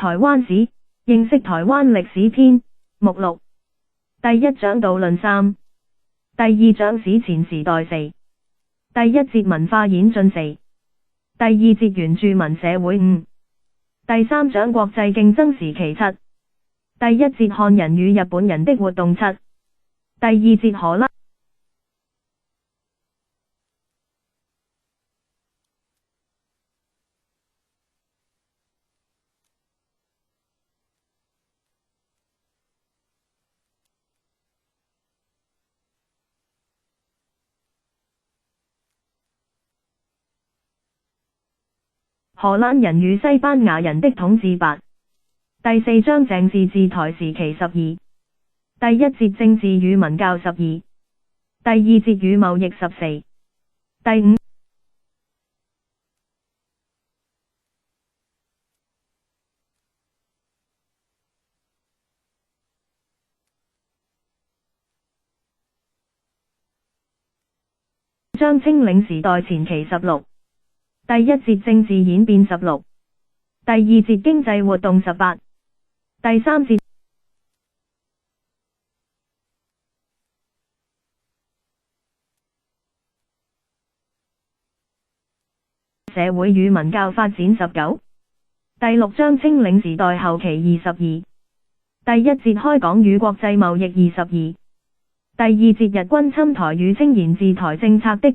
台灣史，認識台灣歷史篇，目錄。第一章導論3，第二章史前時代4，第一節文化演進4，第二節原住民社會5，第三章國際競爭時期7，第一節漢人與日本人的活動7，第二節荷蘭。荷蘭人與西班牙人的統治8，第四章鄭氏治台時期12，第一節政治與文教12，第二節與貿易14，第5章清領時代前期16，第一節政治演變16，第二節經濟活動18，第三節社會與文教發展19，第六章清領時代後期22，第一節開港與國際貿易22，第二節日軍侵台與清然治台政策的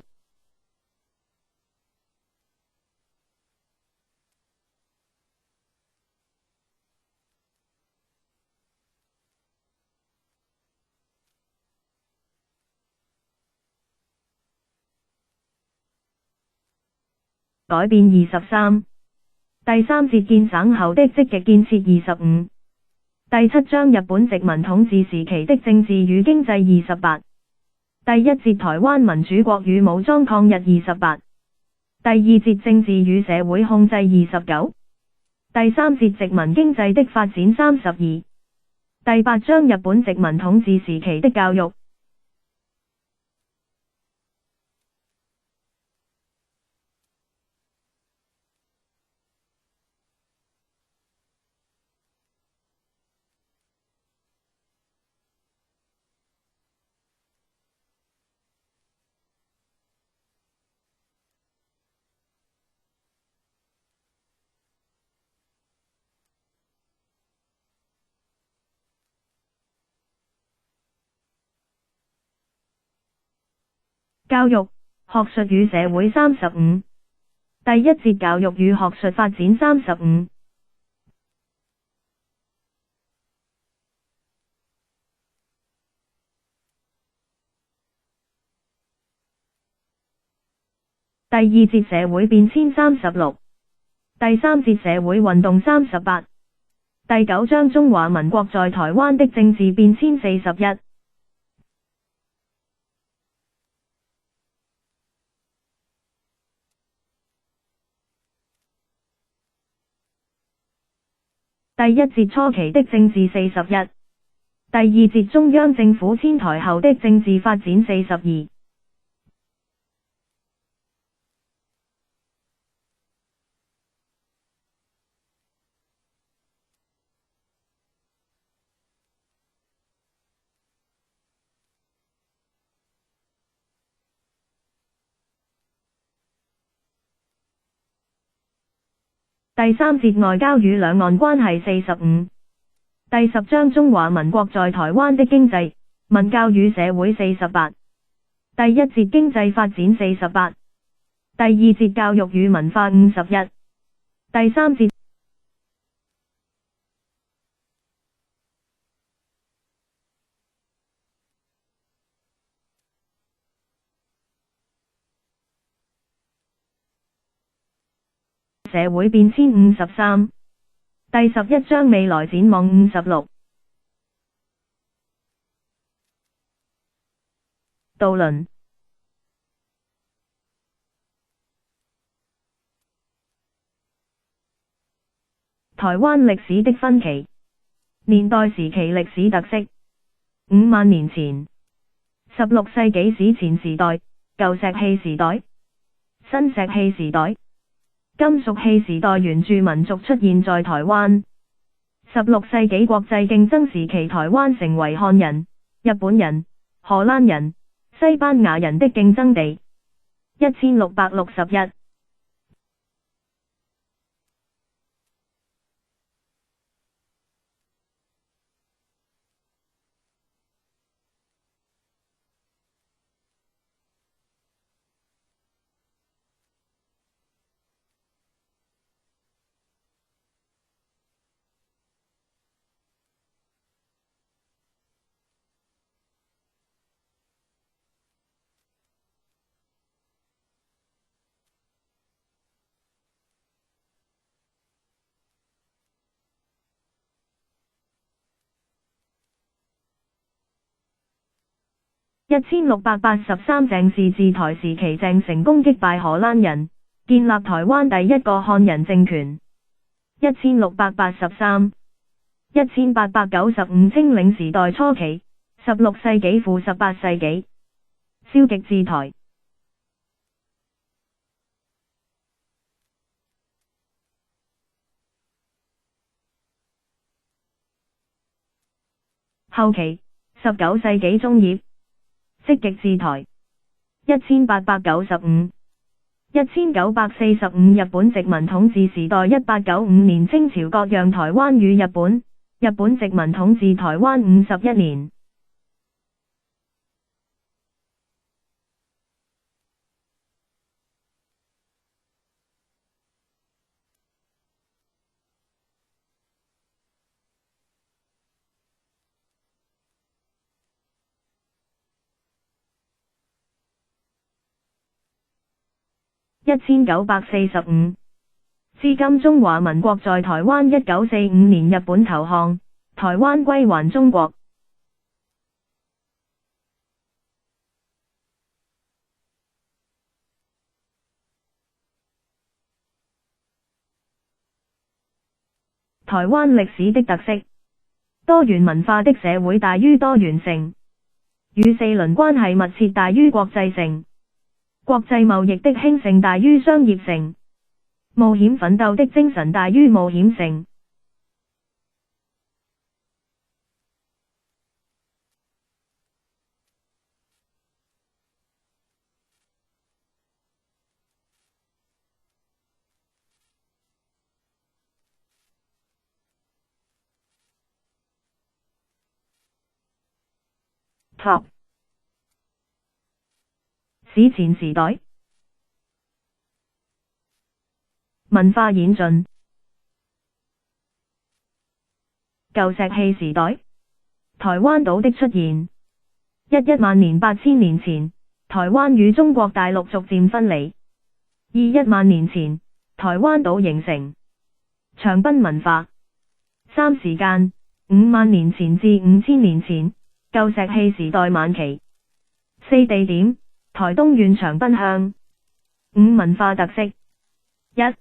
改變23，第三節建省後的積極建設25，第七章日本殖民統治時期的政治與經濟28，第一節台灣民主國與武裝抗日28，第二節政治與社會控制29，第三節殖民經濟的發展32，第八章日本殖民統治時期的教育。教育、學術與社會35，第一節教育與學術發展35，第二節社會變遷36，第三節社會運動38，第九章中華民國在台灣的政治變遷41。第一節初期的政治41，第二節中央政府遷台後的政治發展42，第三節外交與兩岸關係45，第十章中華民國在台灣的經濟、文教與社會48，第一節經濟發展48，第二節教育與文化51，第三節社會變遷53，第11章未來展望56。導論。台灣歷史的分歧。年代時期歷史特色。5萬年前。16世紀史前時代，舊石器時代，新石器時代。金屬器時代原住民族出現在台灣。16世紀國際競爭時期，台灣成為漢人、日本人、荷蘭人、西班牙人的競爭地。1661。1683鄭氏治台時期，鄭成功擊敗荷蘭人，建立台灣第一個漢人政權。1683。1895清領時代初期，16世紀負18世紀，蕭極治台。後期19世紀中葉，積極治台。1895。1945日本殖民統治時代1895年清朝割讓台灣予日本，日本殖民統治台灣51年。1945至今中華民國在台灣1945年日本投降，台灣歸還中國。台灣歷史的特色，多元文化的社會大於多元性，與四鄰關係密切大於國際性，國際貿易的興盛大於商業性，冒險奮鬥的精神大於冒險性。Top 史前時代，文化演進。舊石器時代，台灣島的出現。1萬年8000年前，台灣與中國大陸逐漸分離。1萬年前，台灣島形成。長濱文化。3時間，5萬年前至5000年前，舊石器時代晚期。4地點，台東縣長濱鄉。5文化特色。1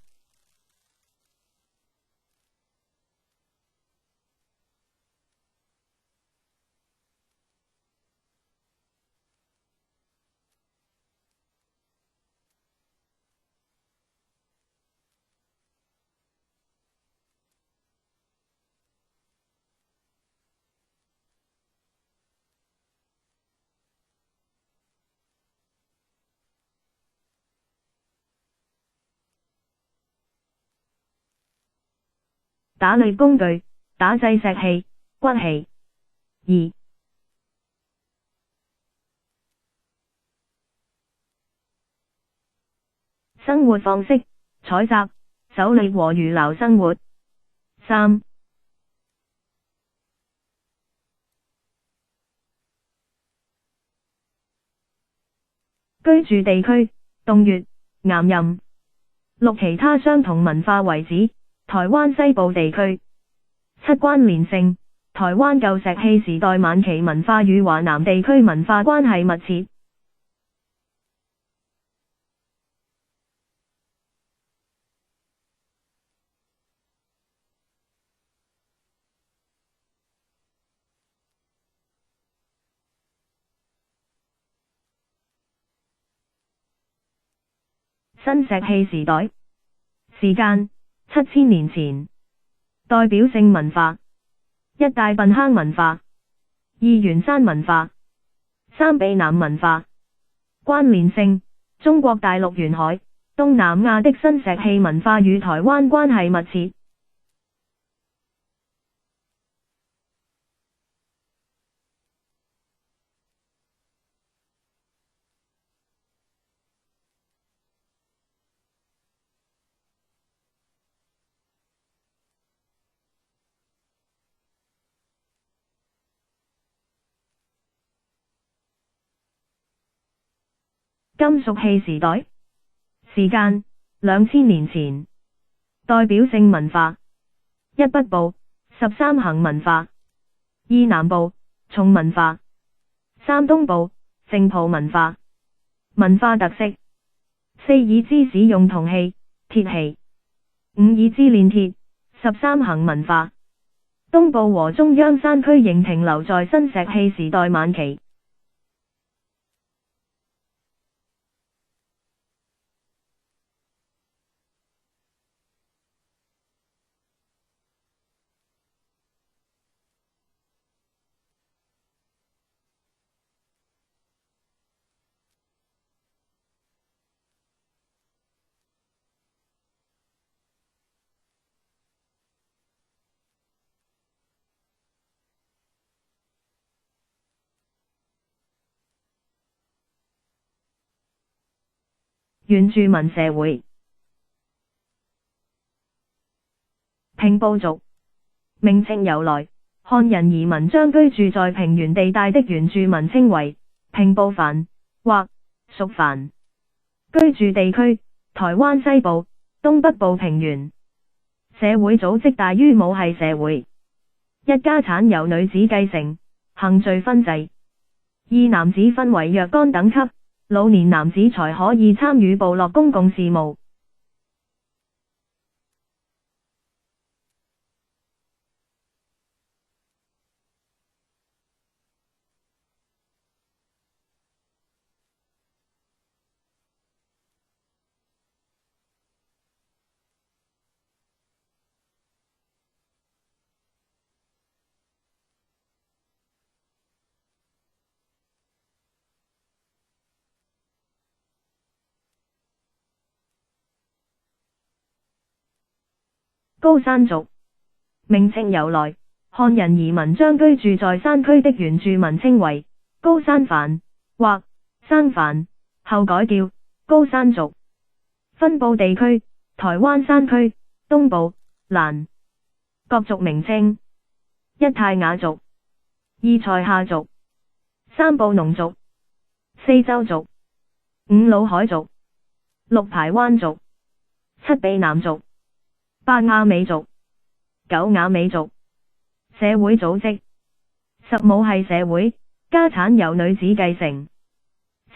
打獵工具，打製石器、骨器。2生活方式，採集、狩獵和漁撈生活。3居住地區，洞穴、岩巖。6其他相同文化為指，台灣西部地區。7關聯性，台灣舊石器時代晚期文化與華南地區文化關係密切。新石器時代。時間，7000年前。代表性文化：一大笨坑文化，二圓山文化，三避南文化。關聯性：中國大陸沿海、東南亞的新石器文化與台灣關係密切。金屬器時代，時間2000年前。代表性文化：一北部13行文化，二南部松文化，三東部靜浦文化。文化特色：四已知使用銅器、鐵器，五已知煉鐵，13行文化。東部和中央山區仍停留在新石器時代晚期。原住民社會。平埔族，名稱由來，漢人移民將居住在平原地帶的原住民稱為平埔藩或屬藩。居住地區：台灣西部、東北部平原。社會組織大於母系社會。一家產由女子繼承，行序分制。二男子分為若干等級，老年男子才可以參與部落公共事務。高山族，名稱由來，漢人移民將居住在山區的原住民稱為高山藩或生藩，後改叫高山族。分布地區：台灣山區、東部、蘭。各族名稱：一泰雅族，二賽夏族，三布農族，四州族，五魯凱族，六排灣族，七避南族，八亞美族，九雅美族。社會組織：十母系社會，家產由女子繼承；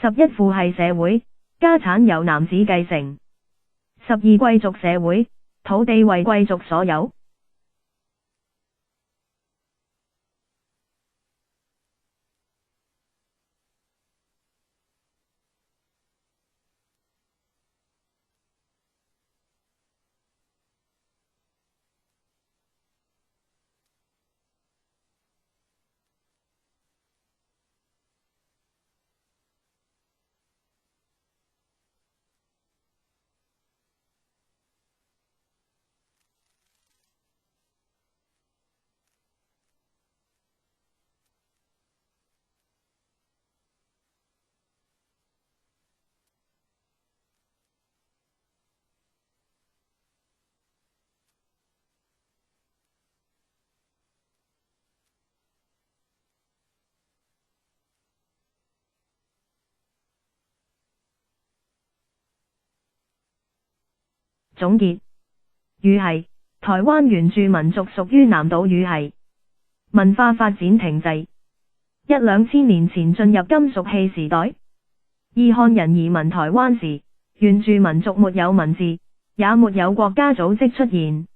十一父系社會，家產由男子繼承；十二貴族社會，土地為貴族所有。總結：語系，台灣原住民族屬於南島語系。文化發展停滯：一兩千年前進入金屬器時代。二漢人移民台灣時，原住民族沒有文字，也沒有國家組織出現。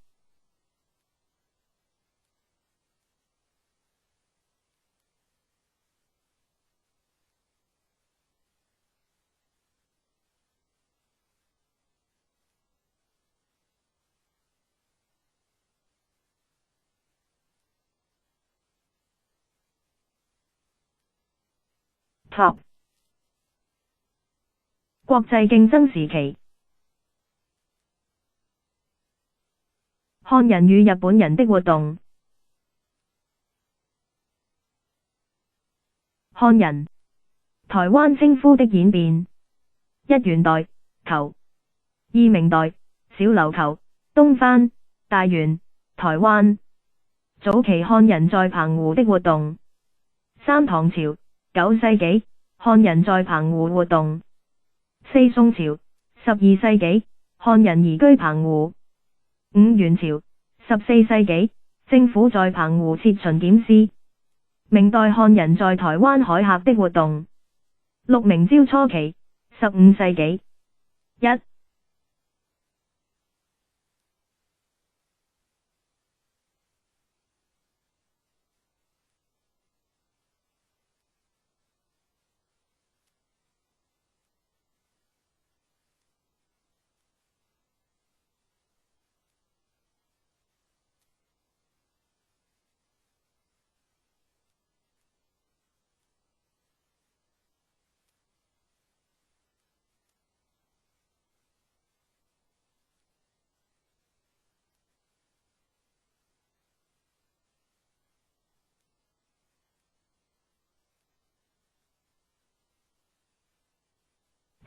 Top 國際競爭時期，漢人與日本人的活動。漢人，台灣稱呼的演變。一元代，球，二明代，小琉球，東番，大員，台灣。早期漢人在澎湖的活動。三唐朝，9世紀，漢人在澎湖活動。四宋朝，12世紀，漢人移居澎湖。五元朝，14世紀，政府在澎湖設巡檢司。明代漢人在台灣海峽的活動。六明朝初期，15世紀。一、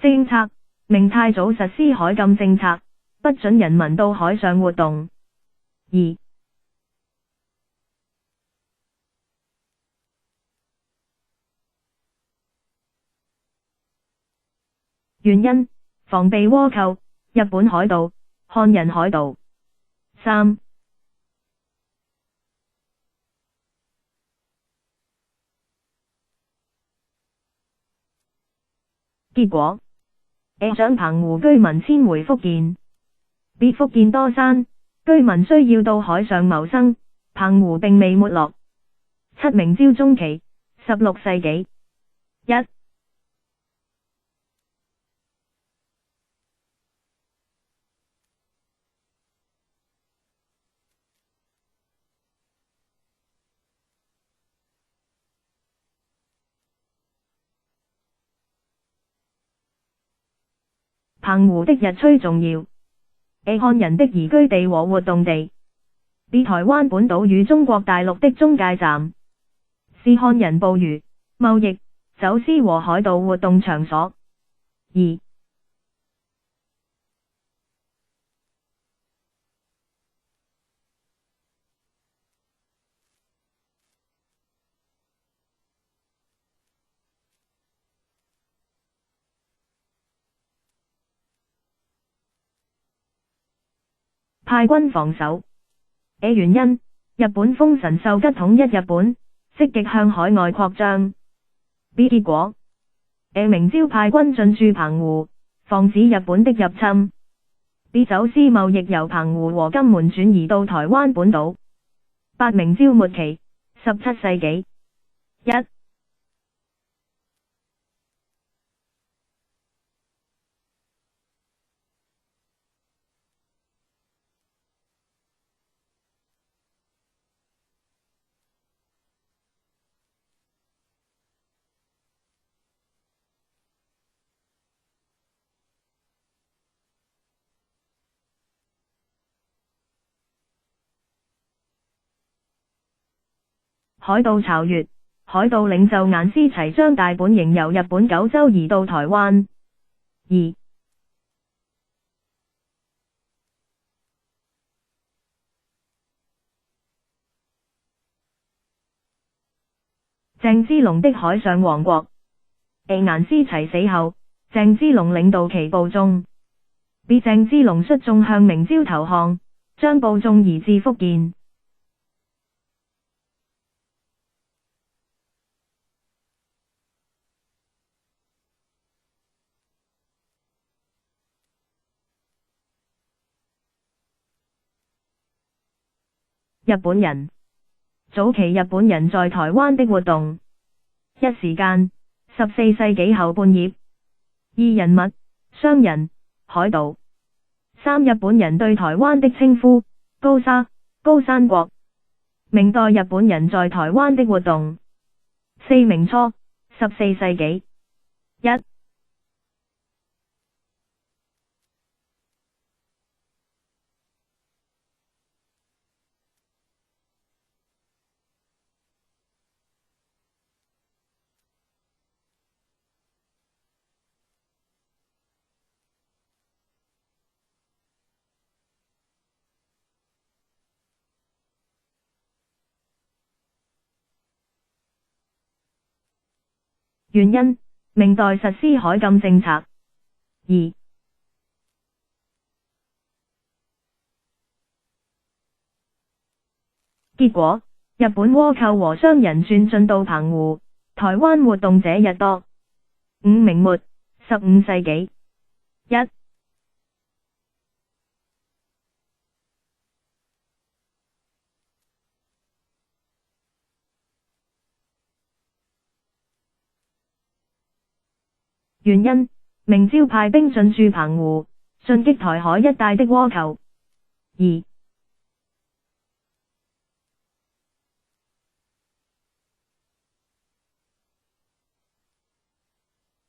政策，明太祖實施海禁政策，不准人民到海上活動。二、原因，防備倭寇，日本海盜，漢人海盜。三、結果，將澎湖居民遷回福建。別福建多山，居民需要到海上謀生，澎湖並未沒落。七明朝中期，16世紀。一、澎湖的日趨重要。漢人的移居地和活動地。B 台灣本島與中國大陸的中介站。是漢人捕魚、貿易、走私和海盜活動場所。二、派軍防守。原因，日本豐臣秀吉統一日本，積極向海外擴張。B 結果，明朝派軍進駐澎湖，防止日本的入侵。B 走私貿易由澎湖和金門轉移到台灣本島。八明朝末期，17世紀。一、海盜巢穴，海盜領袖顏思齊將大本營由日本九州移到台灣。二、鄭芝龍的海上王國。顏思齊死後，鄭芝龍領導其部眾。B 鄭芝龍率眾向明朝投降，將部眾移至福建。日本人。早期日本人在台灣的活動。一時間，14世紀後半葉。二人物，商人，海盜。三日本人對台灣的稱呼，高沙，高山國。明代日本人在台灣的活動。四明初14世紀。一、原因，明代實施海禁政策。二、結果，日本倭寇和商人鑽進到澎湖、台灣活動者日多。五、明末15世紀。一、原因，明朝派兵進駐澎湖，進擊台海一帶的倭寇。二、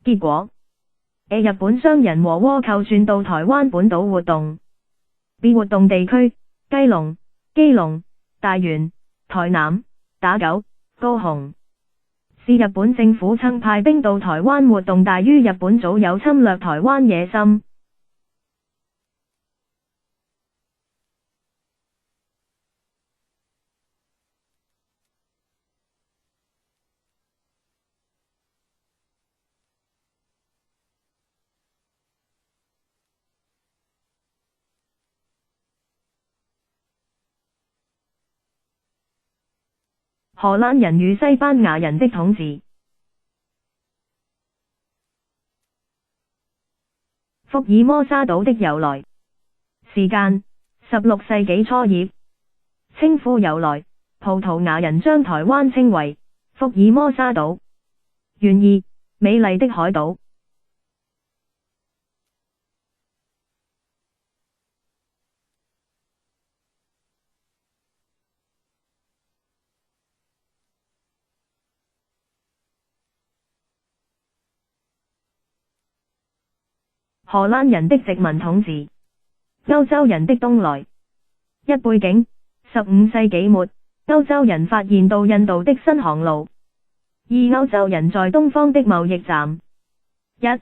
結果，日本商人和倭寇轉到台灣本島活動。B 活動地區，基隆、大園、台南、打狗、高雄。是日本政府曾派兵到台灣活動大於日本早有侵略台灣野心。荷蘭人與西班牙人的統治。福爾摩沙島的由來。時間：16世紀初葉。稱呼由來：葡萄牙人將台灣稱為福爾摩沙島，原意美麗的海島。荷蘭人的殖民統治。歐洲人的東來。一、背景：15世紀末，歐洲人發現到印度的新航路。二、歐洲人在東方的貿易站。一、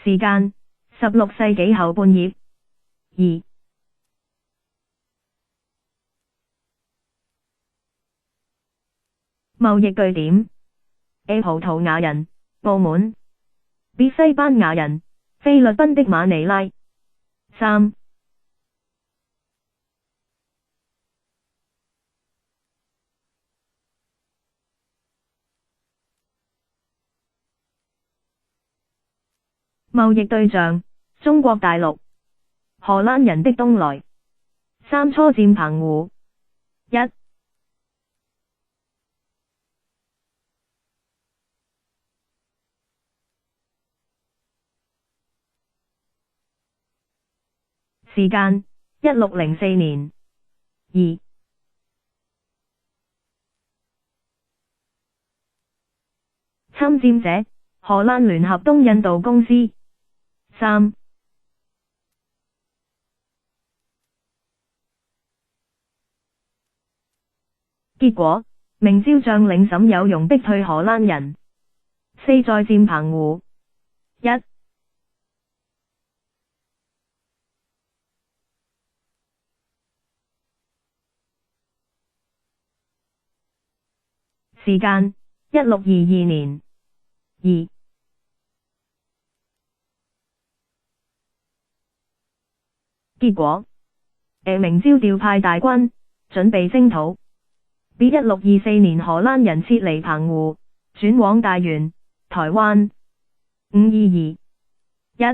時間：16世紀後半葉。二、貿易據點：A 葡萄牙人，澳門。B 西班牙人，菲律賓的馬尼拉。三、貿易對象：中國大陸。荷蘭人的東來。三、初佔澎湖。一、時間：1604年。二、侵佔者：荷蘭聯合東印度公司。三、結果，明朝將領沈有容逼退荷蘭人。四、再佔澎湖。一、時間：1622年。二、結果，明朝調派大軍，準備征討。B 1624年荷蘭人撤離澎湖，轉往大園、台灣。522。一、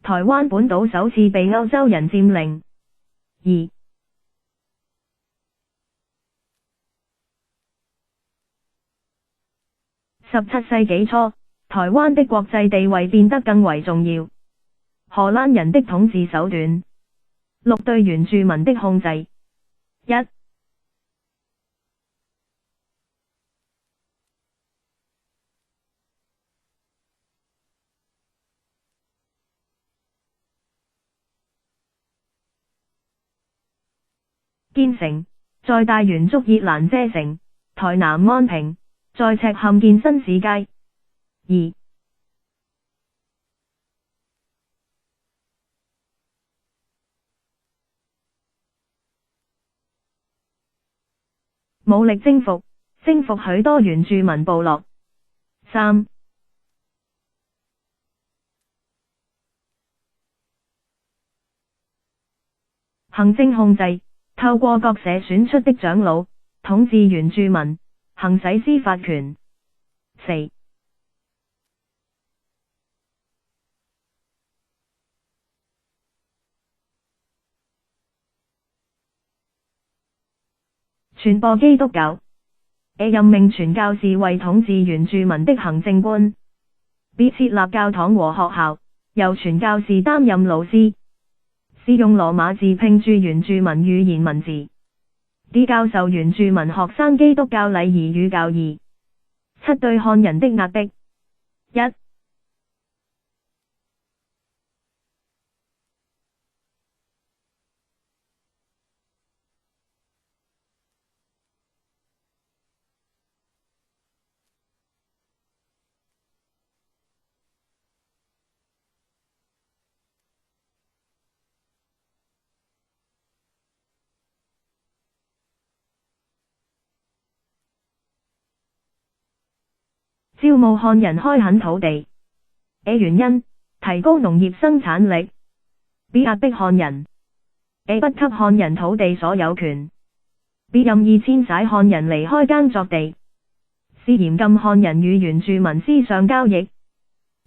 台灣本島首次被歐洲人佔領。2. 17世紀初，台灣的國際地位變得更為重要。荷蘭人的統治手段。6. 對原住民的控制。1. 建成，在大園竹葉蘭遮城，台南安平，在赤坎建新市街。2. 武力征服許多原住民部落。3. 行政控制，透過各社選出的長老，統治原住民，行使司法權。4. 傳播基督教。A. 任命傳教士為統治原住民的行政官。B. 設立教堂和學校，由傳教士擔任老師。C. 用羅馬字拼注原住民語言文字。D. 教授原住民學生基督教禮儀與教義。7. 對漢人的壓迫。1. 招募漢人開墾土地。A. 原因，提高農業生產力。B. 壓迫漢人。A. 不給漢人土地所有權。B. 任意遷徙漢人離開耕作地。C. 嚴禁漢人與原住民私上交易。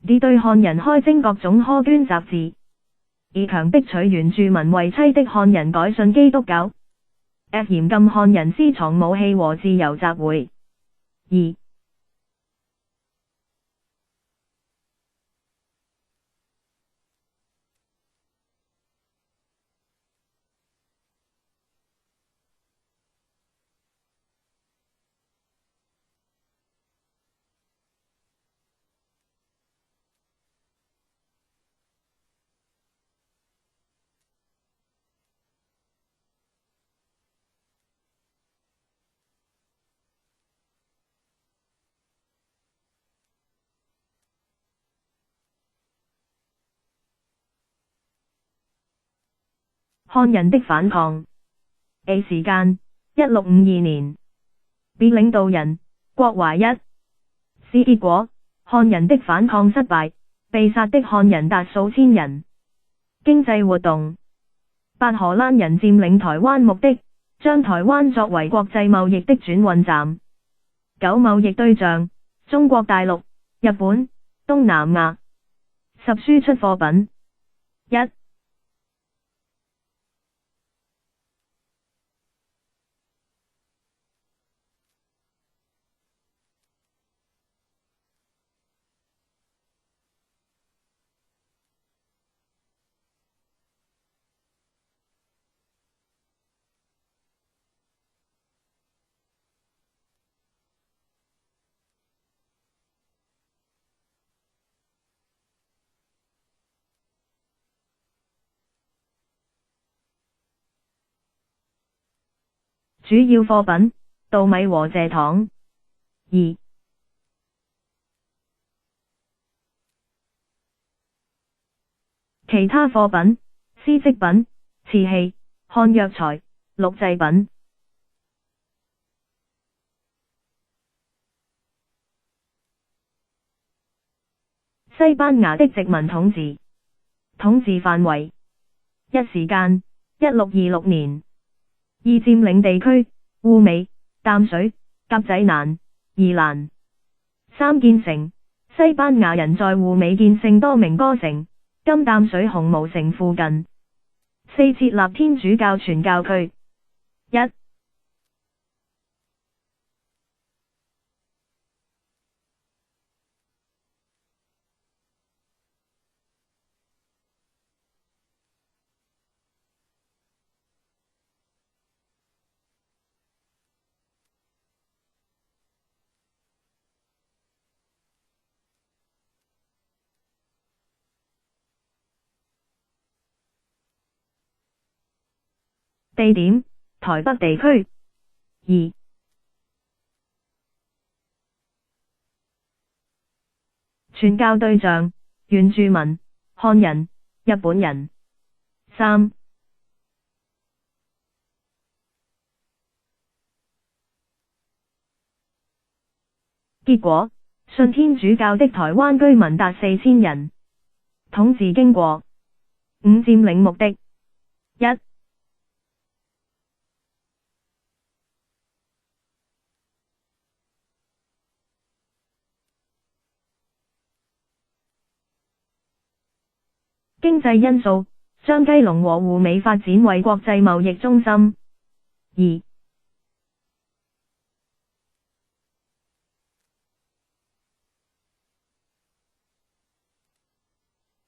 D. 對漢人開徵各種苛捐雜誌。E. 強迫娶原住民為妻的漢人改信基督教。F. 嚴禁漢人私藏武器和自由集會。2. 漢人的反抗。A. 時間1652年。B. 領導人郭懷一。C. 結果漢人的反抗失敗，被殺的漢人達數千人。經濟活動。8. 荷蘭人佔領台灣目的，將台灣作為國際貿易的轉運站。9. 貿易對象，中國大陸、日本、東南亞。10. 輸出貨品。1. 主要貨品，稻米和蔗糖。2. 其他貨品，絲織品、瓷器、漢藥材、錄製品。西班牙的殖民統治。統治範圍。1. 時間1626年。2. 佔領地區，滬美、淡水、甲仔蘭、宜蘭。3. 建成，西班牙人在滬美建聖多明哥城，今淡水紅毛城附近。四設立天主教傳教區。一、地點：台北地區。二、傳教對象：原住民、漢人、日本人。三、結果，信天主教的台灣居民達4000人。統治經過。五、佔領目的。一、經濟因素，將基隆和滬尾發展為國際貿易中心。二、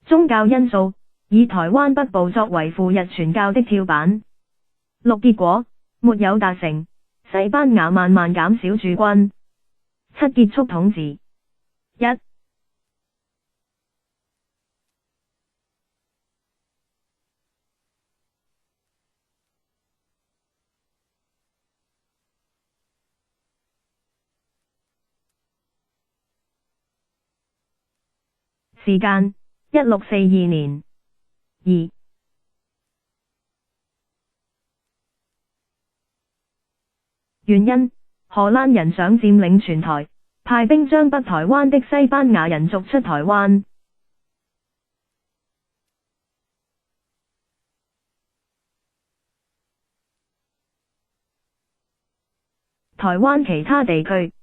宗教因素，以台灣北部作為赴日傳教的跳板。六、結果，沒有達成，西班牙慢慢減少駐軍。七、結束統治。一、時間：1642年。二、原因：荷蘭人想佔領全台，派兵將北台灣的西班牙人逐出台灣。台灣其他地區。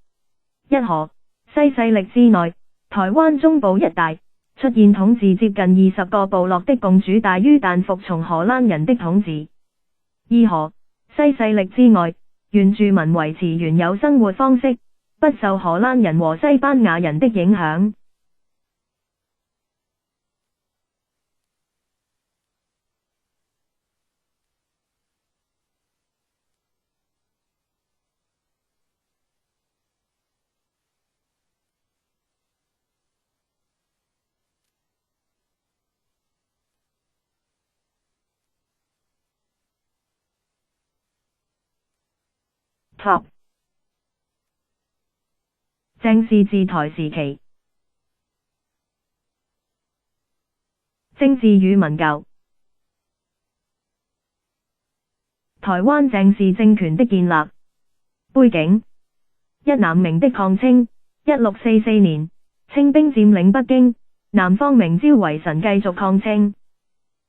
一、河西勢力之內，台灣中部一帶出現統治接近20個部落的共主大於但服從荷蘭人的統治。二、河西勢力之外，原住民維持原有生活方式，不受荷蘭人和西班牙人的影響。Top 鄭氏治台時期。政治與文教。台灣鄭氏政權的建立。背景：一、南明的抗清。1644年，清兵佔領北京，南方明朝維神繼續抗清。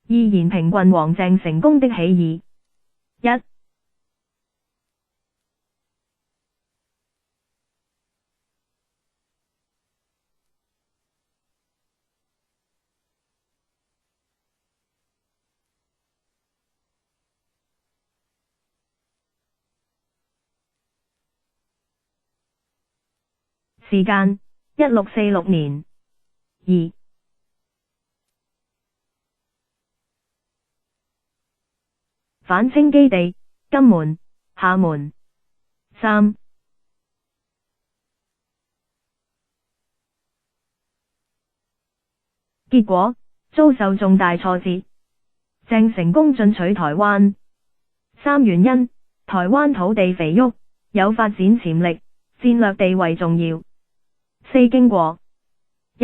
二、延平郡王鄭成功的起義。一、時間：1646年。二、反清基地：金門、廈門。三、結果，遭受重大挫折，鄭成功進取台灣。三、原因：台灣土地肥沃，有發展潛力，戰略地位重要。四、經過。一、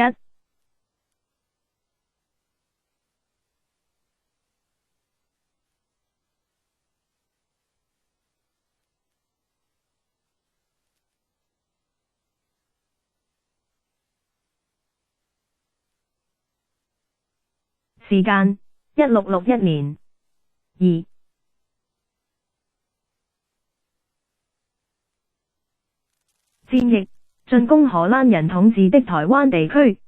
時間：1661年。二、戰役：進攻荷蘭人統治的台灣地區。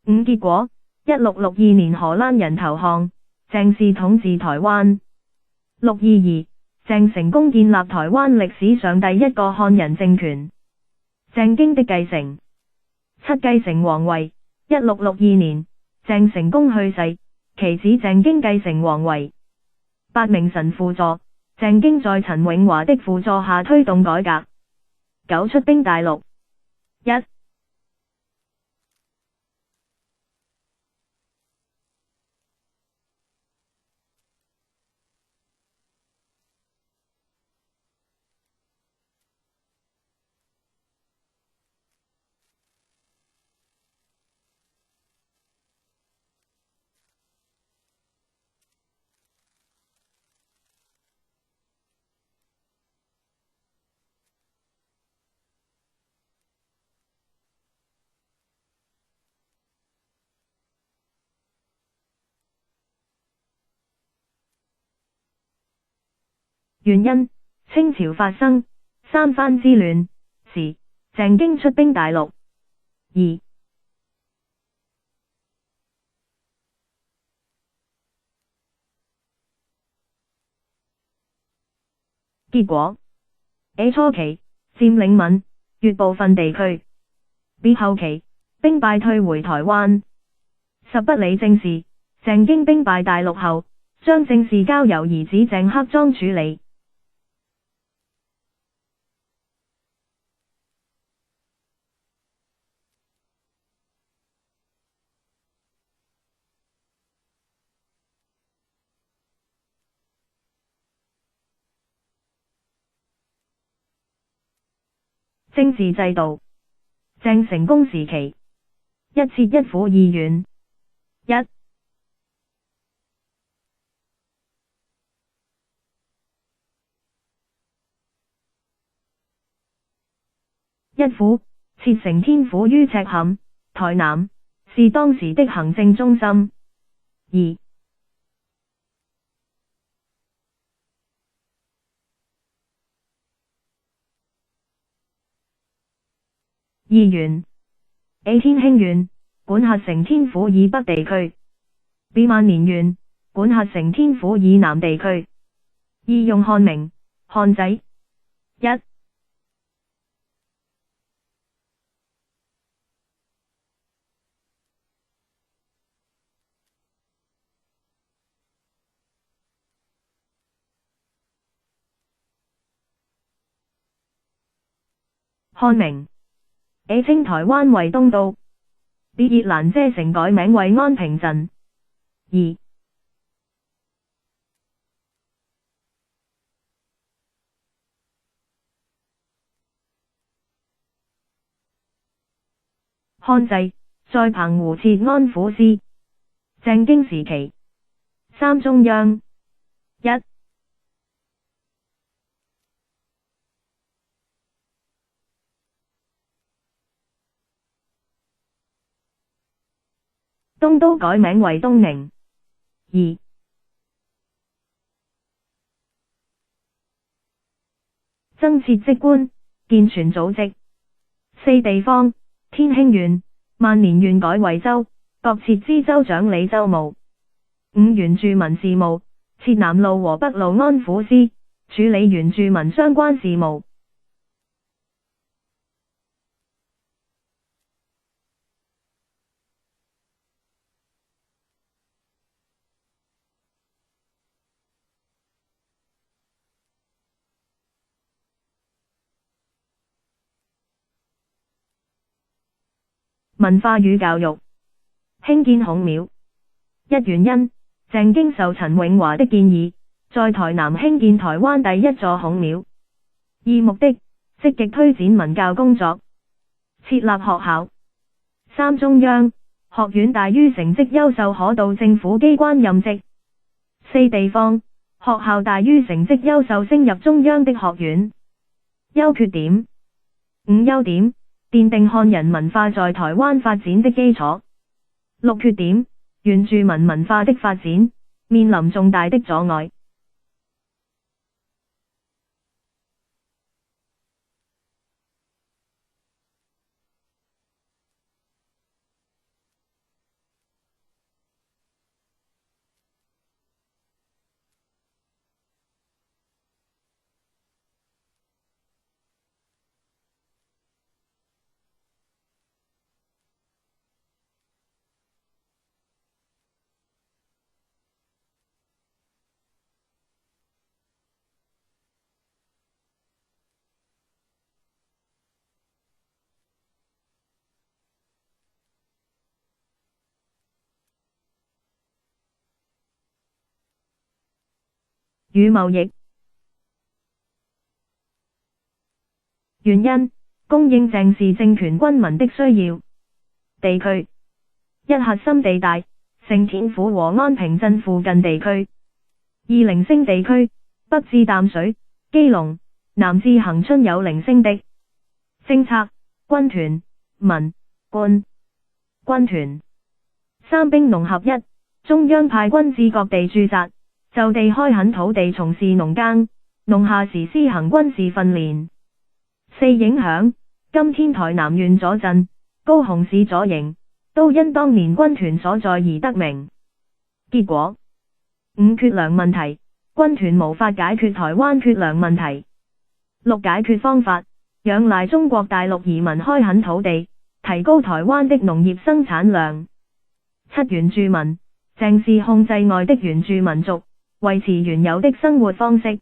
五、結果： 1662年荷蘭人投降，鄭氏統治台灣。622，鄭成功建立台灣歷史上第一個漢人政權。鄭經的繼承。7繼承皇位。1662年，鄭成功去世，其子鄭經繼承皇位。8名臣輔助，鄭經在陳永華的輔助下推動改革。9出兵大陸。1原因：清朝發生三藩之亂時，鄭經出兵大陸。2結果 ：A 初期佔領閩粵部分地區 ，B 後期兵敗退回台灣。十不理政事，鄭經兵敗大陸後，將政事交由兒子鄭克莊處理。政治制度。鄭成功時期，一設一府二縣。一府設承天府於赤坎，台南，是當時的行政中心。二縣 A 天興縣，管轄承天府以北地區。B 萬年縣，管轄承天府以南地區。二用漢名，漢仔。1漢名 A 稱台灣為東都。B 葉蘭遮城改名為安平鎮。2漢制，在澎湖設安撫司。鄭經時期。3中央。1東都改名為東寧。2增設職官，健全組織。4地方，天興縣、萬年縣改為州，各設知州掌理州務。5原住民事務，設南路和北路安撫司，處理原住民相關事務。文化與教育。興建孔廟。一原因，鄭經受陳永華的建議，在台南興建台灣第一座孔廟。二目的，積極推展文教工作，設立學校。3中央，學院大於成績優秀可到政府機關任職。4地方，學校大於成績優秀升入中央的學院。優缺點。5優點，奠定漢人文化在台灣發展的基礎。6缺點，原住民文化的發展面臨重大的阻礙。與貿易。原因，供應鄭氏政權軍民的需要。地區，一核心地帶，承天府和安平鎮附近地區。二零星地區，北至淡水、基隆，南至恆春有零星的。政策，軍團、民、官。軍團，三兵農合一，中央派軍至各地駐紮，就地開墾土地從事農耕，農夏時施行軍事訓練。四影響，今天台南縣左鎮、高雄市左營，都因當年軍團所在而得名。結果，五缺糧問題，軍團無法解決台灣缺糧問題。六解決方法，仰賴中國大陸移民開墾土地，提高台灣的農業生產量。七原住民，鄭氏控制外的原住民族，維持原有的生活方式。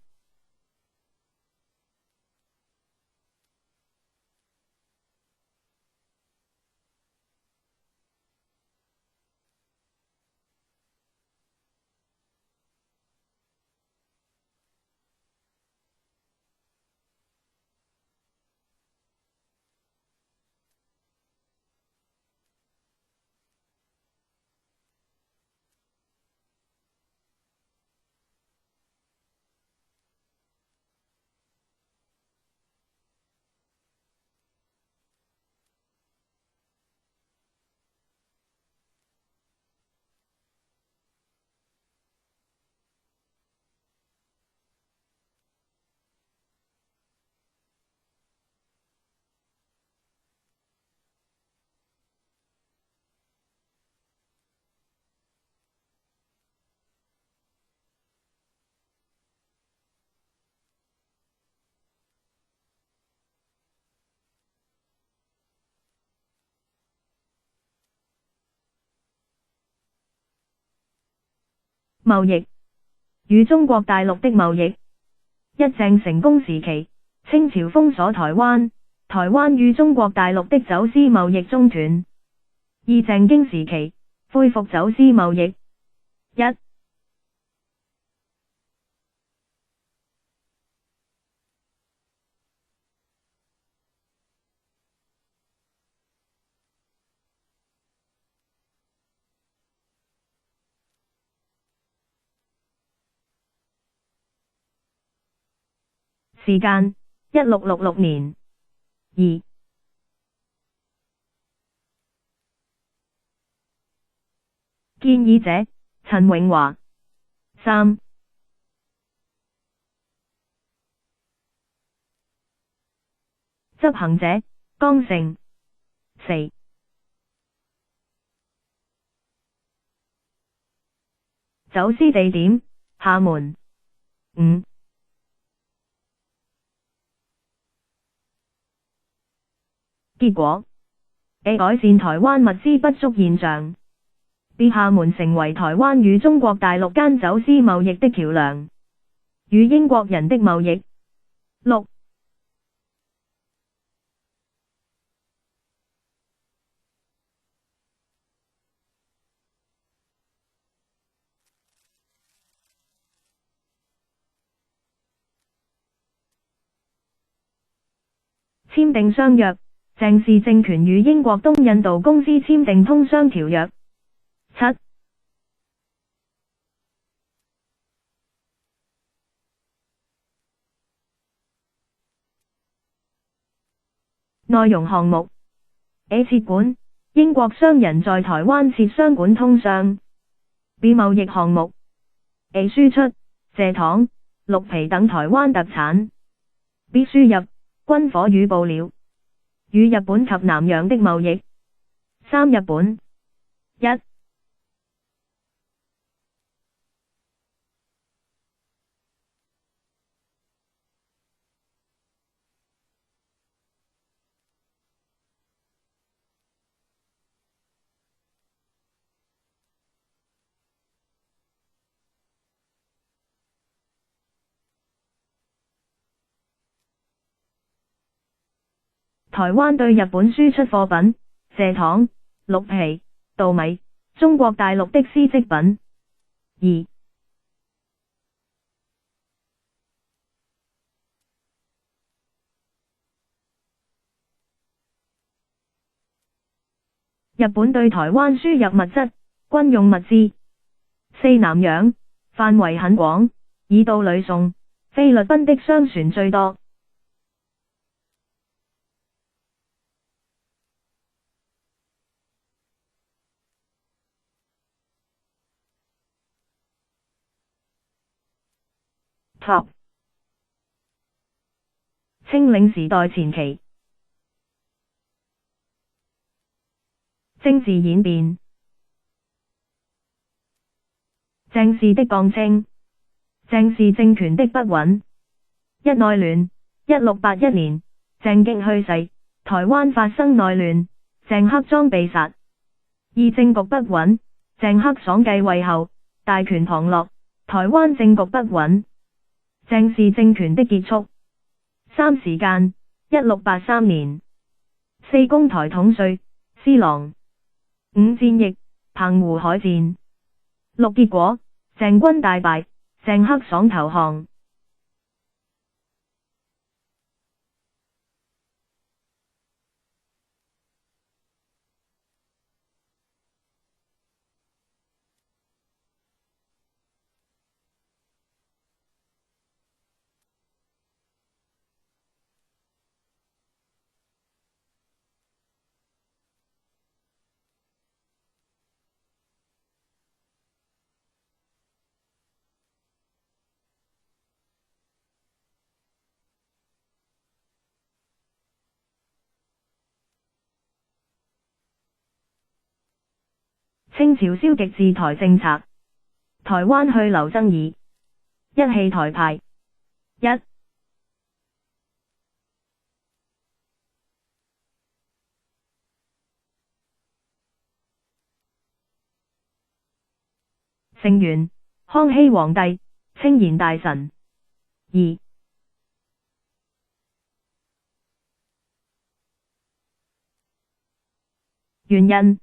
貿易，與中國大陸的貿易。一鄭成功時期，清朝封鎖台灣，台灣與中國大陸的走私貿易中斷。二鄭經時期，恢復走私貿易。一、時間1666年。二、建議者陳永華。三、執行者江盛。四、走私地點廈門。五、結果 A 改善台灣物資不足現象。B 廈門成為台灣與中國大陸間走私貿易的橋樑。與英國人的貿易。六、簽訂商約，鄭氏政權與英國東印度公司簽訂通商條約。七、內容項目 A 設館，英國商人在台灣設商館通商。B 貿易項目 A 輸出蔗糖、鹿皮等台灣特產。B 輸入軍火與布料，與日本及南洋的貿易。三、日本。一、台灣對日本輸出貨品，蔗糖、鹿皮、稻米，中國大陸的絲織品。二、日本對台灣輸入物質、軍用物資。4南洋，範圍很廣，以到呂宋、菲律賓的商船最多。Top 清領時代前期，政治演變。鄭氏的降清，鄭氏政權的不穩。一內亂，1681年，鄭經去世，台灣發生內亂，鄭克莊被殺。二政局不穩，鄭克爽繼位後，大權旁落，台灣政局不穩。鄭氏政權的結束。三時間，1683年。4攻台統帥，施琅。5戰役，澎湖海戰。6結果，鄭軍大敗，鄭克爽投降。清朝消極治台政策，台灣去留爭議。一棄台派。一成員：康熙皇帝、清賢大臣。二原因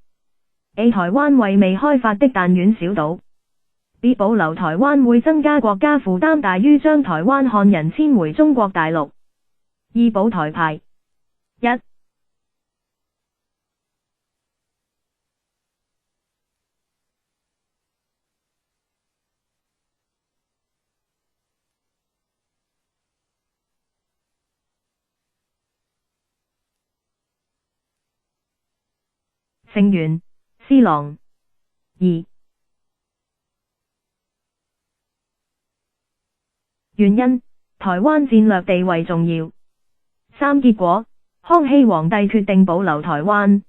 ：A 台灣為未開發的彈丸小島。B 保留台灣會增加國家負擔大於將台灣漢人遷回中國大陸。二保台派。一成員：施琅。二原因：台灣戰略地位重要。三結果：康熙皇帝決定保留台灣。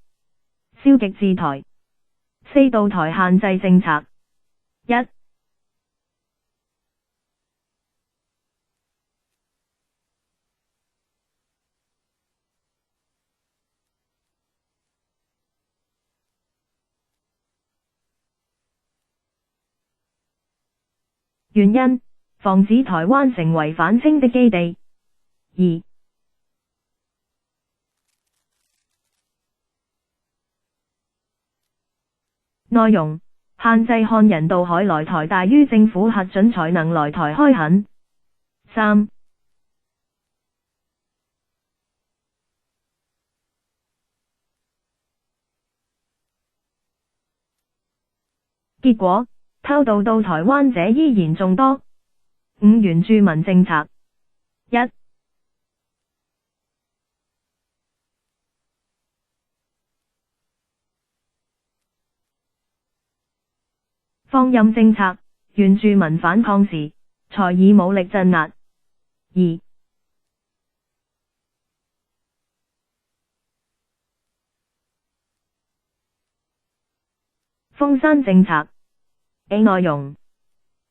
消極治台。4渡台限制政策。一原因：防止台灣成為反清的基地。二內容：限制漢人渡海來台大於政府核准才能來台開墾。三結果：偷渡到台灣者依然眾多。5原住民政策。一放任政策，原住民反抗時，才以武力鎮壓。二封山政策。A 內容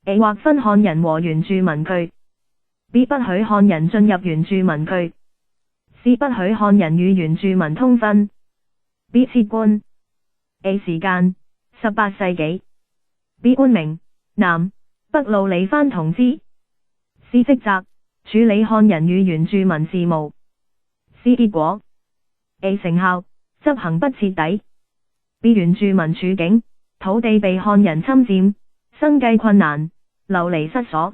：A 劃分漢人和原住民區。B 不許漢人進入原住民區。C 不許漢人與原住民通婚。B 設官。A 時間：18世紀。B 官名：南北路理番同知。C 職責：處理漢人與原住民事務。C 結果：A 成效：執行不徹底。B 原住民處境：土地被漢人侵佔，生計困難，流離失所。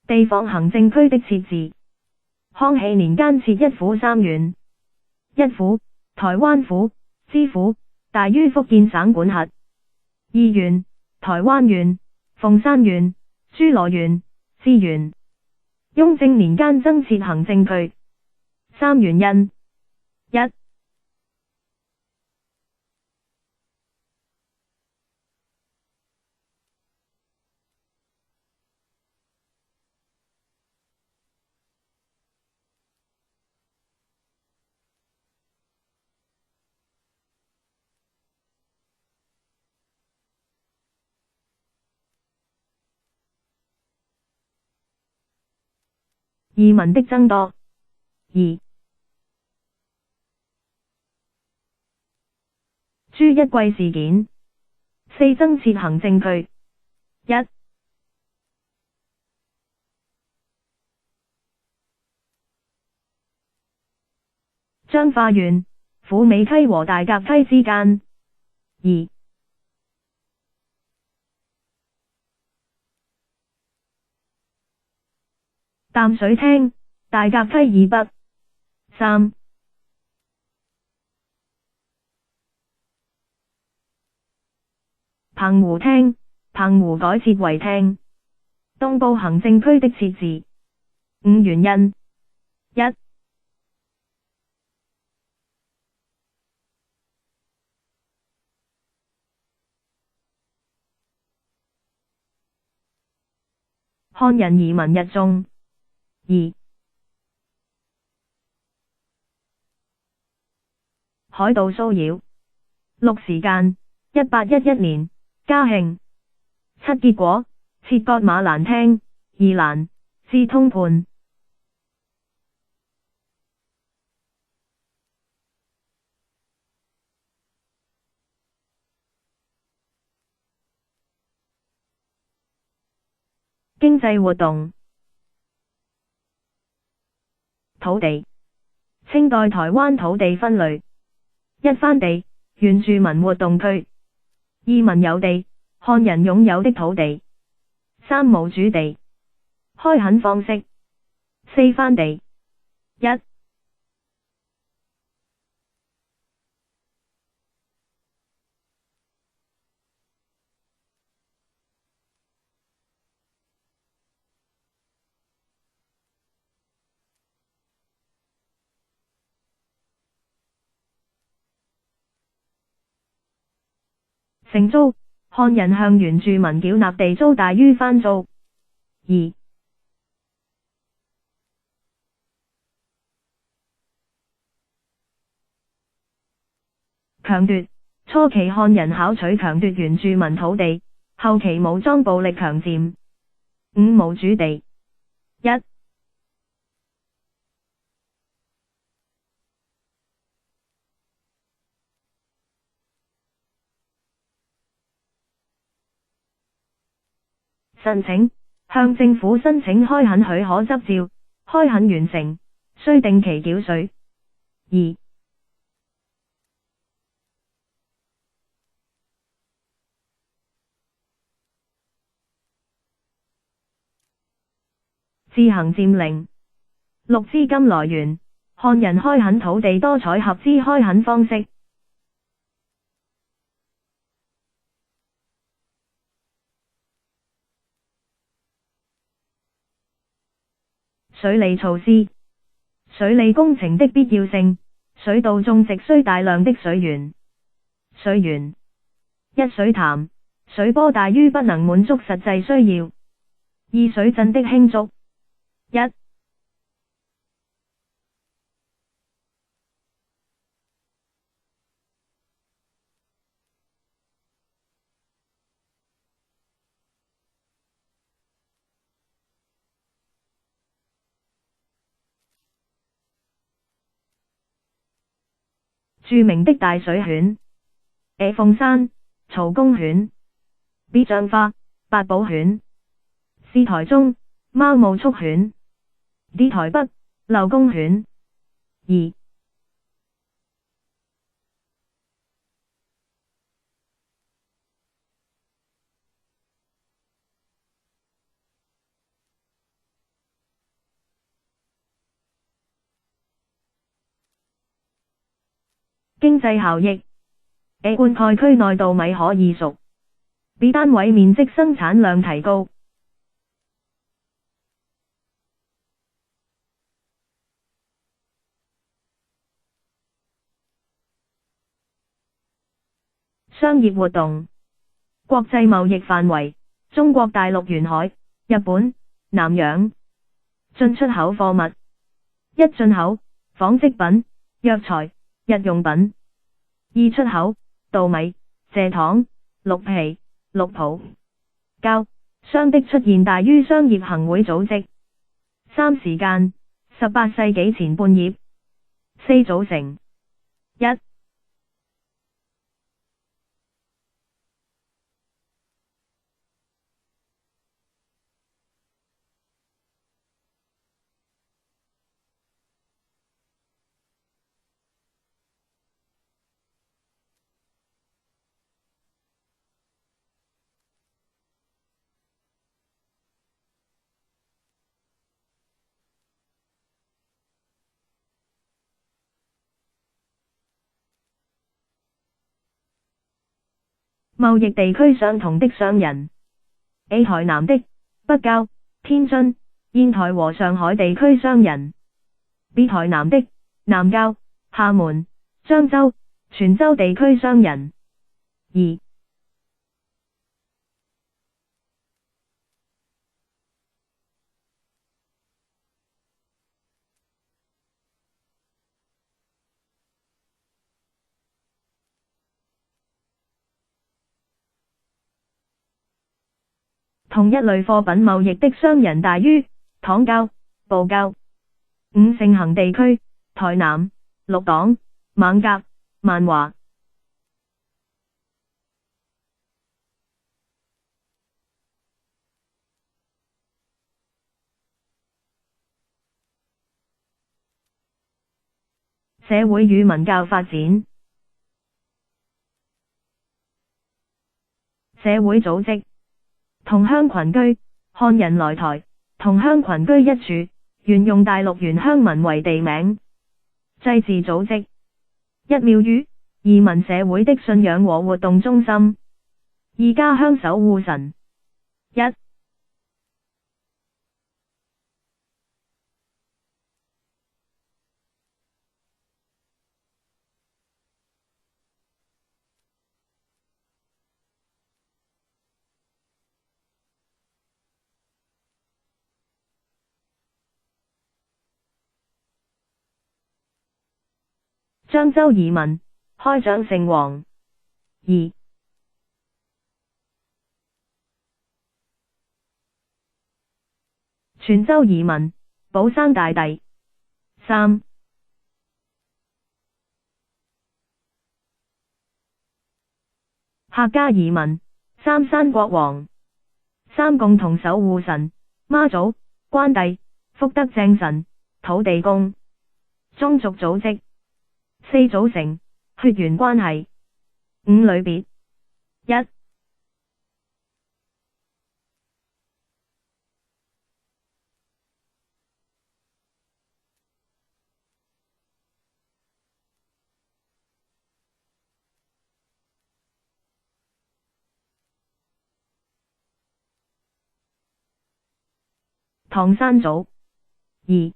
地方行政區的設置。康熙年間設一府三縣，一府，台灣府、知府，大於福建省管轄；二縣，台灣縣、鳳山縣、諸羅縣、知縣。雍正年間增設行政區。三原因：一、移民的增多；二、朱一貴事件。四、增設行政區。一、彰化縣，虎尾溪和大甲溪之間。二、淡水廳，大甲溪以北。三、澎湖廳，澎湖改設為廳。東部行政區的設置。五原因：一、漢人移民日眾。二、海盜騷擾。六、時間：1811年，嘉慶。七、結果：切割馬蘭廳、宜蘭，至通判。經濟活動。土地。清代台灣土地分類：一、番地，原住民活動區；二、民有地，漢人擁有的土地；三、無主地。開墾方式。四、番地。一、承租，漢人向原住民繳納地租大於番租。二、強奪，初期漢人巧取強奪原住民土地，後期武裝暴力強佔。五、無主地。一、申請，向政府申請開墾許可執照，開墾完成，需定期繳稅。二、自行佔領。六、資金來源，漢人開墾土地多採合資開墾方式。水利措施。水利工程的必要性，水稻種植需大量的水源。水源。一、水潭，水波大於不能滿足實際需要。二、水圳的興築。一、著名的大水犬。A、鳳山、曹公犬。B、彰化、八寶犬。C、台中、貓務速犬。D、台北、劉公犬。二、經濟效益 A 灌溉區內稻米可以熟 B 單位面積生產量提高。商業活動，國際貿易範圍，中國大陸沿海、日本、南洋。進出口貨物，一進口，紡織品、藥材、日用品；二出口，稻米、蔗糖、鹿皮、鹿袍、膠。商的出現大於商業行會組織。三時間，18世紀前半葉。四組成。一、貿易地區相同的商人 A 台南的北郊、天津、煙台和上海地區商人 B 台南的南郊、廈門、漳州、泉州地區商人。二、同一類貨品貿易的商人大於糖郊、布郊。五盛行地區，台南、綠黨、艋舺、萬華。社會與文教發展，社會組織，同鄉群居，漢人來台，同鄉群居一處，沿用大陸原鄉民為地名。祭祀組織，一廟宇，移民社會的信仰和活動中心。二家鄉守護神。一、漳州移民，開長姓王。二、泉州移民，寶生大帝。三、客家移民，三山國王。三共同守護神，媽祖、關帝、福德正神、土地公。宗族組織，四組成，血緣關係。五類別。一、唐山組。二、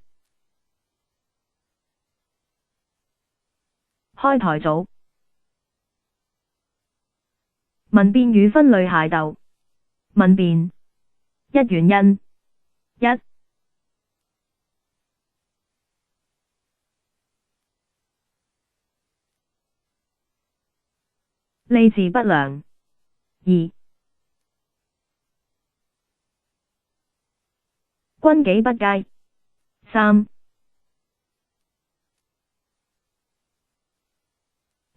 開台組。民變與分類械鬥。民變。一原因。一、吏治不良。二、軍紀不佳。三、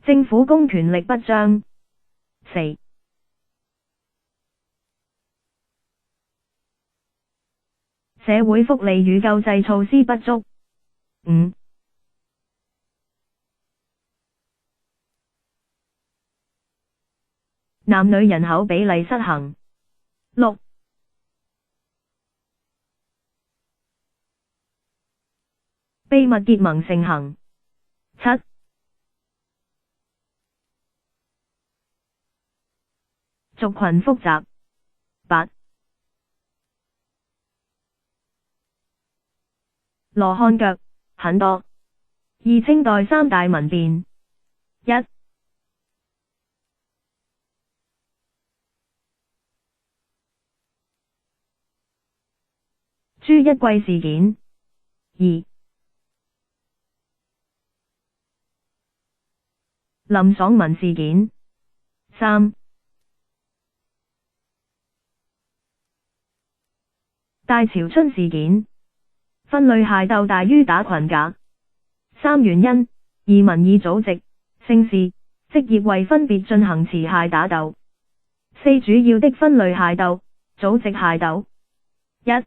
政府公權力不彰。四、社會福利與救濟措施不足。五、男女人口比例失衡。六、秘密結盟盛行。七、族群複雜。8. 羅漢腳，很多。二清代三大民變。1. 朱一貴事件。2. 林爽文事件。3. 大潮春事件。分類械鬥大於打群架。3原因：二民以組織、姓氏、職業為分別進行持械打鬥。4主要的分類械鬥、組織械鬥。1.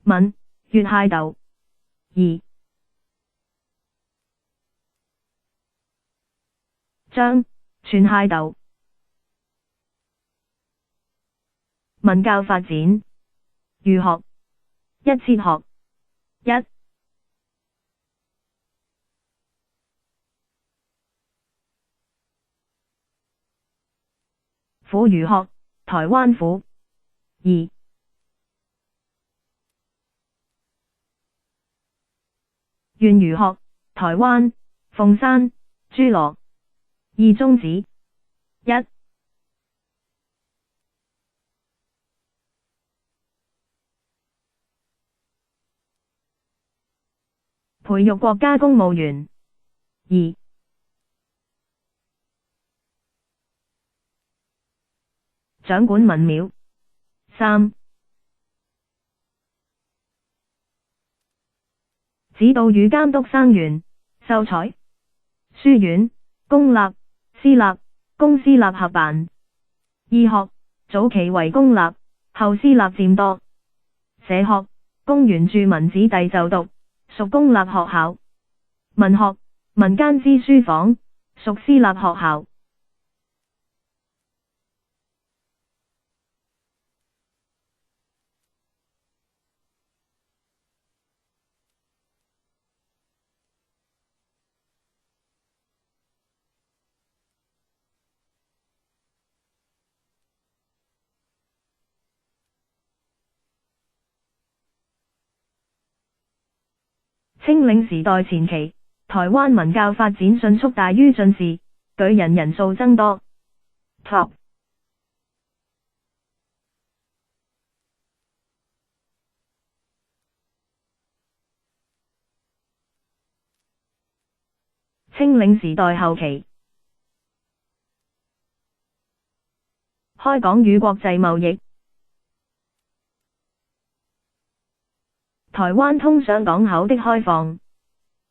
閩、粵械鬥。2. 漳、泉械鬥。文教發展。儒學。1哲學。1. 婦儒學，台灣婦。2. 元儒學，台灣鳳山、諸羅。2宗旨。1. 培育國家公務員。2. 掌管民廟。3. 指導與監督生源、秀才。書院、公立、私立、公私立合辦。醫學，早期為公立，後私立佔多。社學，供原住民子弟就讀，屬公立學校。文學，民間之書坊，屬私立學校。清領時代前期，台灣文教發展迅速大於進士，舉人人數增多。Top。清領時代後期，開港與國際貿易。台灣通商港口的開放。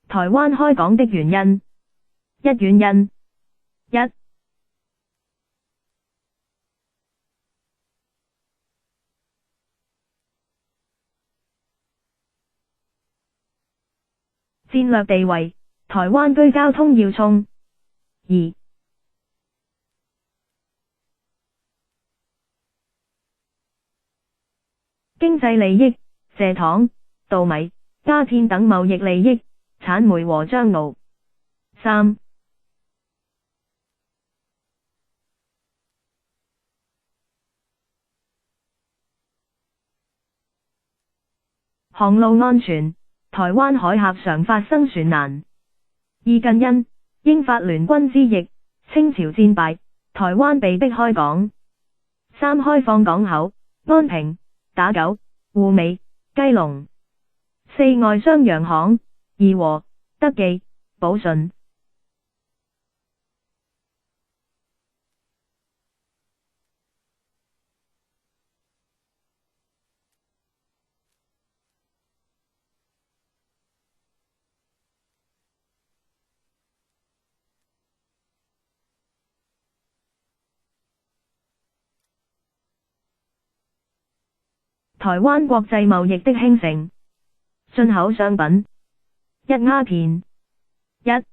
台灣開港的原因。1原因。1. 戰略地位，台灣居交通要衝。2. 經濟利益，蔗糖、稻米、鴉片等貿易利益，產煤和樟腦。3. 航路安全，台灣海峽常發生船難。2近因，英法聯軍之役，清朝戰敗，台灣被迫開港。3開放港口，安平、打狗、滬尾、基隆。4外商洋行，義和、德記、寶順。台灣國際貿易的興盛。進口商品。1鴉片。1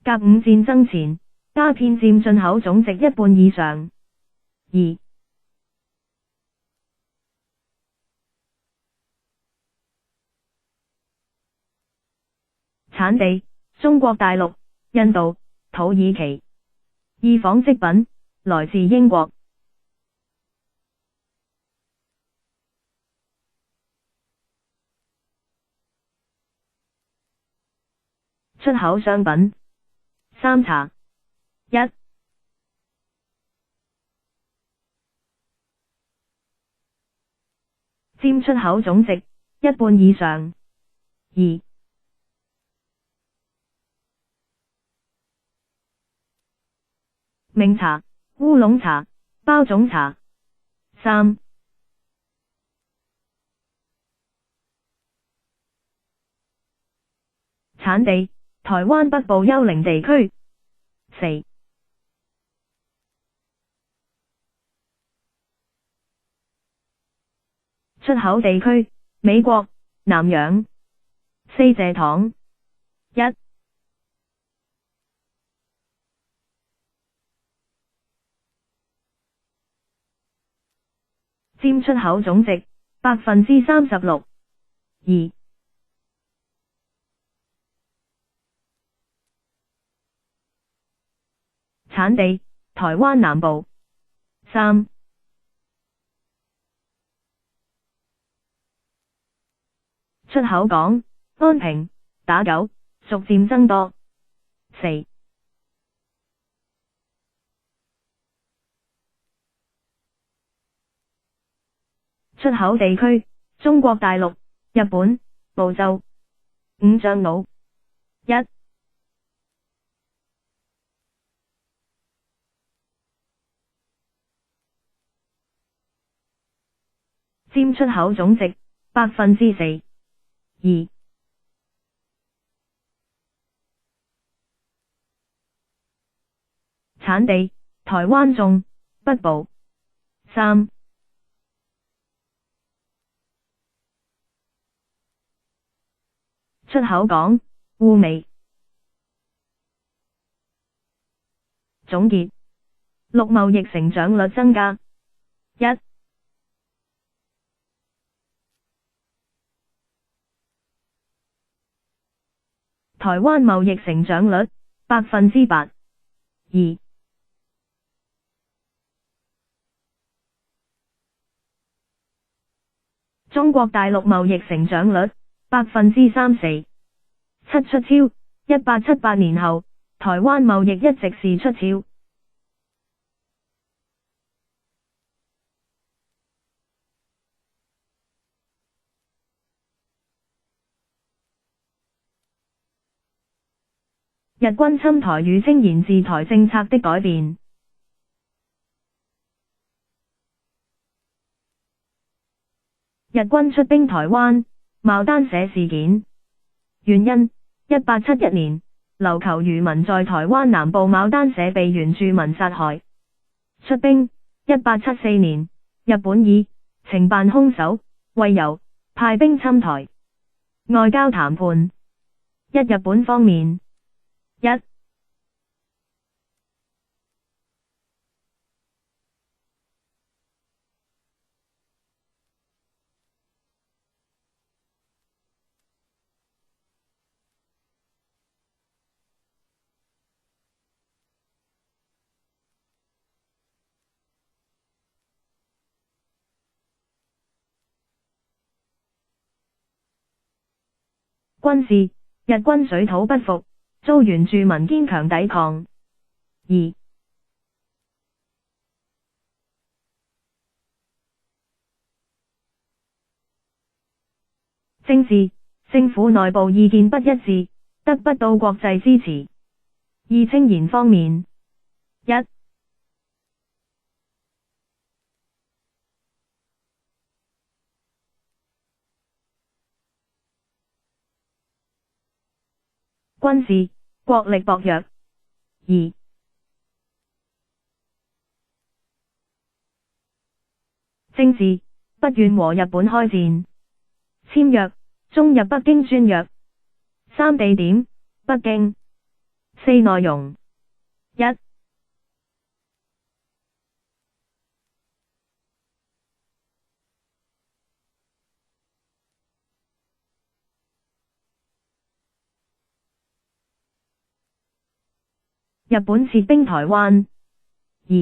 甲午戰爭前，鴉片佔進口總值一半以上。2. 產地：中國大陸、印度、土耳其。2. 紡織品，來自英國。出口商品： 3. 茶。1. 佔出口總值一半以上。 2. 茗茶、烏龍茶、包種茶。 3. 產地：台灣北部丘陵地區。 4. 出口地區：美國、南洋。 4. 蔗糖。 1. 佔出口總值 36%。 2. 產地：台灣南部。 3. 出口港：安平、打狗，逐漸增多。 4. 出口地區：中國大陸、日本、澳洲。 5. 樟腦。 1. 佔出口總值 4%。 2. 產地：台灣中北部。 3. 出口港：滬尾。總結：陸貿易成長率增加。 1. 台灣貿易成長率 8%。 2. 中國大陸貿易成長率 34%。 7. 出超：1878年後，台灣貿易一直是出超。日軍侵台與清然治台政策的改變。日軍出兵台灣，牡丹社事件。原因：1871年，琉球漁民在台灣南部牡丹社被原住民殺害。出兵：1874年，日本以情辦兇手為由，派兵侵台。外交談判： 1. 日本方面。 1. 軍事：日軍水土不服，遭原住民堅強抵抗。 2. 政治：政府內部意見不一致，得不到國際支持。 2. 清然方面。 1. 軍事：國力薄弱。 2. 政治：不願和日本開戰。簽約：中日北京專約。3. 地點：北京。四內容。一、日本撤兵台灣。二、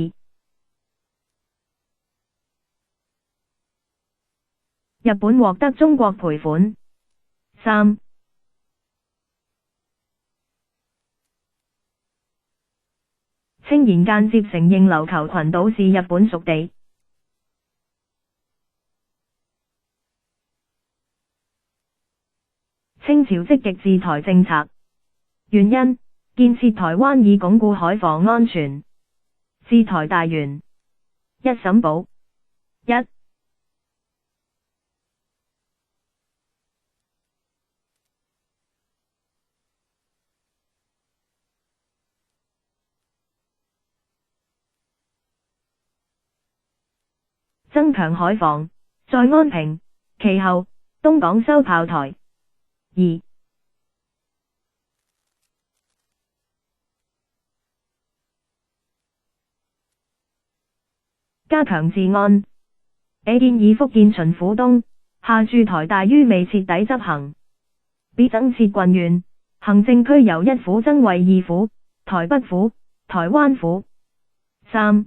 日本獲得中國賠款。三、清然間接承認琉球群島是日本屬地。清朝積極治台政策。原因：建設台灣以鞏固海防安全。治台大員。一、審補。一、增強海防，在安平，其後，東港修炮台。二、加強治安。A 建議福建巡撫東下駐台大於未徹底執行。B 增設郡縣，行政區由一府增為二府，台北府、台灣府。三、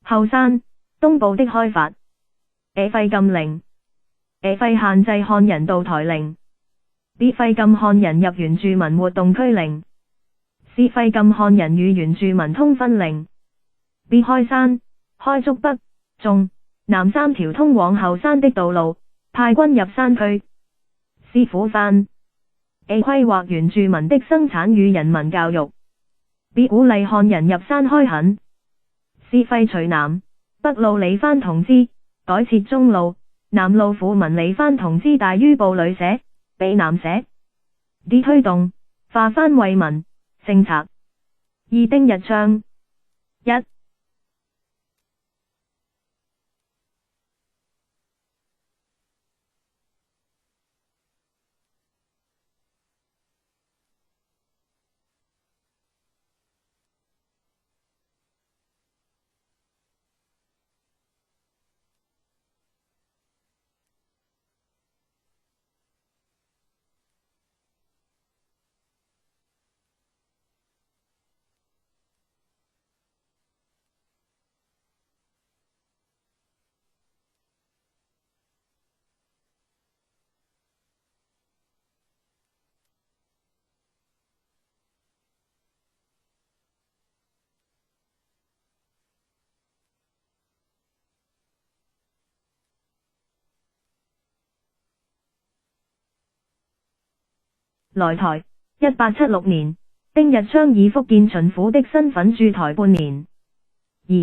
後山、東部的開發。A 廢禁令。A 廢限制漢人到台令。B 廢禁漢人入原住民活動區令。C 廢禁漢人與原住民通婚令。B 開山、開竹北、中、南三條通往後山的道路，派軍入山區。C 撫番。A 規劃原住民的生產與人民教育。B 鼓勵漢人入山開墾。C 廢除南、北路里番同支，改設中路、南路撫民里番同支大於部旅社、避南社。D 推動化番為民政策。二、丁日昌。一、來台。1876年，丁日昌以福建巡撫的身份駐台半年。二、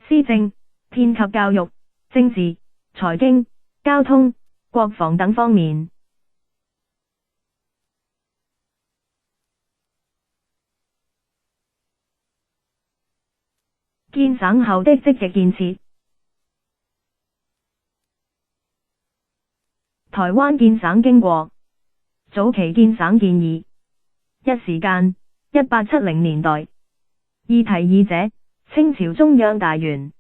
施政，遍及教育、政治、財經、交通、國防等方面。建省後的積極建設。台灣建省經過。早期建省建議。一、時間：1870年代。二、提議者：清朝中央大員。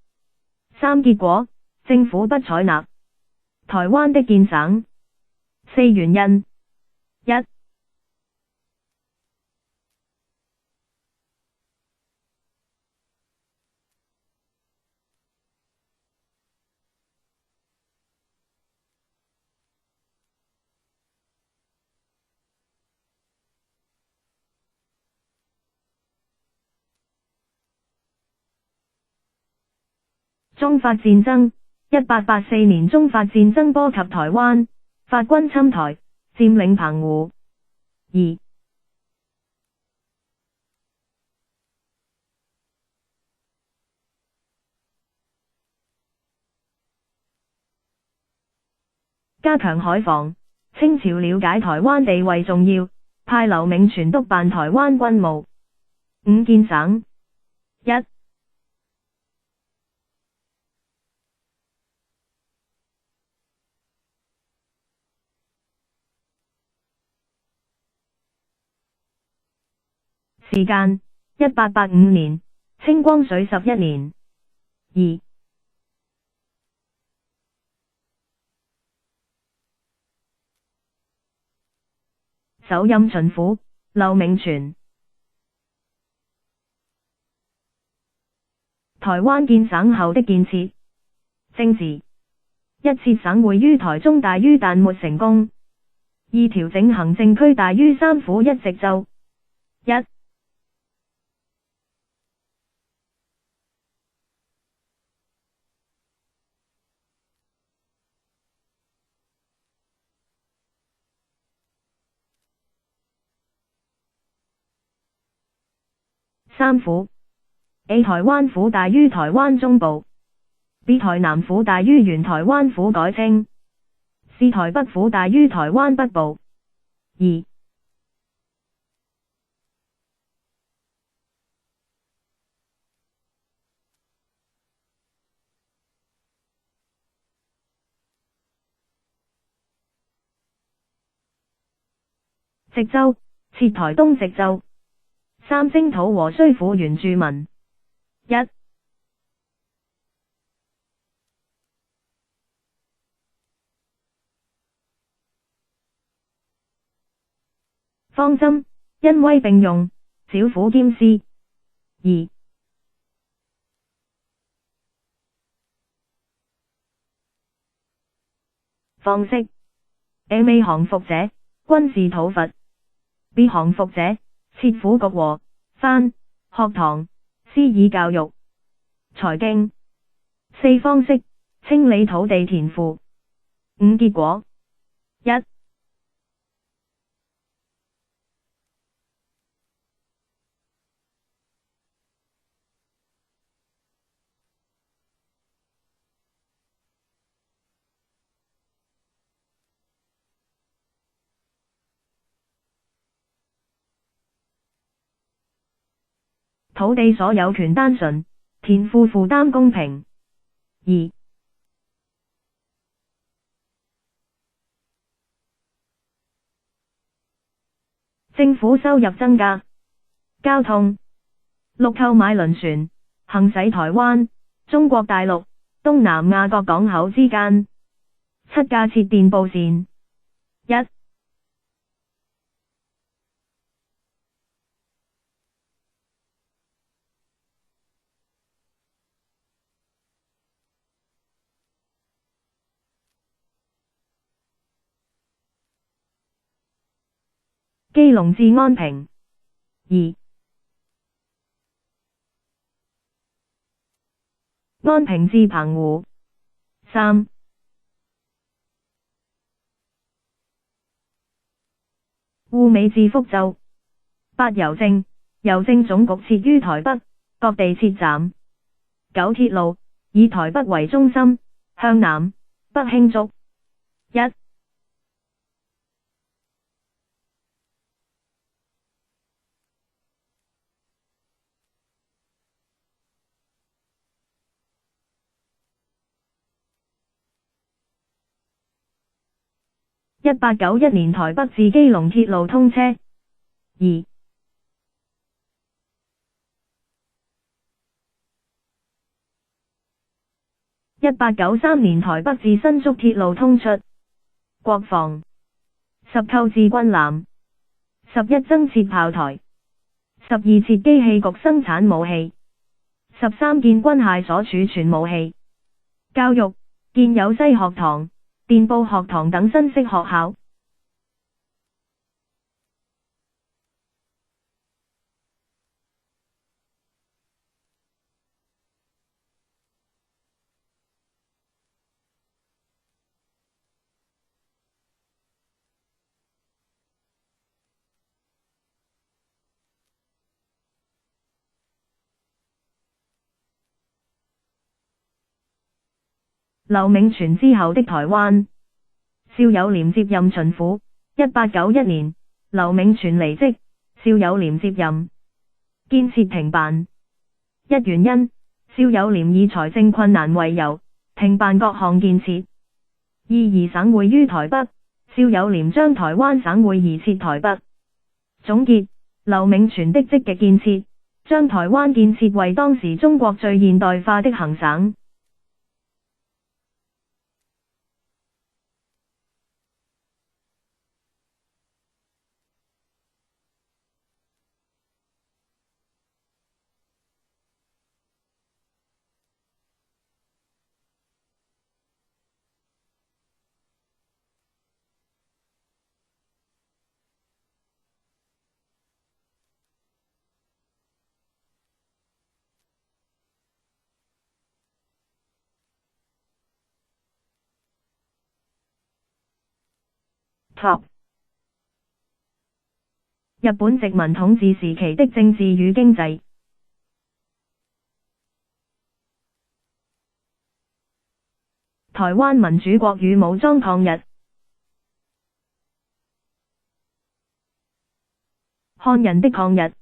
三、結果：政府不採納台灣的建省。四、原因。一、中法戰爭。1884年中法戰爭波及台灣，法軍侵台，佔領澎湖。二、加強海防。清朝了解台灣地位重要，派劉銘傳督辦台灣軍務。五建省。一、時間1885年，清光緒11年。二、首任巡撫劉銘傳。台灣建省後的建設。政治。一、設省會於台中大於但沒成功。二、調整行政區大於三府一直州。一、三府。A 台灣府大於台灣中部。B 台南府大於原台灣府改稱。C 台北府大於台灣北部。二、直州。設台東直州。三、征討和綏撫原住民。一、方針。恩威並用，剿撫兼施。二、方式。A 未降服者，軍事討伐。B 降服者，設府局和藩學堂，施以教育財經。四、方式。清理土地田賦。五、結果。一、土地所有權單純，田賦負擔公平。二、政府收入增加。交通。六、購買輪船，行駛台灣、中國大陸、東南亞各港口之間。七、架設電報線。一、基隆至安平。二、安平至澎湖。三、滬尾至福州。八、郵政。郵政總局設於台北，各地設站。九、鐵路。以台北為中心，向南北興築。一、1891年台北至基隆鐵路通車。二、1893年台北至新竹鐵路通出。國防。10、購置軍艦。11、增設炮台。12、設機器局生產武器。13、建軍械所儲存武器。教育。建有西學堂、電報學堂等新式學校。劉銘傳之後的台灣。邵友廉接任巡撫。1891年，劉銘傳離職，邵友廉接任。建設停辦。一原因，邵友廉以財政困難為由，停辦各項建設。二移省會於台北，邵友廉將台灣省會移設台北。總結，劉銘傳的積極建設，將台灣建設為當時中國最現代化的行省。Top 日本殖民統治時期的政治與經濟。台灣民主國與武裝抗日。漢人的抗日。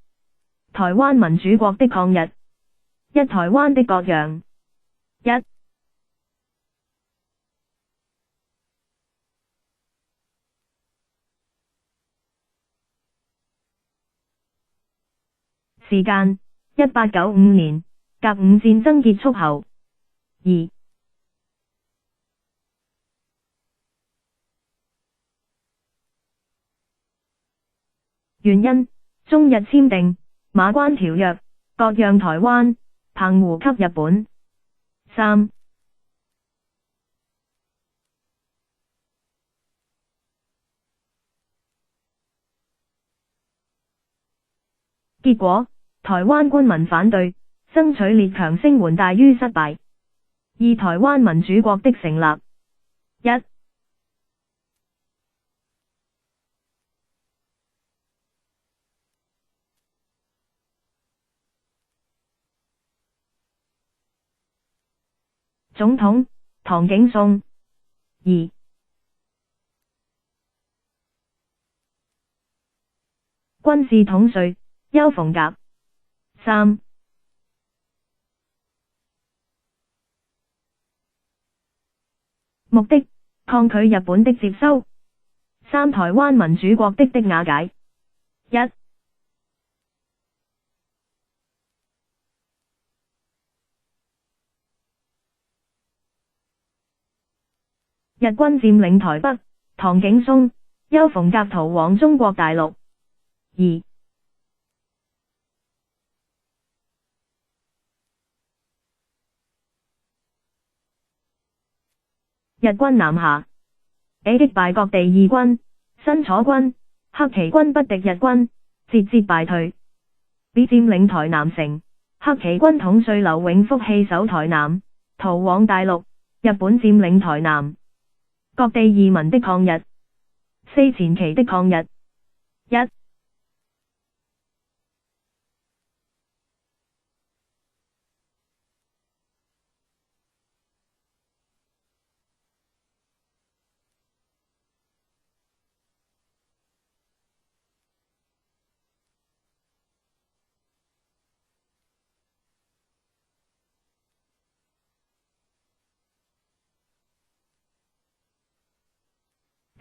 台灣民主國的抗日。一台灣的各樣。一時間1895年，甲午戰爭結束後。二原因，中日簽訂馬關條約，割讓台灣、澎湖給日本。三結果，台灣官民反對，爭取列強聲援大於失敗。二台灣民主國的成立。一總統，唐景崧。二軍事統帥，丘逢甲。三目的，抗拒日本的接收。三台灣民主國的瓦解。一日軍佔領台北，唐景崧、丘逢甲逃往中國大陸。二日軍南下，A 擊敗各地義軍，辛楚軍、黑旗軍不敵日軍，節節敗退。B 佔領台南城，黑旗軍統帥劉永福棄守台南，逃往大陸，日本佔領台南。各地義民的抗日。四前期的抗日。一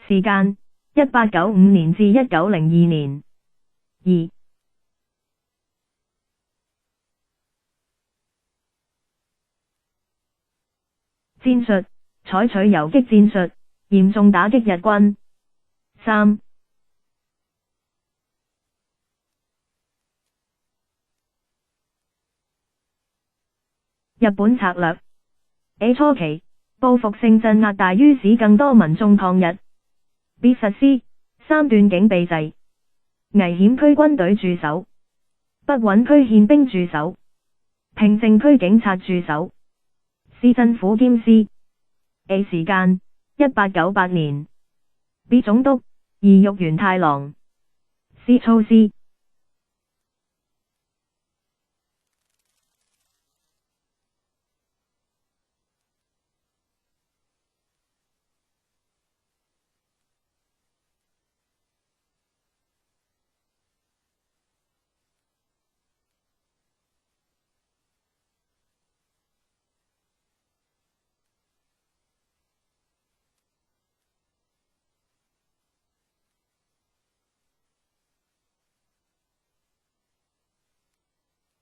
時間1895年至1902年。二戰術，採取游擊戰術，嚴重打擊日軍。三日本策略。A 初期，報復性鎮壓大於使更多民眾抗日。B 實施三段警備制，危險區軍隊駐守，不穩區憲兵駐守，平靜區警察駐守。C 政府兼司。A 時間1898年。B 總督二玉源太郎。C 措施。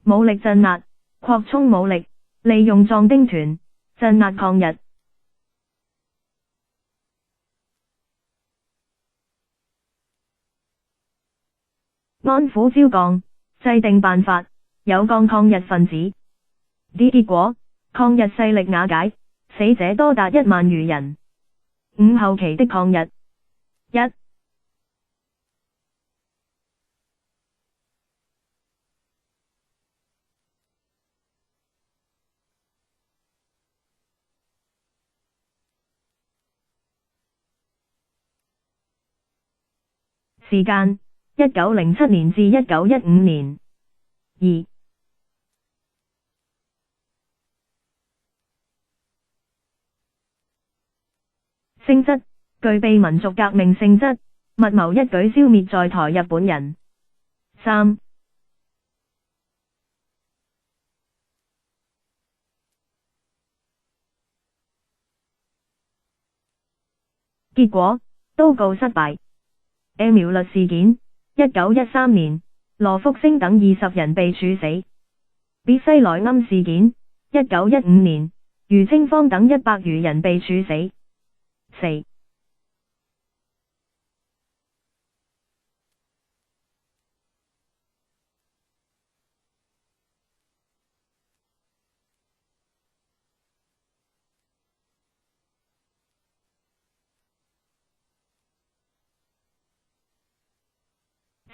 武力鎮壓，擴充武力，利用壯丁團，鎮壓抗日。安撫招降，制定辦法，有降抗日分子。結果，抗日勢力瓦解，死者多達1萬餘人。5後期的抗日。1. 時間：1907年至1915年。2. 性質：具備民族革命性質，密謀一舉消滅在台日本人。3. 結果：都告失敗。苗栗事件：1913年，羅福星等20人被處死。別西來庵事件：1915年，余清芳等100餘人被處死。4.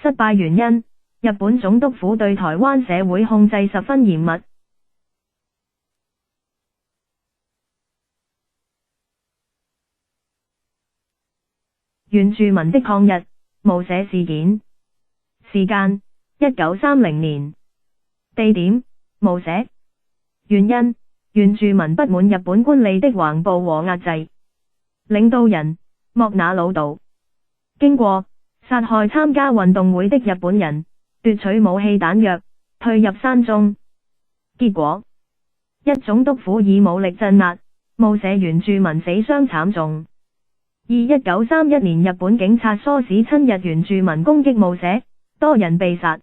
失敗原因：日本總督府對台灣社會控制十分嚴密。原住民的抗日，霧社事件。時間：1930年。地點：霧社。原因：原住民不滿日本官吏的橫暴和壓制。領導人：莫那魯道。經過：殺害參加運動會的日本人，奪取武器彈藥，退入山中。結果：一總督府以武力鎮壓，霧社原住民死傷慘重。1931年日本警察唆使親日原住民攻擊霧社，多人被殺。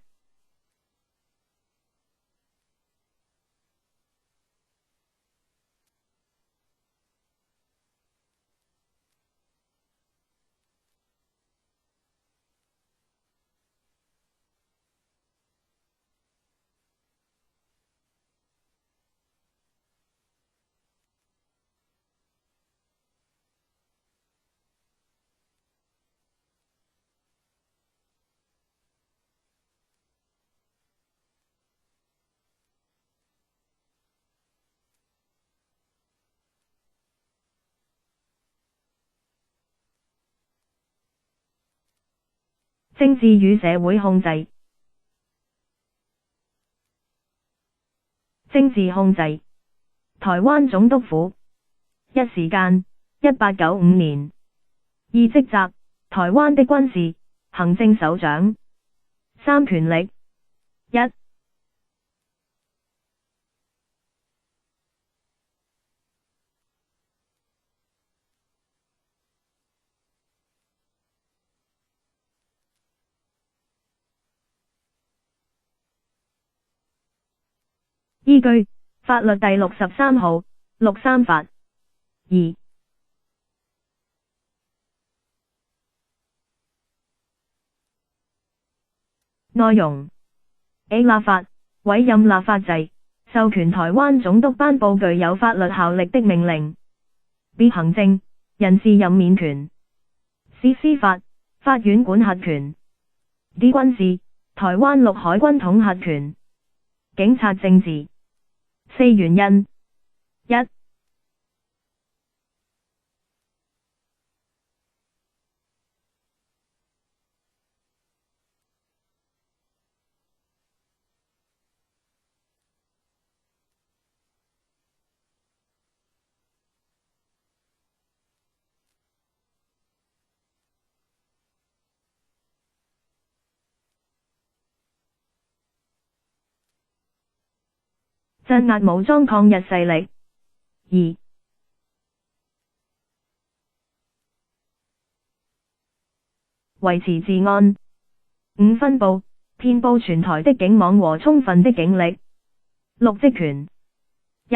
政治與社會控制。政治控制。台灣總督府。一時間：1895年。二職責：台灣的軍事、行政首長。三權力。1. 依據法律第63號63法。2. 內容 A. 立法，委任立法制，授權台灣總督頒布具有法律效力的命令。B. 行政，人事任免權。C. 司法，法院管轄權。D. 軍事，台灣陸海軍統轄權。警察政治。4原因。1. 鎮壓武裝抗日勢力。2. 維持治安。5. 分佈，遍佈全台的警網和充分的警力。六職權。一、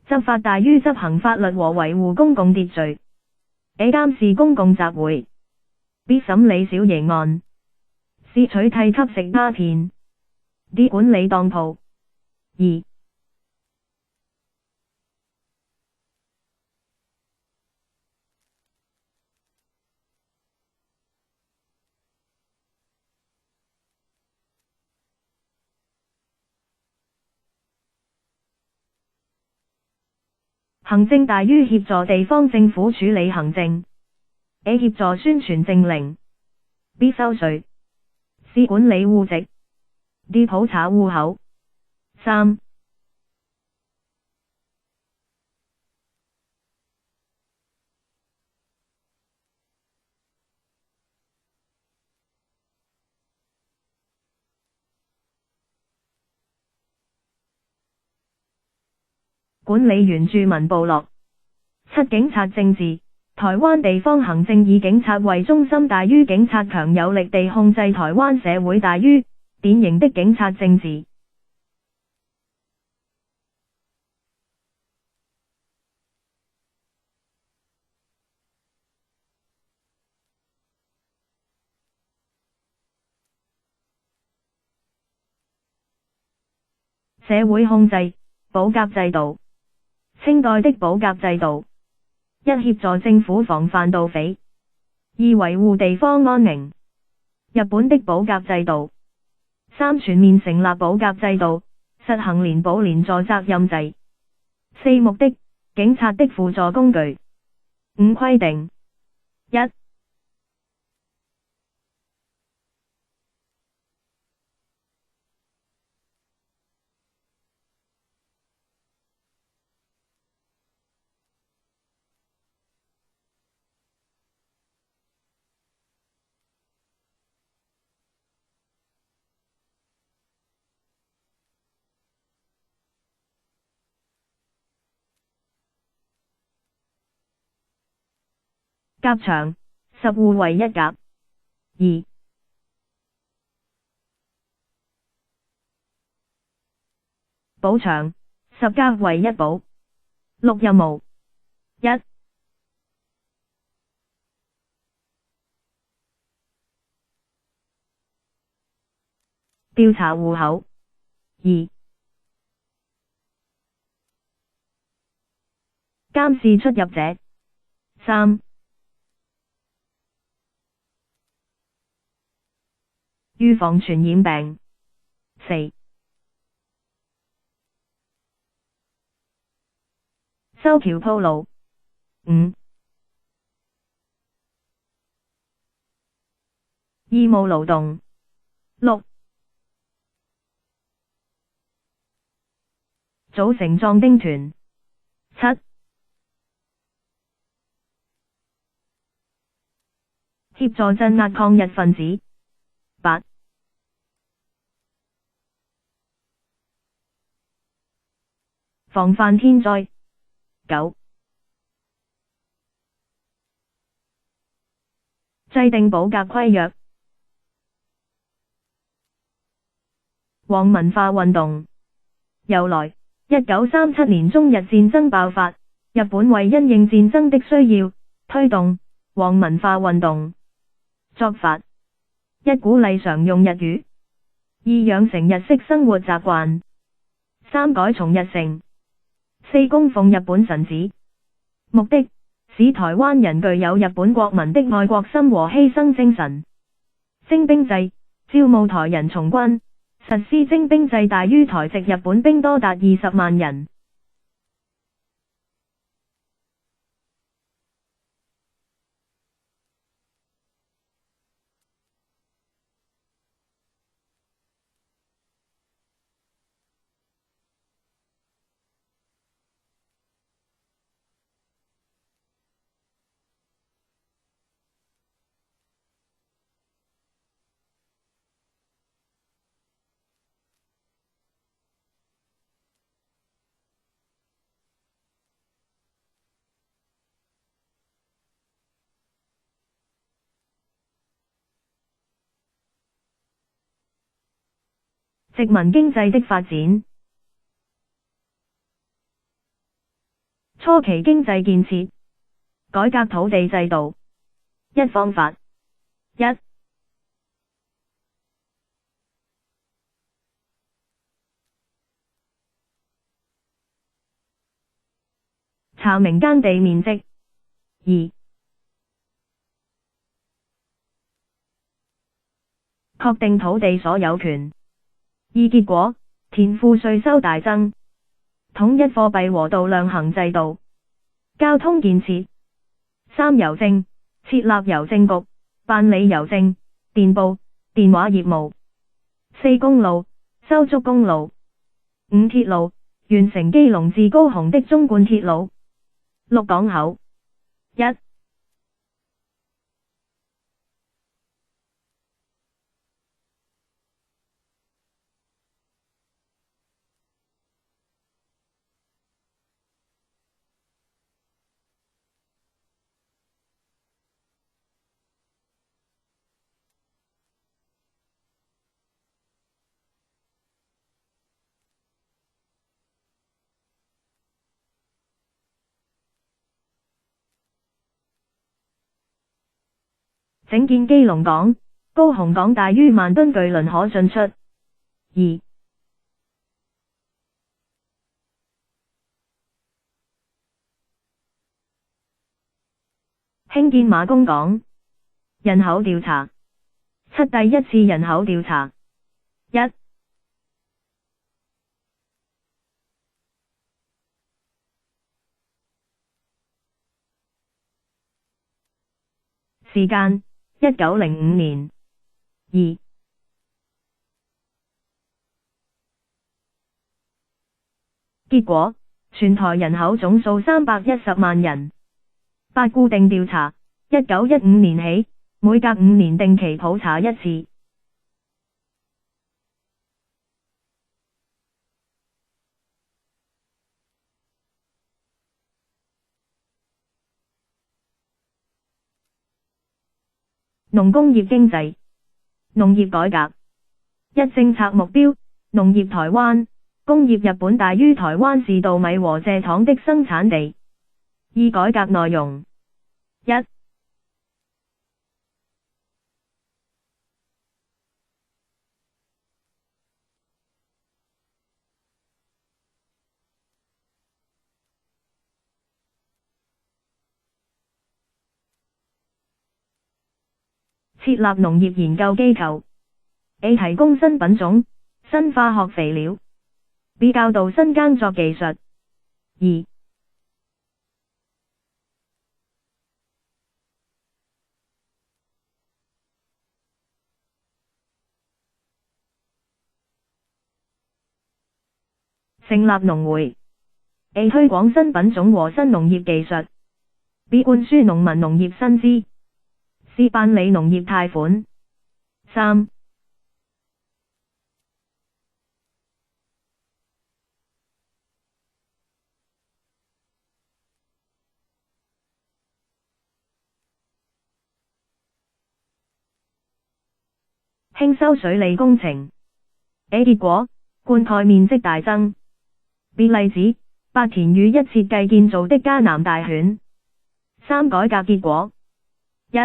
執法大於執行法律和維護公共秩序。A 監視公共集會。B 審理小刑案。C 取締吸食鴉片。D 管理當鋪。二、行政大於協助地方政府處理行政。A 協助宣傳政令。B 收稅。C 管理戶籍。D 普查戶口。三、管理原住民部落。七、警察政治。台灣地方行政以警察為中心大於警察強有力地控制台灣社會大於典型的警察政治。社會控制。保甲制度。清代的保甲制度。一、協助政府防範盜匪。二、維護地方安寧。日本的保甲制度。三、全面成立保甲制度，實行連保連助責任制。四、目的，警察的輔助工具。五、規定。一、甲場10戶為一甲。二、保場10甲為一保。六、任務。一、調查戶口。二、監視出入者。三、預防傳染病。四、修橋鋪路。五、義務勞動。六、組成壯丁團。七、協助鎮壓抗日分子。八、防範天災。九、制定保甲規約。皇文化運動。由來，1937年中日戰爭爆發，日本為因應戰爭的需要，推動皇文化運動。作法：一、鼓勵常用日語；二、養成日式生活習慣；三、改從日成；四、供奉日本神祇。目的：使台灣人具有日本國民的愛國心和犧牲精神。徵兵制，招募台人從軍，實施徵兵制大於台籍日本兵多達20萬人。殖民經濟的發展。初期經濟建設，改革土地制度。一方法。一、查明耕地面積。二、確定土地所有權。二、結果，田賦稅收大增，統一貨幣和度量衡制度。交通建設。三、郵政，設立郵政局，辦理郵政、電報、電話業務。四、公路，修築公路。五、鐵路，完成基隆至高雄的縱貫鐵路。六、港口。一、整建基隆港，高雄港大於萬噸巨輪可進出。二、興建馬公港。人口調查。七、第一次人口調查。一、時間1905年。二、結果，全台人口總數310萬人。八、固定調查。1915年起，每隔5年定期普查一次。農工業經濟。農業改革。一、政策目標，農業台灣，工業日本大於台灣是稻米和蔗糖的生產地。二、改革內容。一、設立農業研究機構。A、提供新品種、新化學肥料。B、教導新耕作技術。二、成立農會。A、推廣新品種和新農業技術。B、灌輸農民農業新知。C、辦理農業貸款。三、興修水利工程。A、結果，灌溉面積大增。B、例子，八田與一設計建造的嘉南大犬。三、改革結果。一、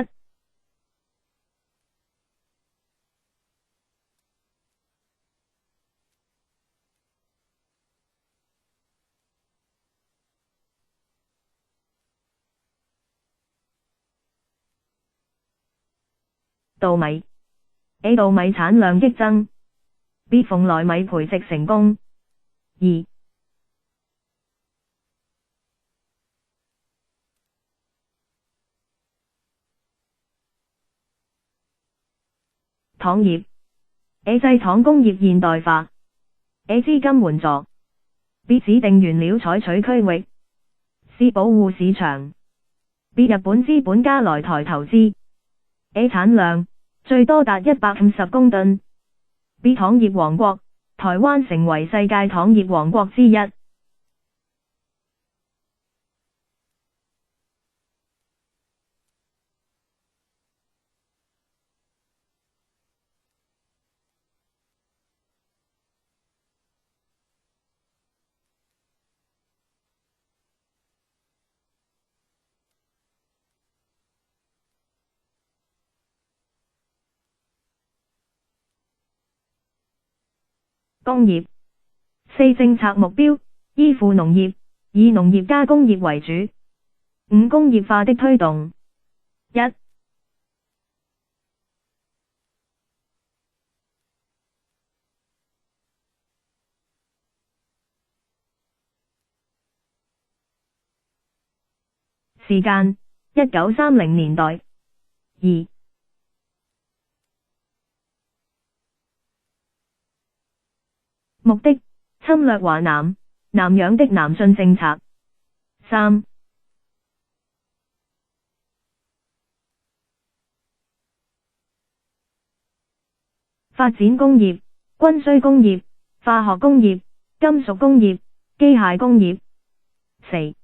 稻米。A、稻米產量激增。B、蓬萊米培植成功。二、糖業。A、製糖工業現代化。A、資金援助。B、指定原料採取區域。C、保護市場。B、日本資本家來台投資。A、產量最多達150公噸。B、糖業王國，台灣成為世界糖業王國之一。工業。4政策目標，依附農業，以農業加工業為主。5工業化的推動。1. 時間1930年代。2. 目的，侵略華南，南洋的南進政策。3. 發展工業，軍需工業，化學工業，金屬工業，機械工業。4.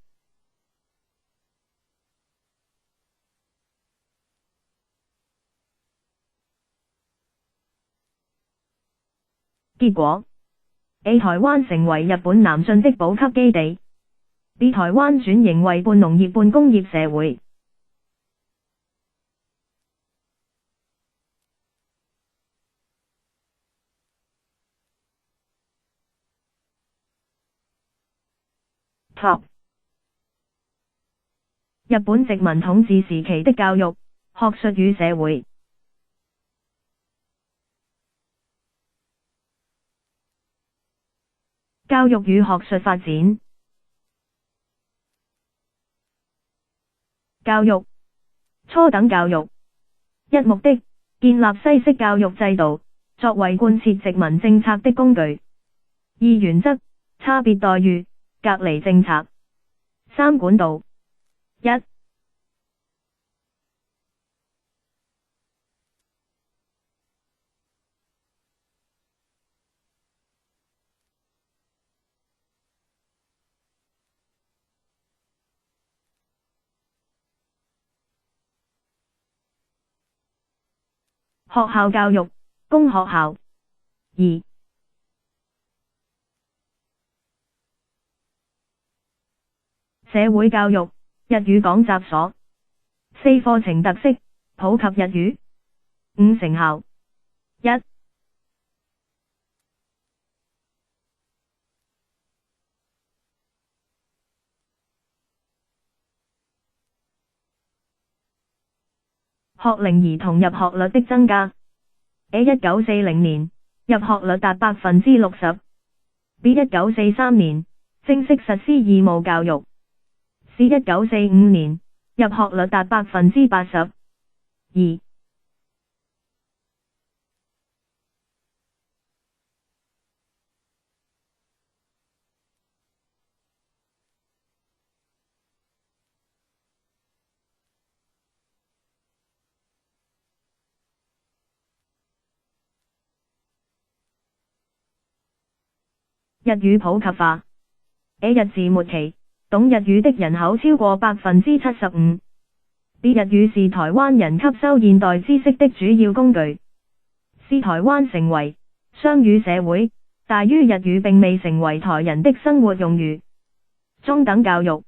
結果，A 台灣成為日本南進的補給基地。B 台灣轉型為半農業半工業社會。Top 日本殖民統治時期的教育、學術與社會。教育與學術發展。教育，初等教育。一目的，建立西式教育制度，作為貫徹殖民政策的工具。二原則，差別待遇，隔離政策。三管道。一、學校教育，公學校。2. 社會教育，日語講習所。4課程特色，普及日語。5成效。1. 學齡兒童入學率的增加。A 1940年，入學率達 60%。B 1943年，正式實施義務教育。C 1945年，入學率達 80%。2. 日語普及化。A 日治末期，懂日語的人口超過 75%。B 日語是台灣人吸收現代知識的主要工具。C 台灣成為雙語社會，大於日語並未成為台人的生活用語。中等教育。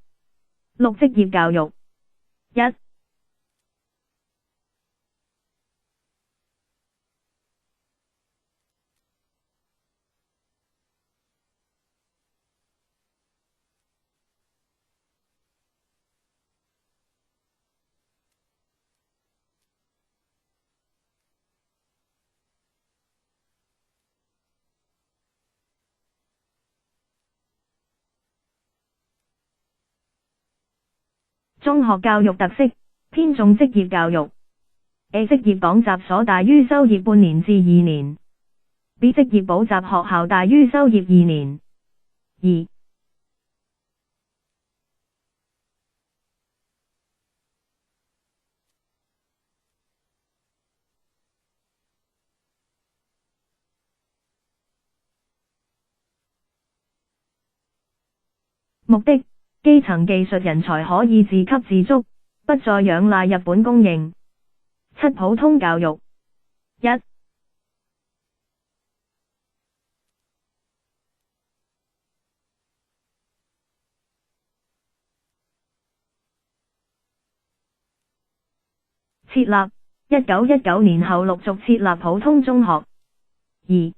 6職業教育。1. 中學教育特色，偏重職業教育。A 職業講習所大於修業半年至2年。B 職業補習學校大於修業2年。2. 目的，基層技術人才可以自給自足，不再仰賴日本供應。7普通教育。1. 設立，1919年後陸續設立普通中學。2.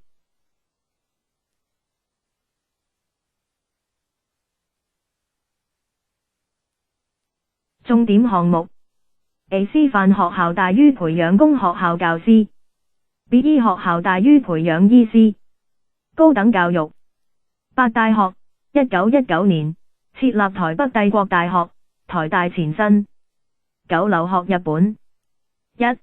重點項目 A 師範學校大於培養公學校教師 B 醫學校大於培養醫師。高等教育八大學1919年設立台北帝國大學，台大前身。9留學日本。1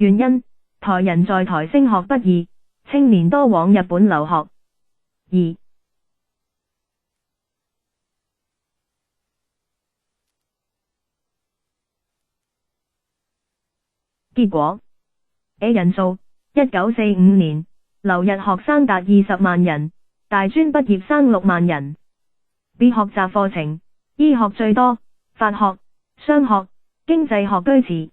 原因，台人在台升學不易，青年多往日本留學。2結果 A 人數1945年留日學生達20萬人，大專畢業生6萬人。B 學習課程，醫學最多，法學、商學、經濟學居次。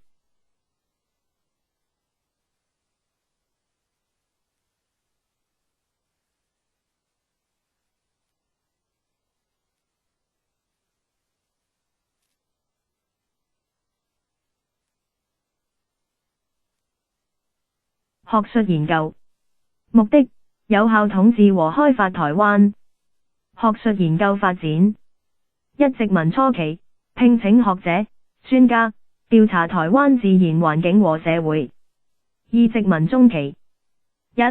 學術研究目的，有效統治和開發台灣。學術研究發展一殖民初期，聘請學者、專家，調查台灣自然環境和社會。二殖民中期一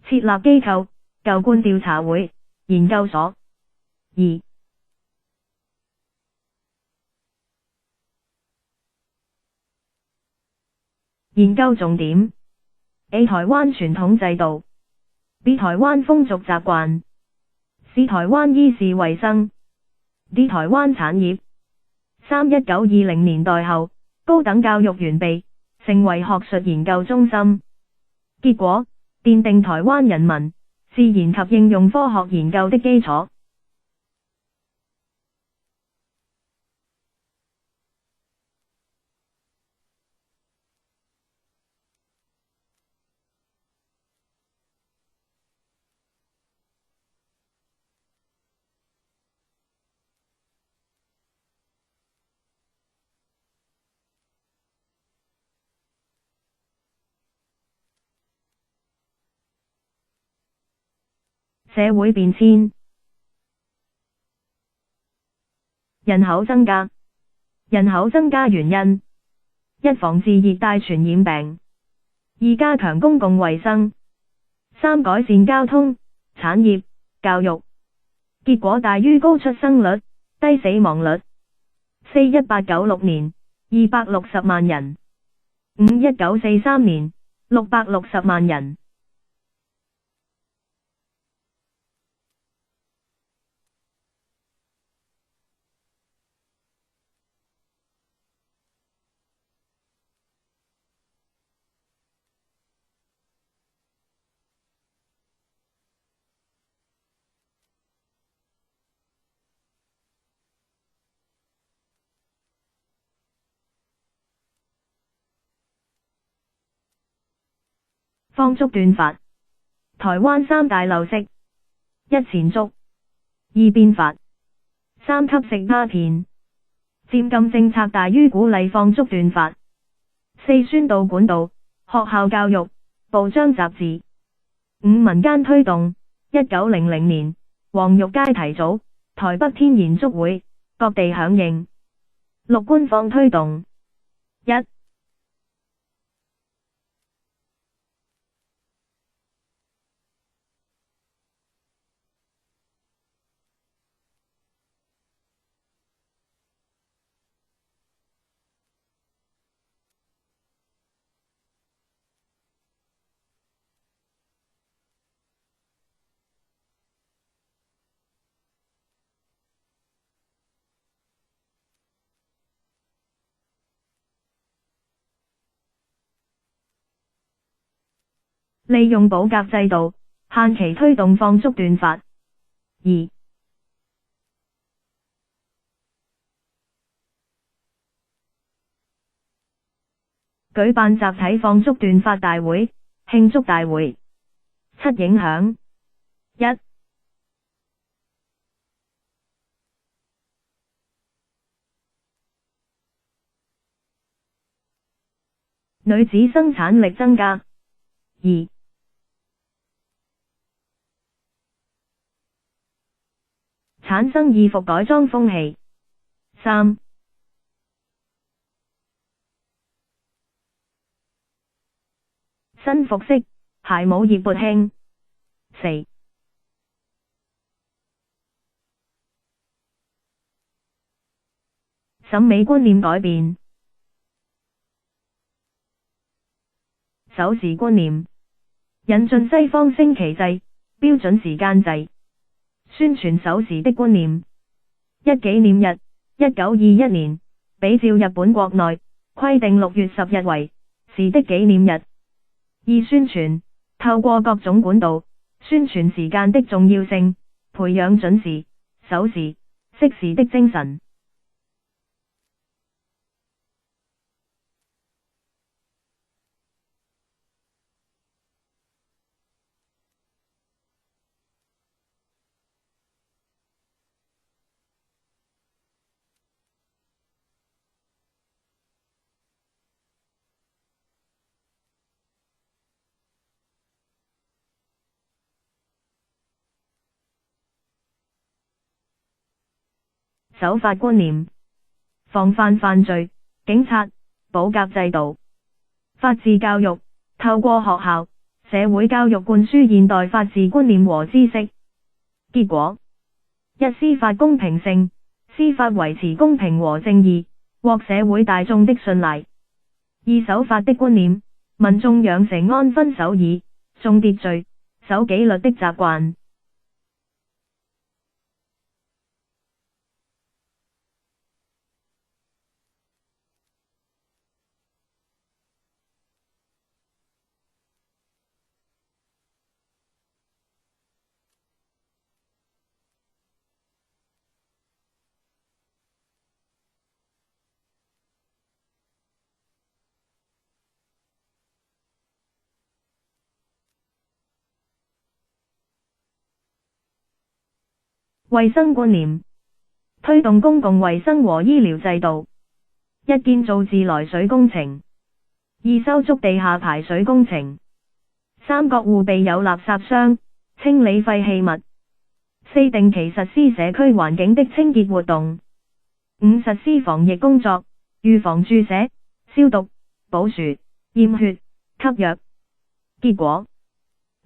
設立機構，舊觀調查會、研究所。2研究重點 A 台灣傳統制度 B 台灣風俗習慣 C 台灣醫事衛生 D 台灣產業。1920年代後，高等教育完備，成為學術研究中心。結果，奠定台灣人民自然及應用科學研究的基礎。社會變遷，人口增加。人口增加原因：一防治熱帶傳染病；2加強公共衛生；3改善交通、產業、教育。結果大於高出生率、低死亡率。4 1896年260萬人；5 1943年660萬人。放竹斷法，台灣3大陋習：一錢竹；2變法；3吸食鴉片。漸禁政策大於鼓勵放竹斷法。4宣導管道，學校教育、報章雜誌。5民間推動，1900年，黃玉階提早，台北天然竹會，各地響應。6官方推動。一利用保甲制度，限期推動放縮斷髮。2. 舉辦集體放縮斷髮大會，慶祝大會。7影響。1. 女子生產力增加。2. 產生衣服改裝風氣。3. 新服飾，鞋帽業勃興。4. 審美觀念改變。守時觀念，引進西方升旗制、標準時間制，宣傳守時的觀念。一紀念日，1921年，比照日本國內規定6月10日為時的紀念日。2宣傳，透過各種管道，宣傳時間的重要性，培養準時、守時、適時的精神。守法觀念，防範犯罪，警察、保甲制度，法治教育，透過學校、社會教育灌輸現代法治觀念和知識。結果：1司法公平性，司法維持公平和正義，獲社會大眾的信賴。2守法的觀念，民眾養成安分守義、重秩序、守紀律的習慣。衛生觀念，推動公共衛生和醫療制度。1建造自來水工程。2修築地下排水工程。3各戶備有垃圾箱，清理廢棄物。4定期實施社區環境的清潔活動。5實施防疫工作，預防注射、消毒、補樹、驗血、給藥。結果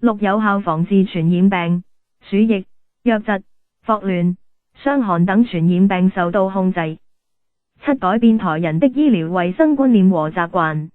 ：6有效防治傳染病，鼠疫、瘧疾、霍亂、傷寒等傳染病受到控制。7改變台人的醫療衛生觀念和習慣。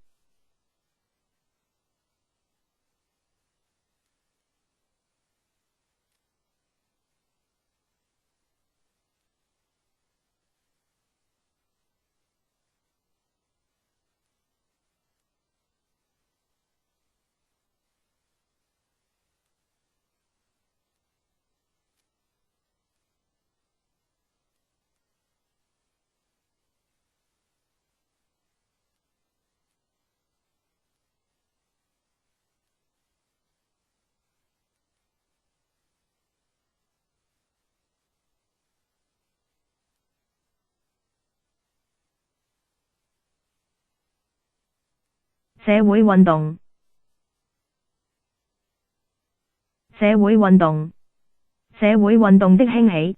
社會運動。社會運動。社會運動的興起。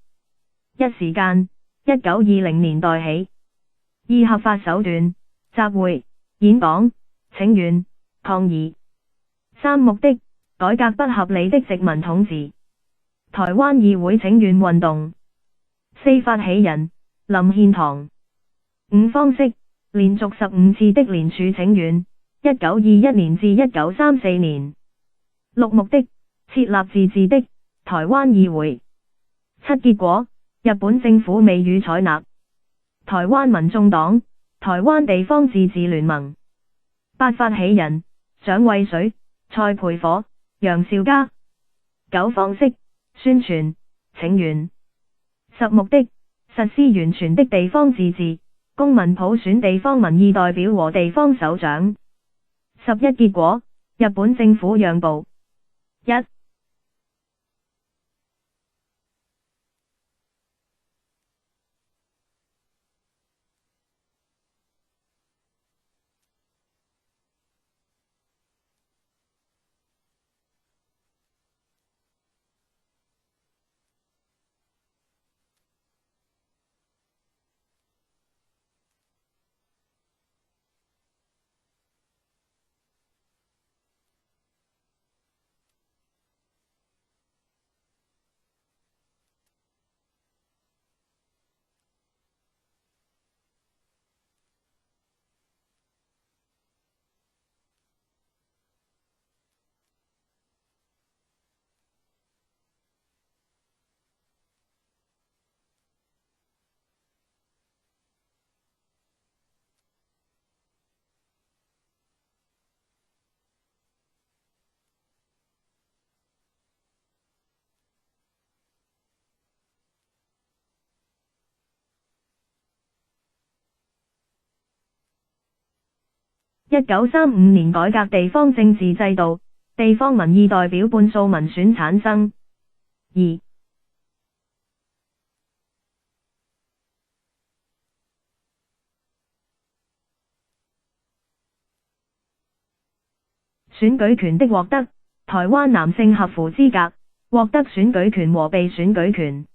1時間，1920年代起。2合法手段，集會、演講、請願、抗議。3目的，改革不合理的殖民統治。台灣議會請願運動。4發起人，林獻堂。5方式，連續15次的聯署請願。1921年至1934年。6目的，設立自治的台灣議會。7結果，日本政府未予採納。台灣民眾黨、台灣地方自治聯盟。8發起人，蔣渭水、蔡培火、楊兆嘉。9方式，宣傳，請願。10目的，實施完全的地方自治，公民普選地方民意代表和地方首長。11結果，日本政府讓步。1. 1935年改革地方政治制度，地方民意代表半數民選產生。2. 選舉權的獲得，台灣男性合乎資格，獲得選舉權和被選舉權。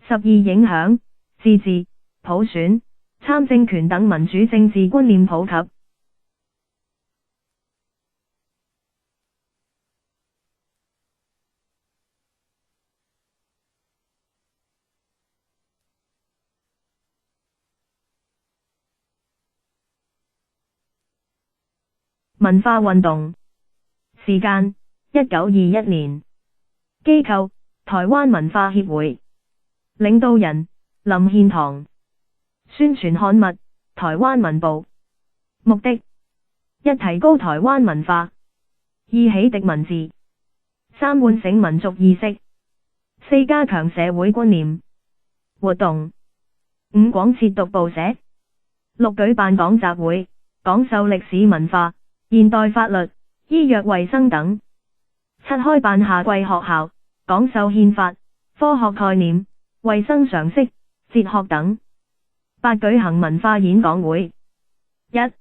12影響，自治、普選、參政權等民主政治觀念普及。文化運動時間1921年。機構台灣文化協會。領導人林獻堂。宣傳刊物台灣文報。目的1提高台灣文化，2起敵文字，3喚醒民族意識，4加強社會觀念。活動5廣設讀報社，6舉辦講習會，講授歷史文化、現代法律、醫藥衛生等。7開辦夏季學校，講授憲法、科學概念、衛生常識、哲學等。8舉行文化演講會。1.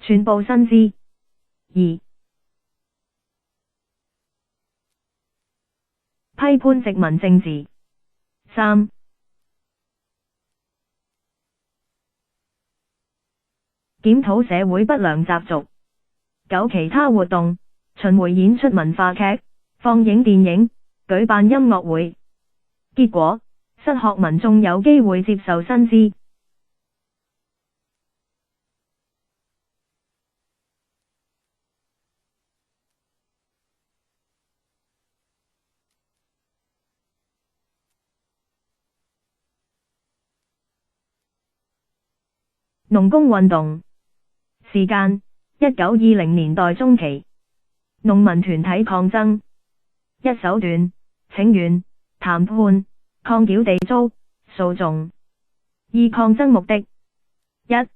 全部新知。2. 批判殖民政治。3. 檢討社會不良習俗。9其他活動，巡迴演出文化劇，放映電影，舉辦音樂會。結果，失學民眾有機會接受新知。農工運動時間1920年代中期。農民團體抗爭。1手段，請願、談判、抗繳地租、訴訟。2抗爭目的。1.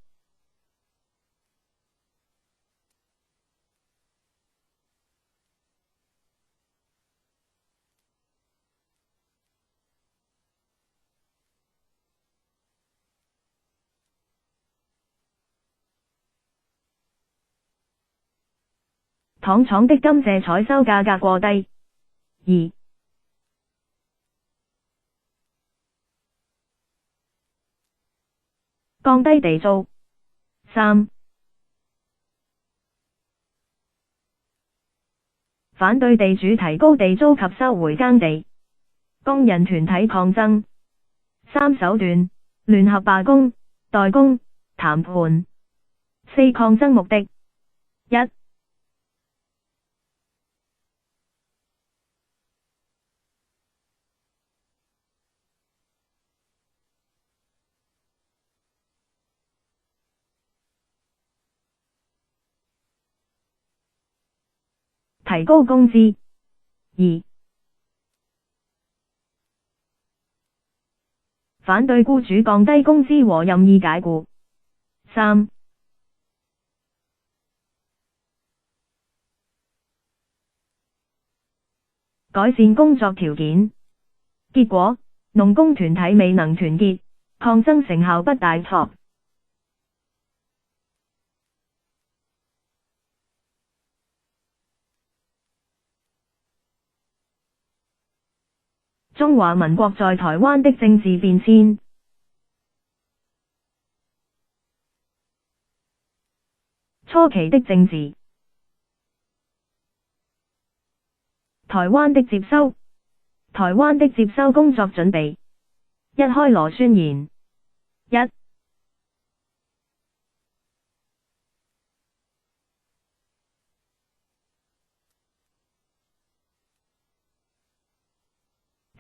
糖廠的甘蔗採收價格過低。2. 降低地租。3. 反對地主提高地租及收回耕地。工人團體抗爭。3. 手段：聯合罷工、代工、談判。4. 抗爭目的。1. 提高工資。2. 反對僱主降低工資和任意解僱。3. 改善工作條件。結果，農工團體未能團結，抗爭成效不大。中華民國在台灣的政治變遷。初期的政治。台灣的接收。台灣的接收工作準備。一開羅宣言。1.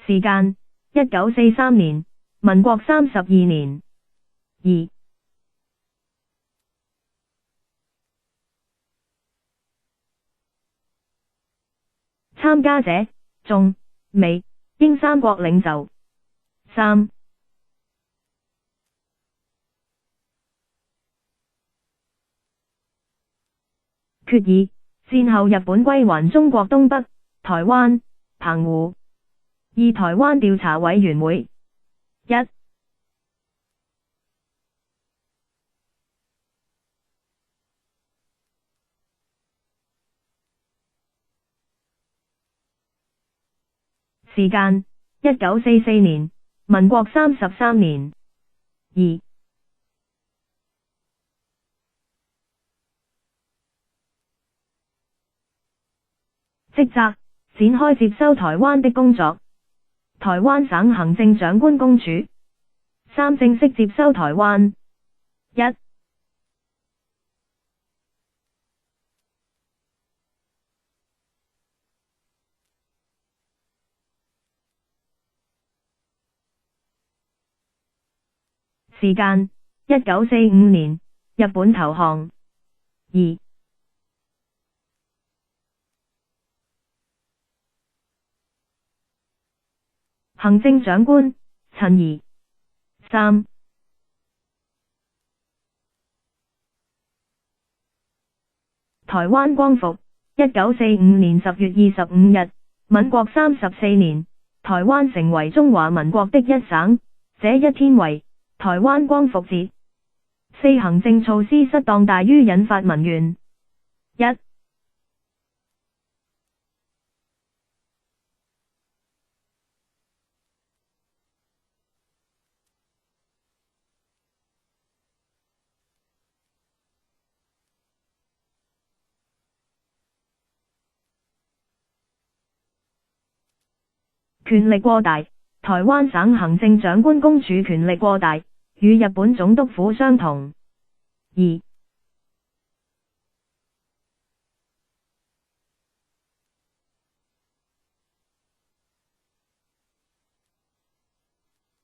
時間：1943年，民國32年。2. 參加者：中、美、英三國領袖。3. 決議：戰後日本歸還中國東北、台灣、澎湖。2. 台灣調查委員會。1. 時間：1944年，民國33年。2. 職責：展開接收台灣的工作。台灣省行政長官公署。3. 正式接收台灣。1. 時間：1945年，日本投降。2. 行政長官陳儀。3. 台灣光復1945年10月25日，民國34年，台灣成為中華民國的一省，這一天為台灣光復節。4. 行政措施失當大於引發民怨。1. 權力過大，台灣省行政長官公署權力過大，與日本總督府相同。2.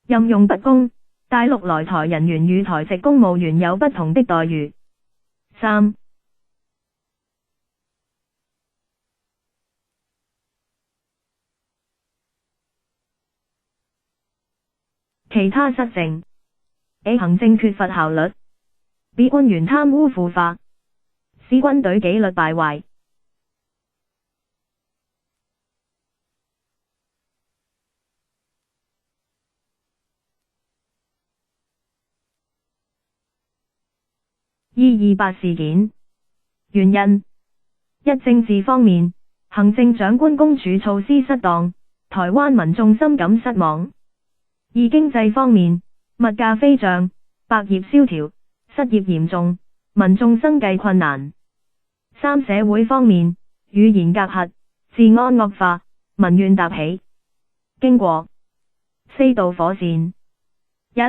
任用不公，大陸來台人員與台籍公務員有不同的待遇。3. 其他失政。A. 行政缺乏效率。B. 官員貪污腐化。C. 軍隊紀律敗壞。228事件。原因一、政治方面，行政長官公署措施失當，台灣民眾深感失望。二、經濟方面，物價飛漲，百業蕭條，失業嚴重，民眾生計困難。三、社會方面，語言隔閡，治安惡化，民怨搭起。經過4道火線。一、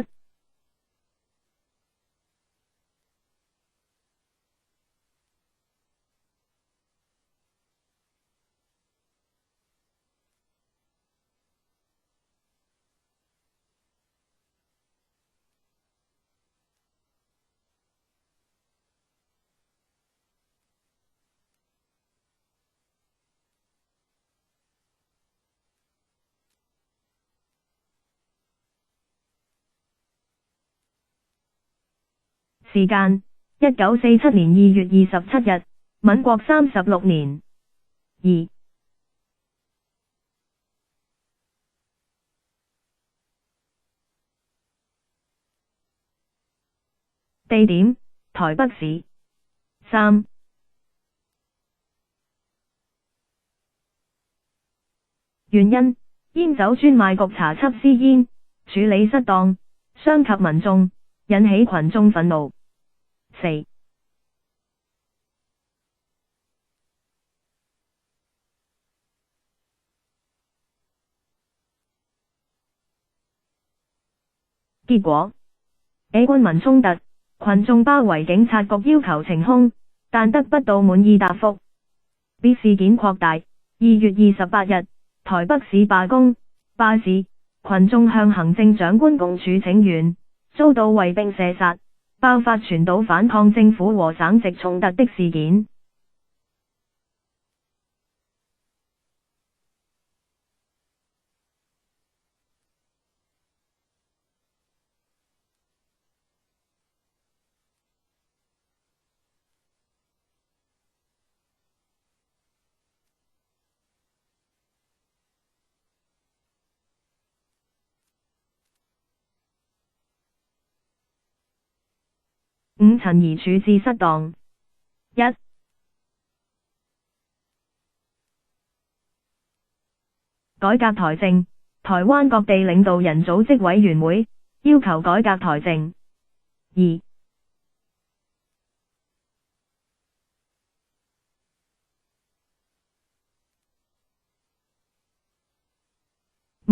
時間1947年2月27日，民國36年。二、地點台北市。三、原因煙酒專賣局查緝私煙，處理失當，傷及民眾，引起群眾憤怒。四、結果 A 軍民衝突，群眾包圍警察局要求懲兇，但得不到滿意答覆。B 事件擴大，2月28日，台北市罷工、罷市，群眾向行政長官公署請願，遭到衛兵射殺，爆發全島反抗政府和省籍衝突的事件。5、陳儀處置失當。一、改革台政，台灣各地領導人組織委員會，要求改革台政。二、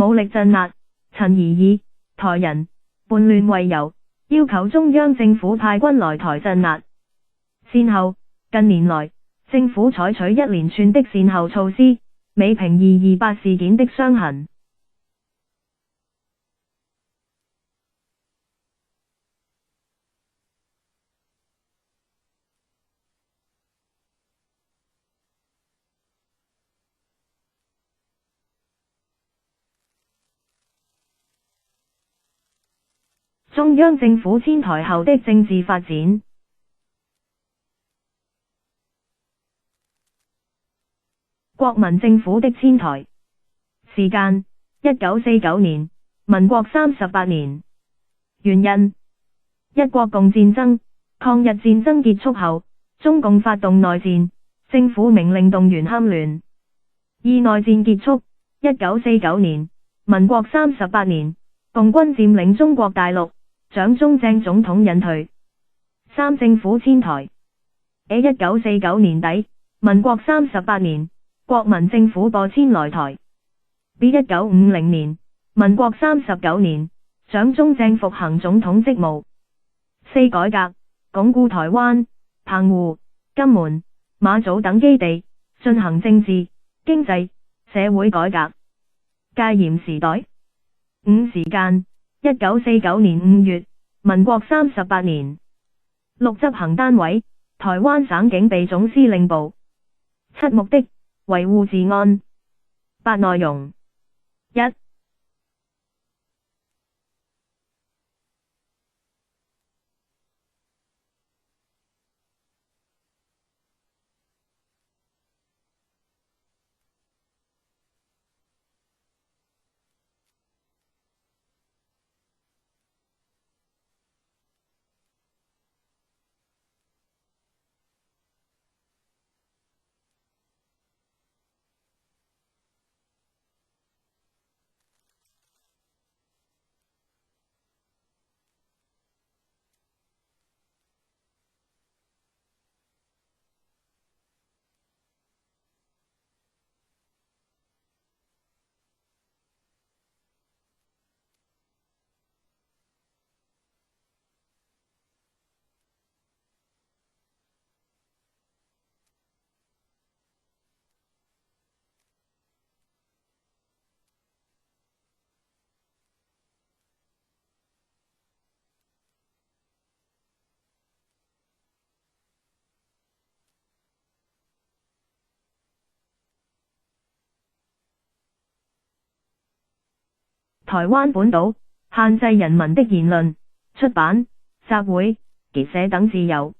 武力鎮壓，陳儀以台人叛亂為由，要求中央政府派軍來台鎮壓。善後，近年來，政府採取一連串的善後措施，彌平228事件的傷痕。中央政府遷台後的政治發展。國民政府的遷台時間1949年，民國38年。原因一、國共戰爭，抗日戰爭結束後，中共發動內戰，政府命令動員戡亂。二、內戰結束，1949年，民國38年，共軍佔領中國大陸，蔣中正總統引退。三、政府遷台。1949年底，民國38年，國民政府播遷來台。1950年，民國39年，蔣中正復行總統職務。四、改革，鞏固台灣、澎湖、金門、馬祖等基地，進行政治、經濟、社會改革。戒嚴時代。五、時間1949年5月，民國38年。六、執行單位，台灣省警備總司令部。七、目的，維護治安。八、內容。一、台灣本島限制人民的言論、出版、集會、結社等自由。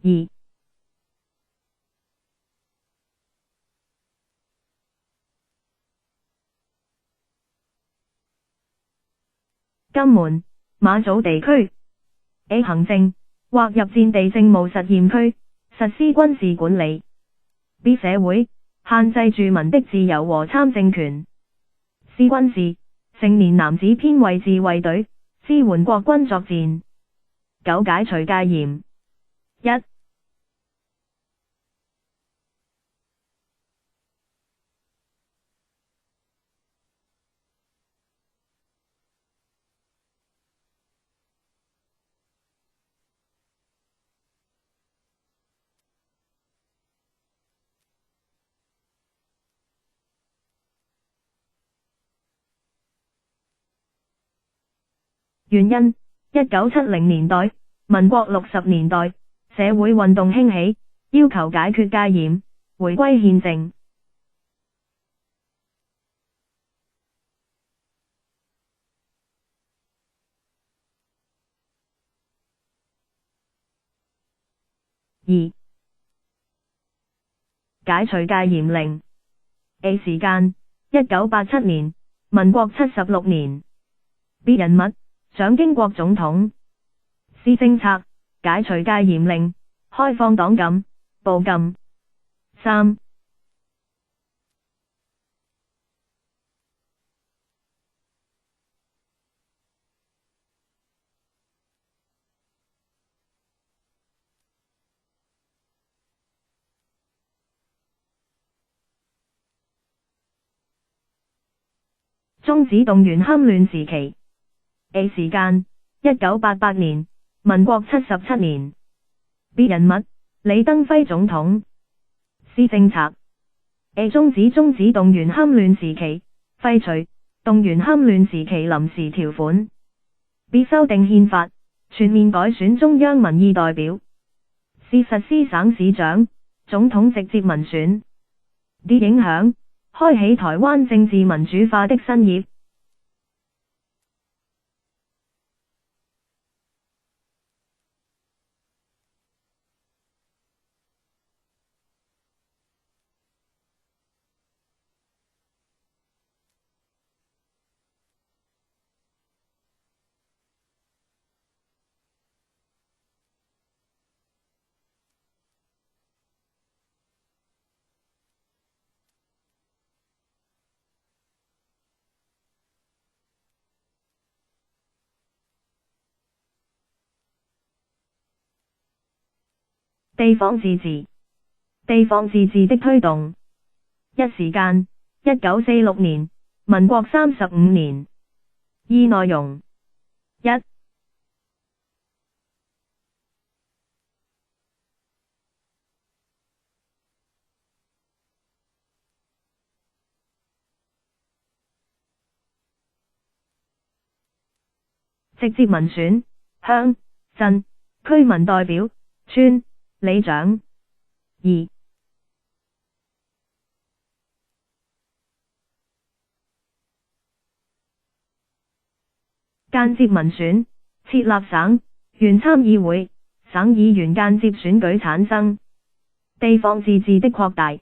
2. 金門、馬祖地區 A 行政劃入戰地政務實驗區，實施軍事管理。B 社會限制住民的自由和參政權。C 軍事成年男子編為自衛隊，支援國軍作戰。9. 解除戒嚴。1. 原因：1970年代，民國60年代，社會運動興起，要求解決戒嚴，回歸憲政。2. 解除戒嚴令。A 時間：1987年，民國76年。B 人物：蔣經國總統。C 政策：解除戒嚴令，開放黨禁、報禁。3. 終止動員戡亂時期。A 時間：1988年，民國77年。B 人物：李登輝總統。C 政策：A 終止動員戡亂時期，廢除動員戡亂時期臨時條款。B 修訂憲法，全面改選中央民意代表。C 實施省市長、總統直接民選。D 影響，開啟台灣政治民主化的新頁。地方自治。地方自治的推動。1時間：1946年，民國35年。2內容。1. 直接民選，鄉、鎮、區民代表，村、里長。2. 間接民選，設立省、縣參議會，省議員間接選舉產生。地方自治的擴大。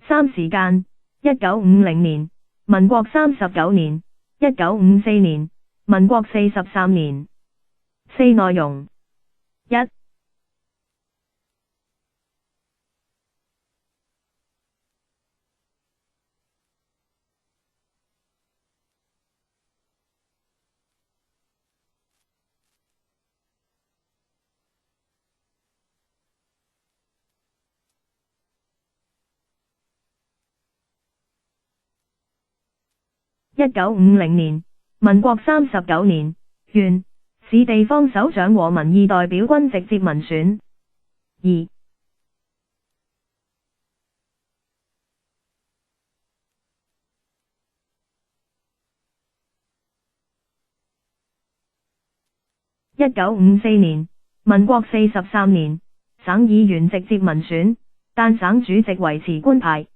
3時間：1950年，民國39年；1954年，民國43年。4內容。1. 1950年，民國39年，縣、市地方首長和民意代表均直接民選。2. 1954年，民國43年，省議員直接民選，但省主席維持官派。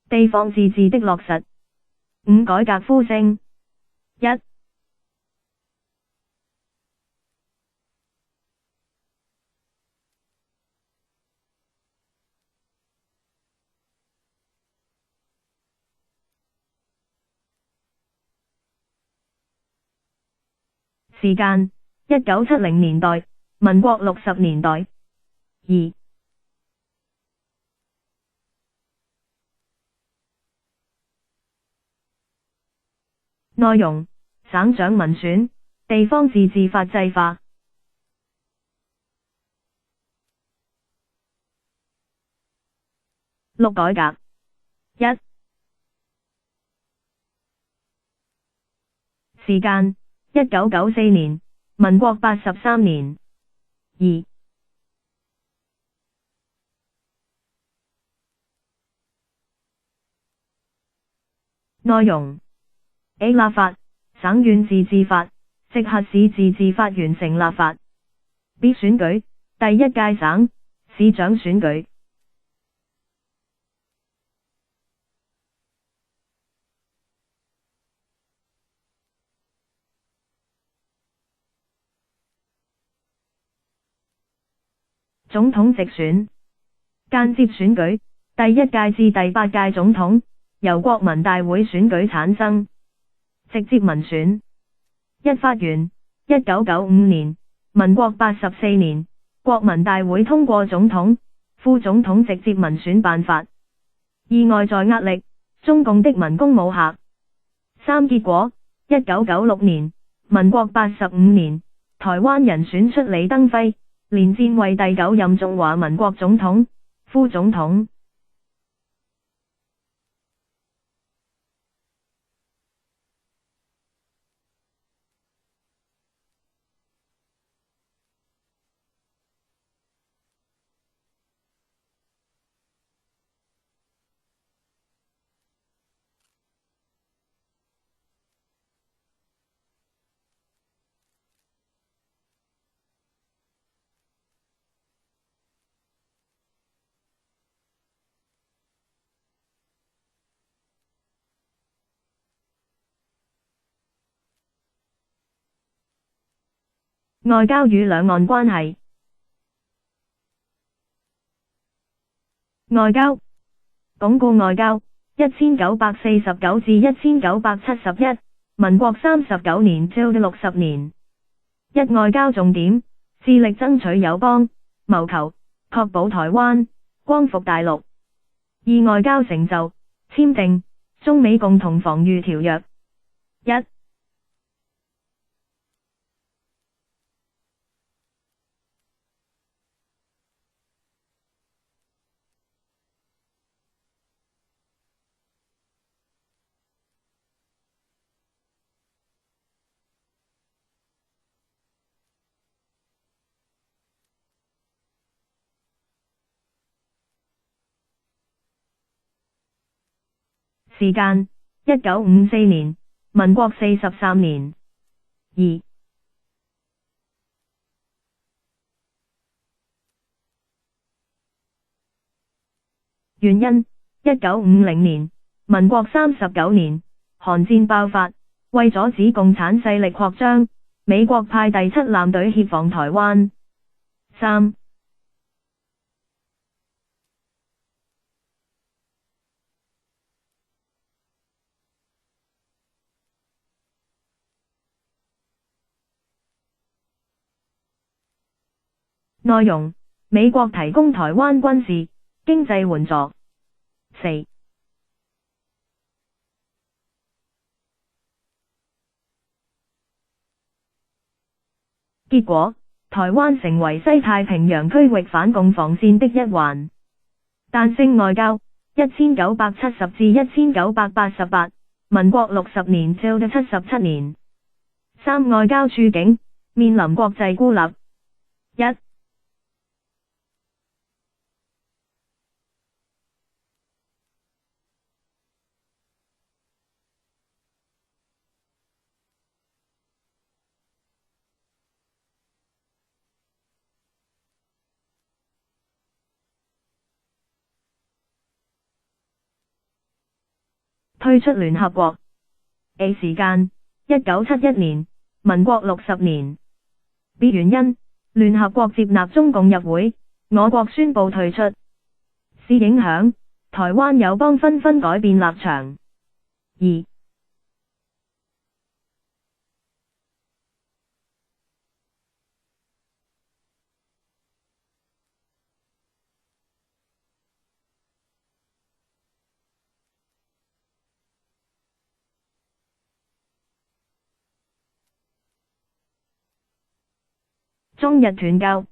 地方自治的落實。5. 改革呼聲。一、時間1970年代，民國60年代。二、內容，省長民選，地方自治法制化。六、改革。一、時間1994年，民國83年。二、內容 A 立法，省縣自治法，直轄市自治法完成立法。B 選舉，第一屆省市長選舉。總統直選，間接選舉，第一屆至第八屆總統由國民大會選舉產生。直接民選。一、法源1995年，民國84年，國民大會通過總統、副總統直接民選辦法。二、外在壓力，中共的民工武嚇。三、結果1996年，民國85年，台灣人選出李登輝，連戰為第9任中華民國總統、副總統。外交與兩岸關係。外交，鞏固外交1949至1971，民國39年至60年。一、外交重點，致力爭取友邦，謀求確保台灣光復大陸。二、外交成就，簽訂中美共同防禦條約。一、時間1954年，民國43年。二、原因1950年，民國39年，韓戰爆發，為阻止共產勢力擴張，美國派第7艦隊協防台灣。三、內容，美國提供台灣軍事、經濟援助。四、結果，台灣成為西太平洋區域反共防線的一環。彈性外交1970至1988，民國60年至77年。三、外交處境，面臨國際孤立。一、退出聯合國。A 時間1971年，民國60年。B 原因，聯合國接納中共入會，我國宣布退出。C 影響，台灣友邦紛紛改變立場。2. 中日斷交。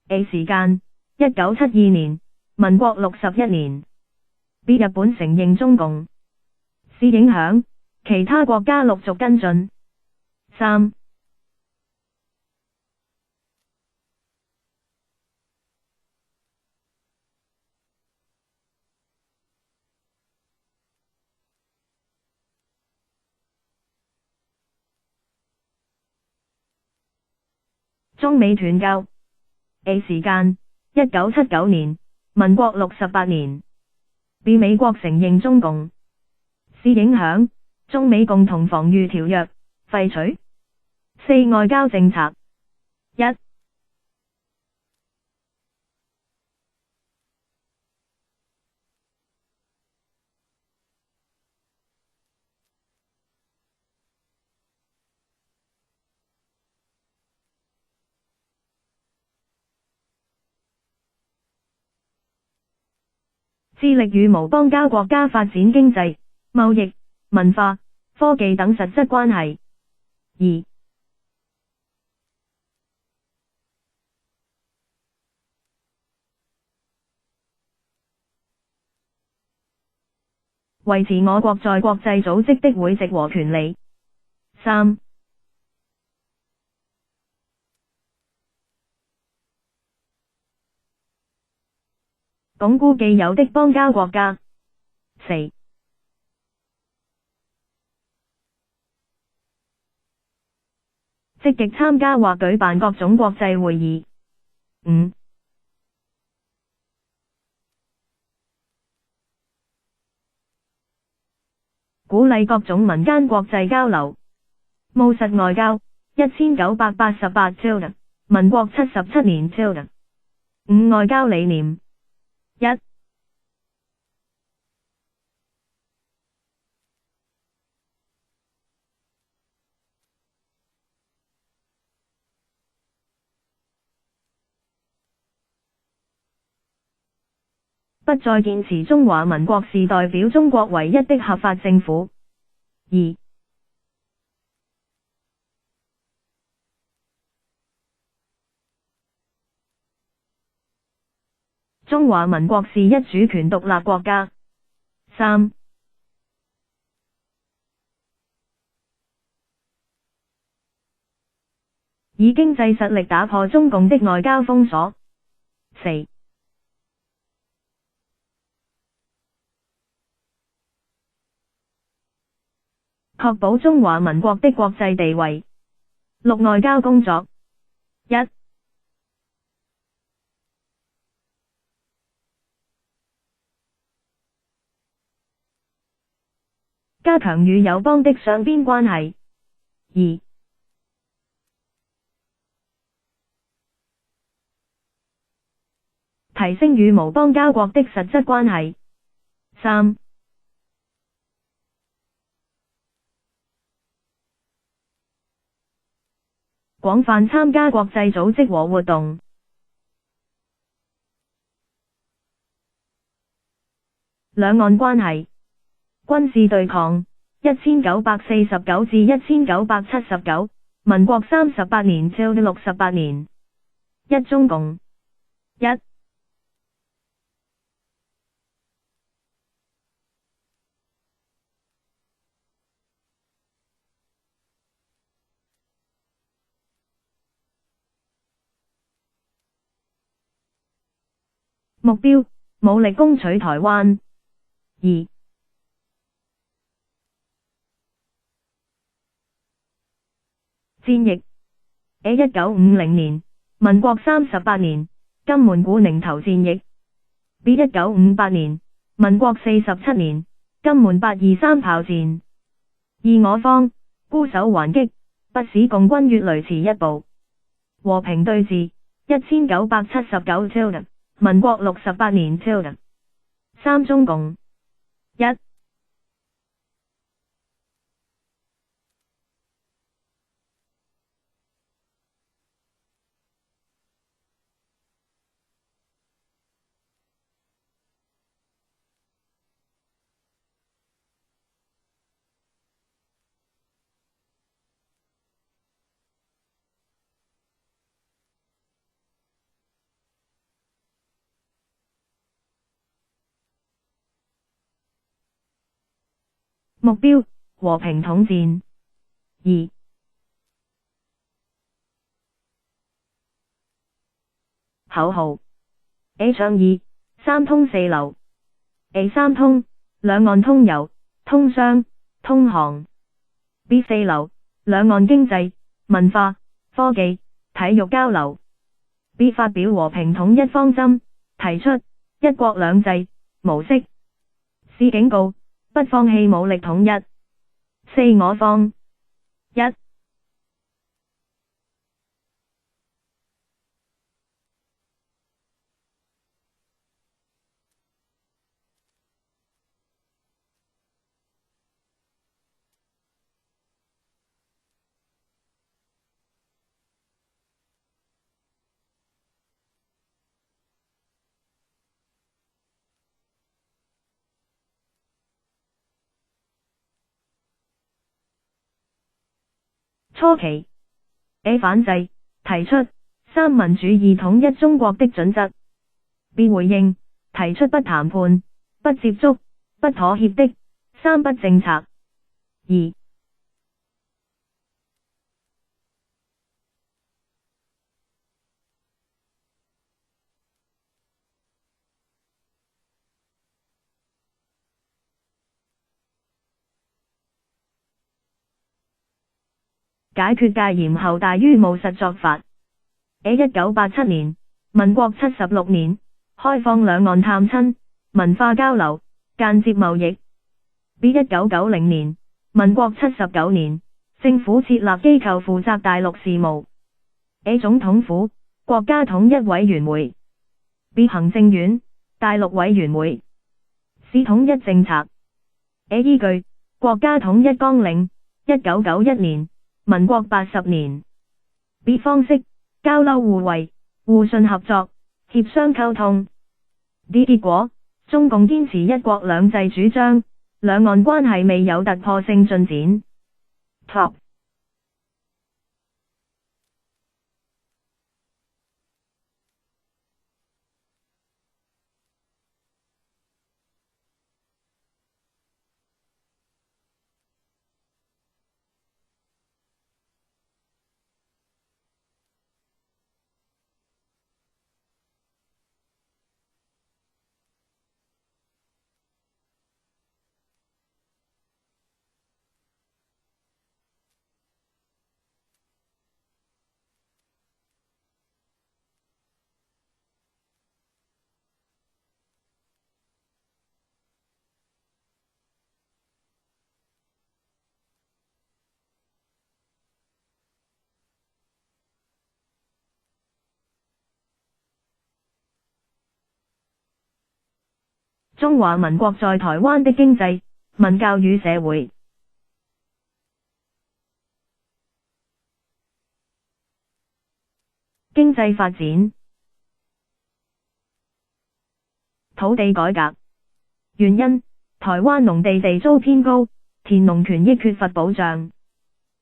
A 時間，1972年，民國61年。B 日本承認中共。C 影響，其他國家陸續跟進。3. 中美斷交。A 時間，1979年，民國68年。B 美國承認中共。C 影響，中美共同防禦條約，廢除。4. 外交政策。1. 致力與無邦交國家發展經濟、貿易、文化、科技等實質關係。2. 維持我國在國際組織的會籍和權利。3. 鞏固既有的邦交國家。4. 積極參加或舉辦各種國際會議。5. 鼓勵各種民間國際交流。務實外交。1988 tilde， 民國77年 tilde。5. 外交理念。1. 不再堅持中華民國是代表中國唯一的合法政府。2. 中華民國是一主權獨立國家。3. 以經濟實力打破中共的外交封鎖。4. 確保中華民國的國際地位。6. 外交工作。1. 加強與友邦的雙邊關係。2. 提升與無邦交國的實質關係。3. 廣泛參加國際組織和活動。兩岸關係。軍事對抗1949至1979，民國38年至68年。1. 中共。1. 目標，武力攻取台灣。2. 戰役 A 1950年，民國38年，金門古寧頭戰役。B 1958年，民國47年，金門823炮戰。2. 我方，固守還擊，不使共軍越雷池一步。和平對峙1979tilde，民國68年tilde。3中共1目標：和平統戰。2口號 A 倡議3通4流 A 3通，兩岸通郵、通商、通航 B 4流，兩岸經濟、文化、科技、體育交流 B 發表和平統一方針，提出一國兩制模式 C 警告不放棄武力統一。4我方1初期 A 反制，提出三民主義統一中國的準則。B 回應，提出不談判、不接觸、不妥協的三不政策。2解決戒嚴後大於務實作法。A 1987年，民國76年，開放兩岸探親、文化交流、間接貿易。B 1990年，民國79年，政府設立機構負責大陸事務。A 總統府、國家統一委員會。B 行政院、大陸委員會。C 統一政策。A 依據國家統一綱領1991年。民國80年。B 方式交流互惠、互信合作、協商溝通。D 結果中共堅持一國兩制主張，兩岸關係未有突破性進展。Top。中華民國在台灣的經濟、文教與社會。經濟發展。土地改革。原因：台灣農地地租偏高，田農權益缺乏保障。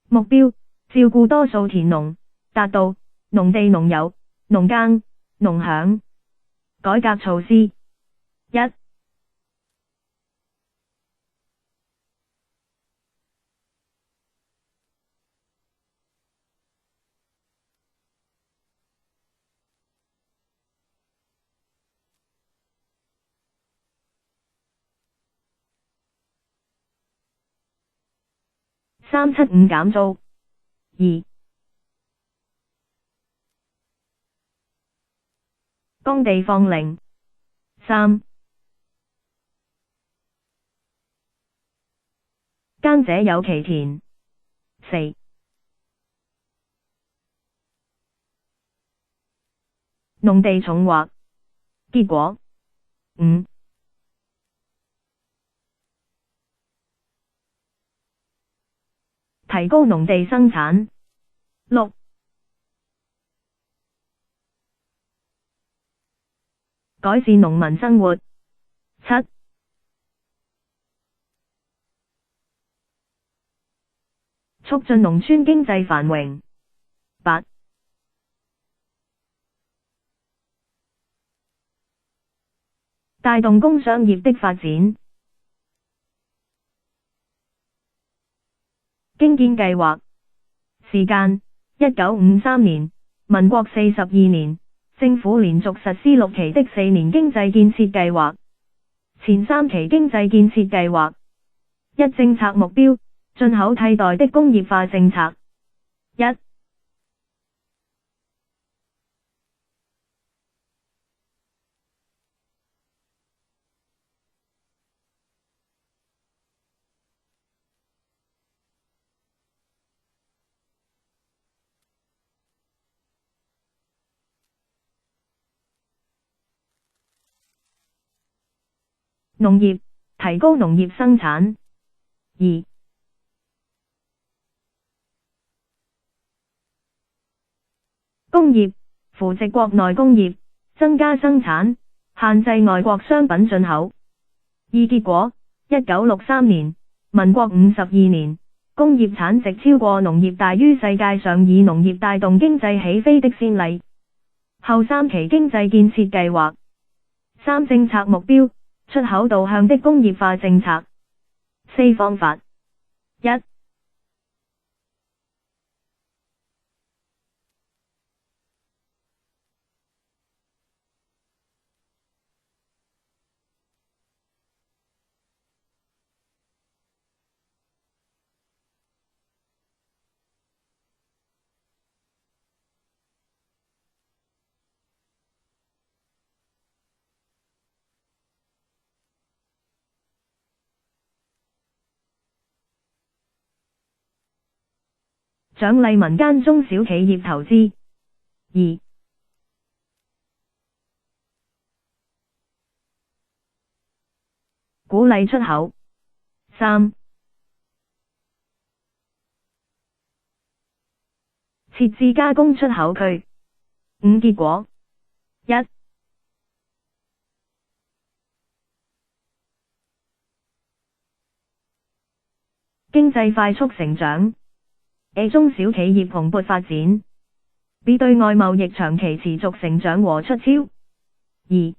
目標：照顧多數田農，達到農地農有、農耕、農享。改革措施： 1. 375減租。 2. 公地放零。 3. 耕者有其田。4. 農地重劃。結果。5. 提高農地生產。6. 改善農民生活。7. 促進農村經濟繁榮。8. 帶動工商業的發展。興建計劃。時間：1953年，民國42年，政府連續實施6期的4年經濟建設計劃。前3期經濟建設計劃。1. 政策目標：進口替代的工業化政策。1. 農業，提高農業生產。2. 工業，扶植國內工業，增加生產，限制外國商品進口。2. 結果：1963年，民國52年，工業產值超過農業大於世界上以農業帶動經濟起飛的先例。後3期經濟建設計劃。3. 政策目標：出口導向的工業化政策。4. 方法。1. 獎勵民間中小企業投資。2. 鼓勵出口。3. 設置加工出口區。5. 結果。1. 經濟快速成長。A. 中小企業蓬勃發展。B. 對外貿易長期持續成長和出超。2.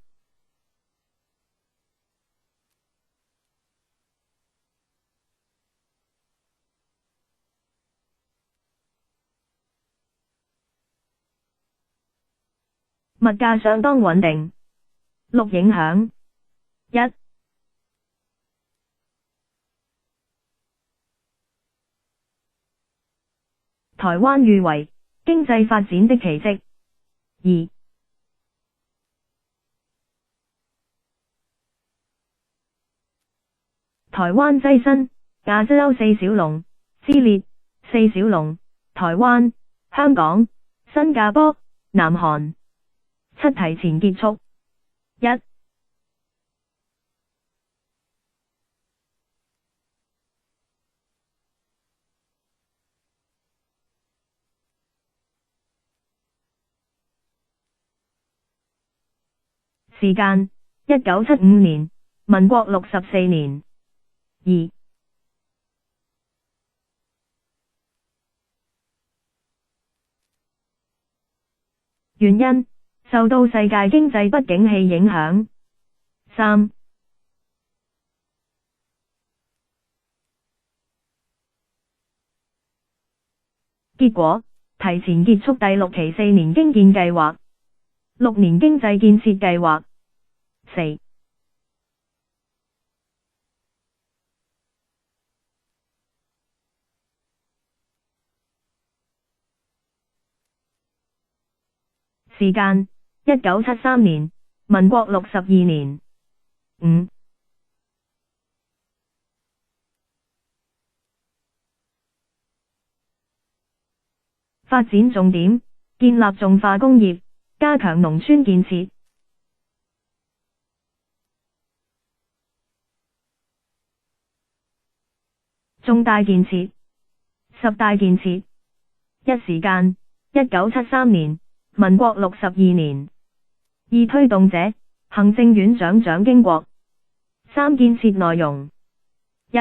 物價相當穩定。6. 影響。1. 台灣譽為經濟發展的奇蹟。2. 台灣躋身亞洲4小龍之列。4小龍：台灣、香港、新加坡、南韓。7. 提前結束。1. 時間：1975年，民國64年。2. 原因：受到世界經濟不景氣影響。3. 結果：提前結束第6期4年經建計劃。6年經濟建設計劃。4. 時間：1973年，民國62年。5. 發展重點，建立重化工業，加強農村建設。重大建設，十大建設。一時間，1973年，民國62年。二推動者，行政院長蔣經國。三建設內容。一、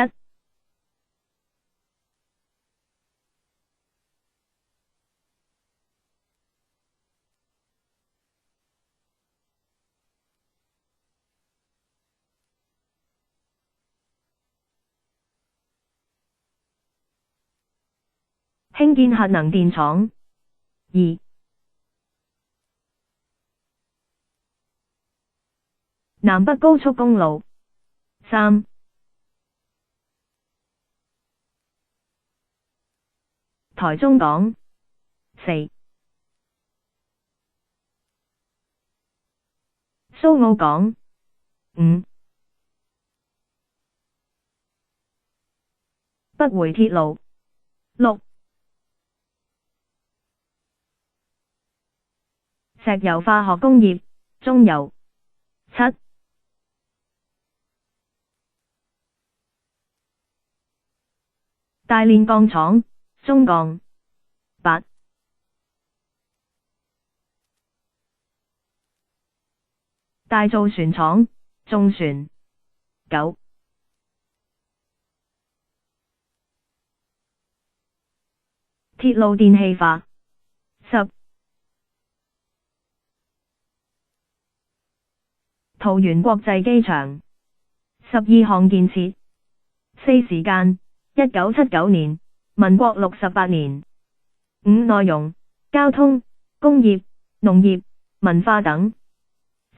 興建核能電廠。二、南北高速公路。三、台中港。四、蘇澳港。五、北迴鐵路。六、石油化學工業，中油。七、大煉鋼廠，中鋼。八、大造船廠，中船。九、鐵路電氣化。十、桃園國際機場。12項建設。四時間，1979年，民國68年。五內容，交通、工業、農業、文化等。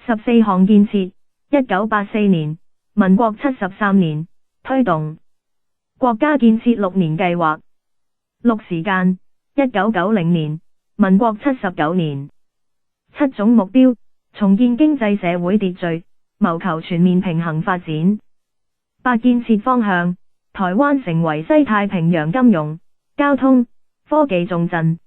14項建設。1984年，民國73年，推動。國家建設6年計劃。六時間，1990年，民國79年。七種目標，重建經濟社會秩序，謀求全面平衡發展。八建設方向，台灣成為西太平洋金融、交通、科技重鎮。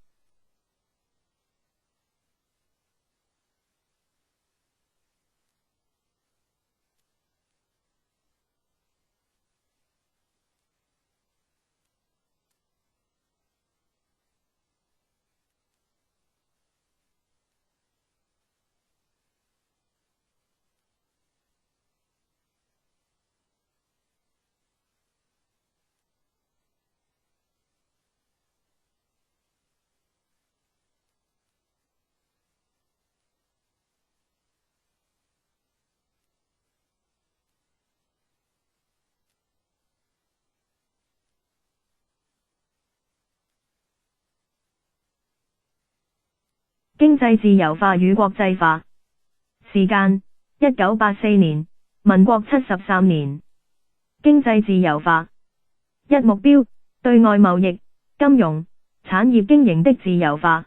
經濟自由化與國際化。時間：1984年，民國73年。經濟自由化。一目標，對外貿易、金融、產業經營的自由化。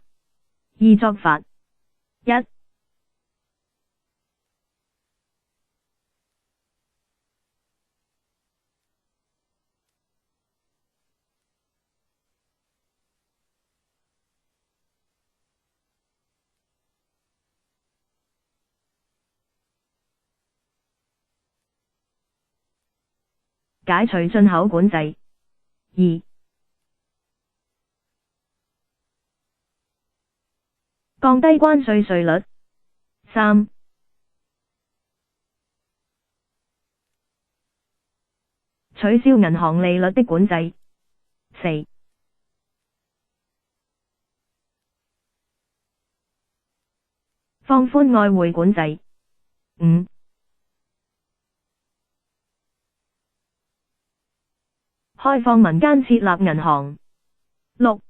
二作法。一、解除進口管制。二、降低關稅稅率。三、取消銀行利率的管制。四、放寬外匯管制。五、開放民間設立銀行。六、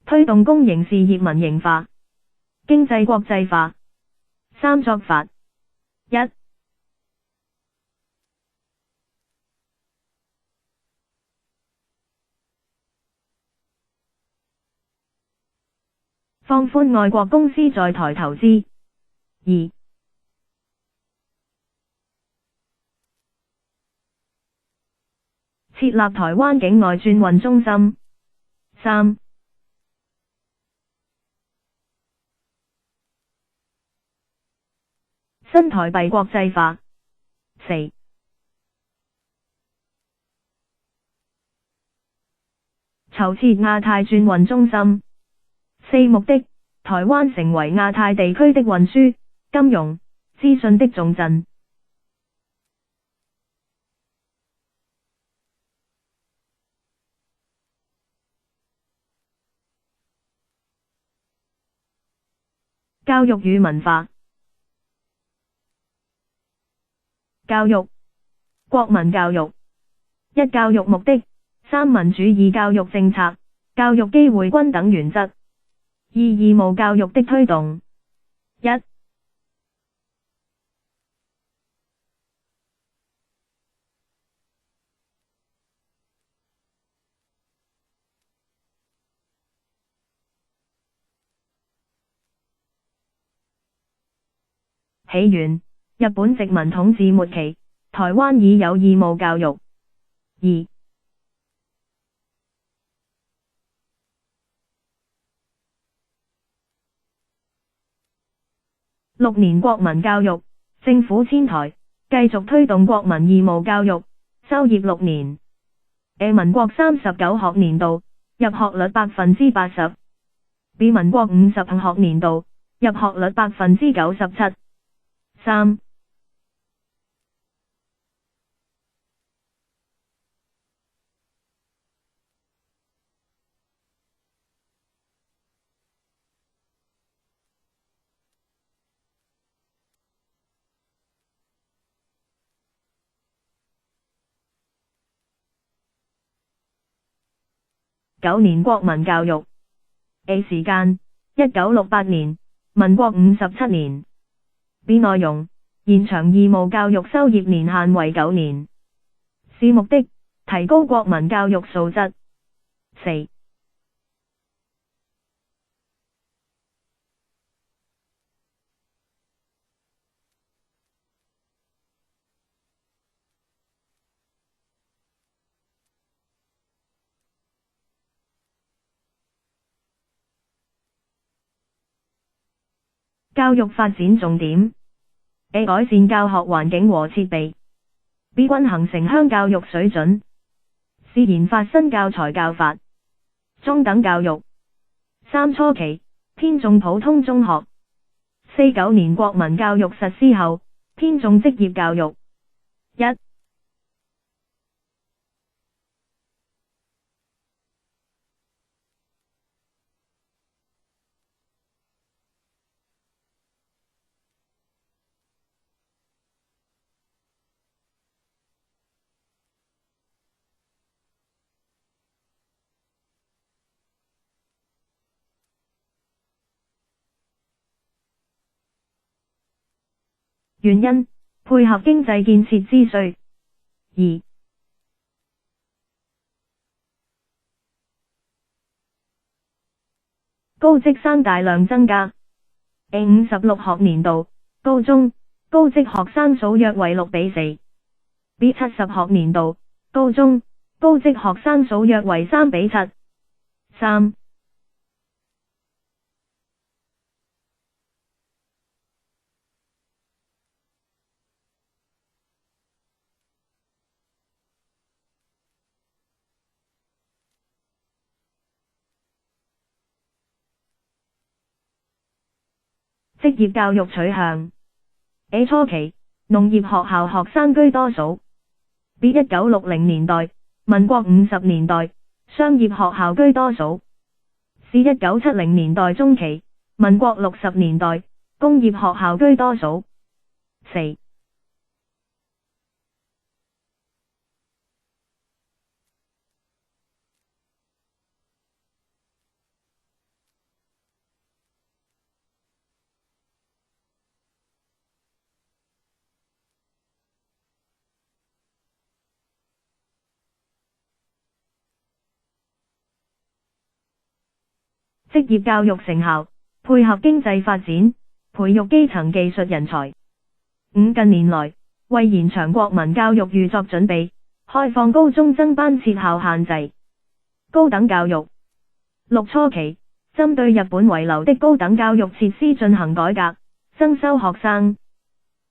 推動公營事業民營化，經濟國際化。三作法。一、放寬外國公司在台投資。二、設立台灣境外轉運中心。3. 新台幣國際化。4. 籌設亞太轉運中心。4. 目的，台灣成為亞太地區的運輸、金融、資訊的重鎮。教育與文化。教育，國民教育。1. 教育目的，三民主義教育政策，教育機會均等原則。2. 義務教育的推動。1. 起源，日本殖民統治末期，台灣已有義務教育。2. 6年國民教育，政府遷台，繼續推動國民義務教育，修業6年。民國39學年度，入學率 80%。民國55學年度，入學率 97%。3. 9年國民教育。時間1968年，民國57年。內容，延長義務教育修業年限為9年。是目的，提高國民教育素質。4. 教育發展重點。改善教學環境和設備。均衡城鄉教育水準。C. 研發新教材教法。中等教育。3. 初期，偏重普通中學。4. 9年國民教育實施後，偏重職業教育。1. 原因，配合經濟建設之需。2. 高職生大量增加。56學年度，高中、高職學生數約為6:4。70學年度，高中、高職學生數約為3:7。3. 職業教育取向。初期，農業學校學生居多數。1960年代、民國50年代，商業學校居多數。1970年代中期，民國60年代，工業學校居多數。4. 職業教育成效，配合經濟發展，培育基層技術人才。5. 近年來，為延長國民教育預作準備，開放高中增班設校限制。高等教育。6初期，針對日本遺留的高等教育設施進行改革，增收學生。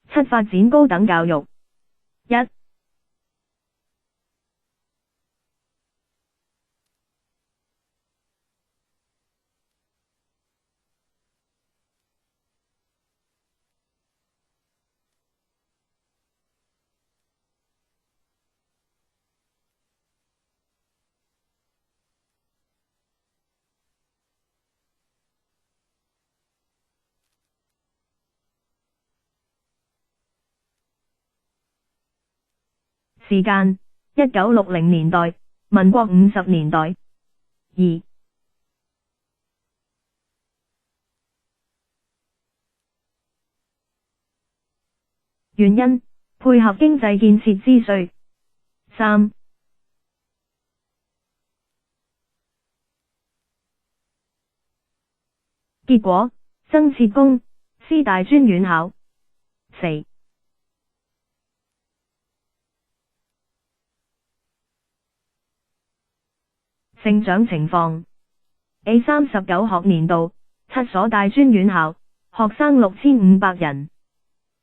7發展高等教育。1時間：1960年代，民國50年代。2原因：配合經濟建設之需。3結果：增設公、私大專院校。4成長情況。A39學年度7所大專院校，學生6500人。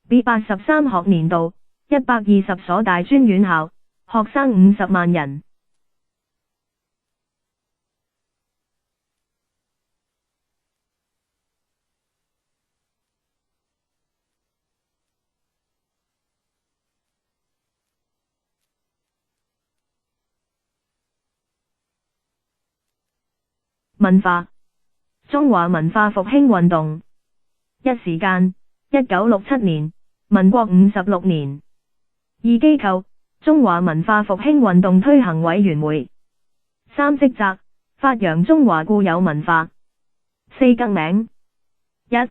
B83學年度120所大專院校，學生50萬人。文化。中華文化復興運動。1時間：1967年，民國56年。2機構：中華文化復興運動推行委員會。3職責：發揚中華固有文化。4更名。1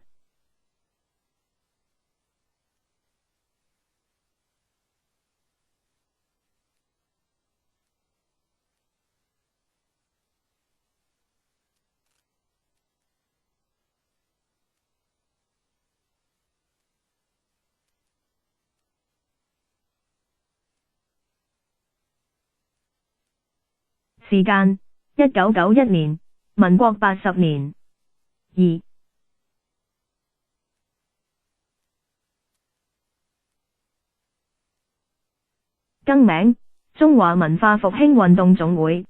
時間：1991年，民國80年。2更名：中華文化復興運動總會。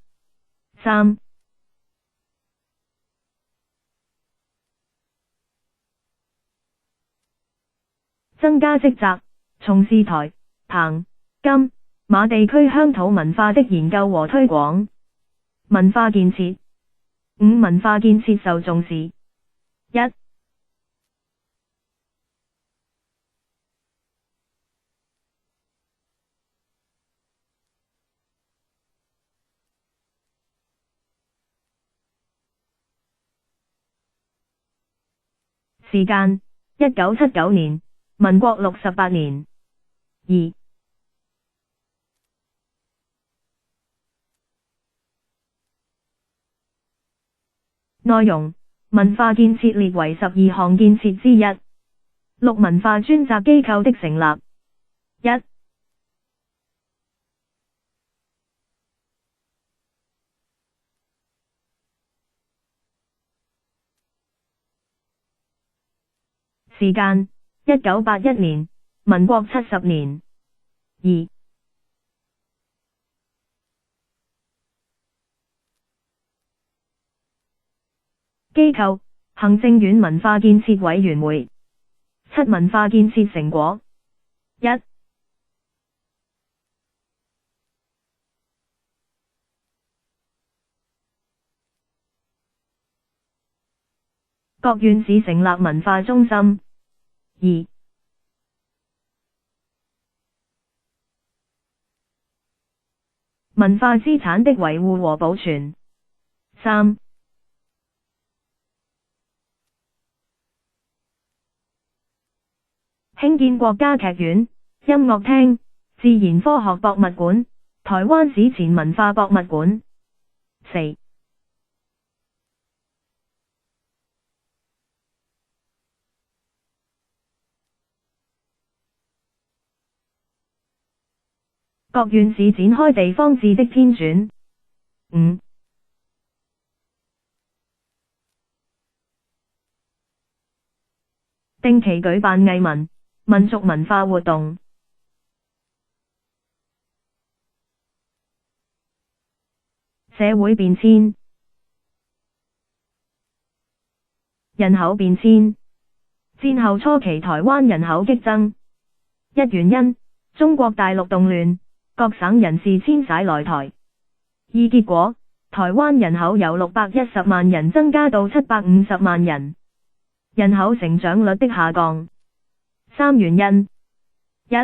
3增加職責：從事台、澎、金、馬地區鄉土文化的研究和推廣。文化建設。5文化建設受重視。1時間：1979年，民國68年。2內容：文化建設列為12項建設之一。6文化專責機構的成立。1時間：1981年，民國70年。2機構：行政院文化建設委員會。7文化建設成果。1各縣市成立文化中心。2文化資產的維護和保存。3興建國家劇院、音樂廳、自然科學博物館、台灣史前文化博物館。4各縣市展開地方志的編纂。5. 定期舉辦藝文、民俗文化活動。社會變遷。人口變遷。戰後初期台灣人口激增，一原因，中國大陸動亂，各省人士遷徙來台；二結果，台灣人口由610萬人增加到750萬人，人口成長率的下降。三原因。一、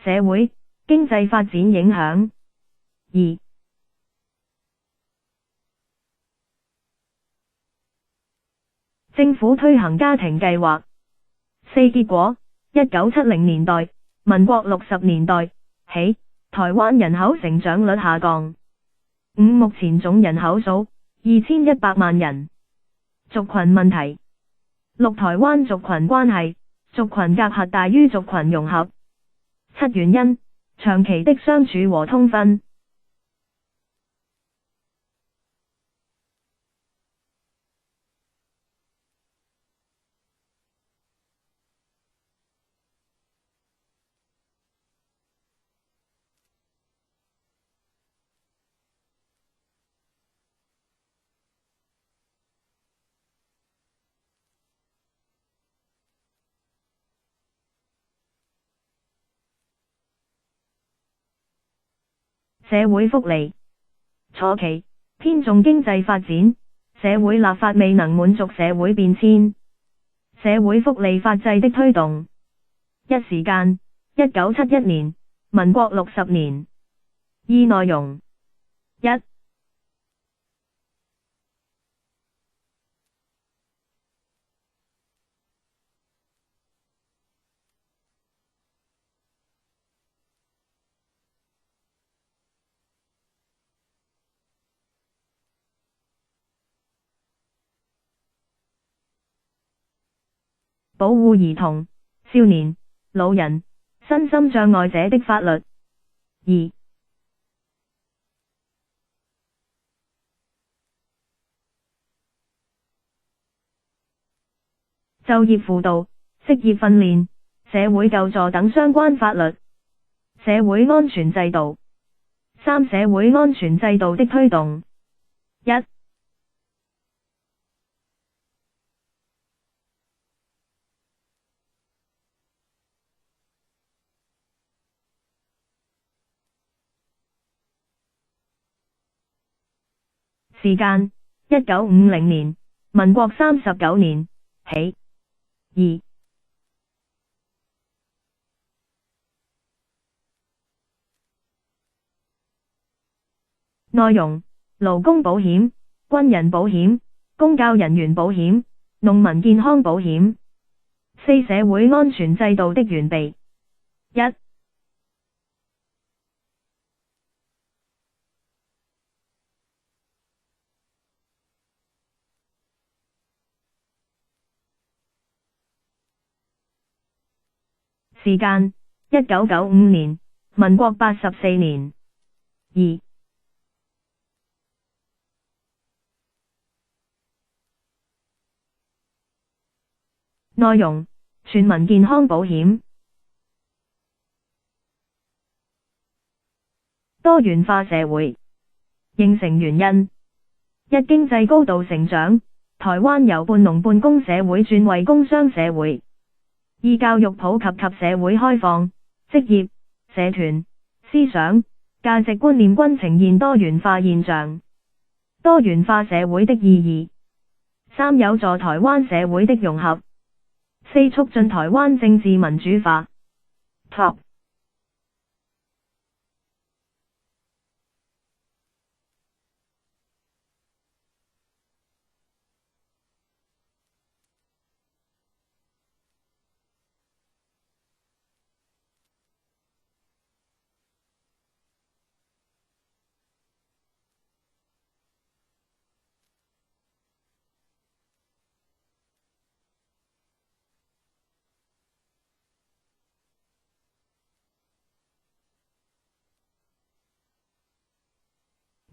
社會、經濟發展影響。二、政府推行家庭計劃。四結果，1970年代、民國60年代起，台灣人口成長率下降。五目前總人口數2100萬人。族群問題。六台灣族群關係，族群隔閡大於族群融合。七原因，長期的相處和通婚。社會福利。初期，偏重經濟發展，社會立法未能滿足社會變遷。社會福利法制的推動。一時間，1971年，民國60年。二內容。一、保護兒童、少年、老人、身心障礙者的法律。二、就業輔導、職業訓練、社會救助等相關法律。社會安全制度。三、社會安全制度的推動。一、時間1950年，民國39年起。二、內容，勞工保險、軍人保險、公教人員保險、農民健康保險。四、社會安全制度的完備。一、時間1995年，民國84年。二、內容，全民健康保險。多元化社會。形成原因。一、經濟高度成長，台灣由半農半工社會轉為工商社會。二、教育普及及社會開放，職業、社團、思想、價值觀念均呈現多元化現象。多元化社會的意義。三、有助台灣社會的融合。四、促進台灣政治民主化。Top。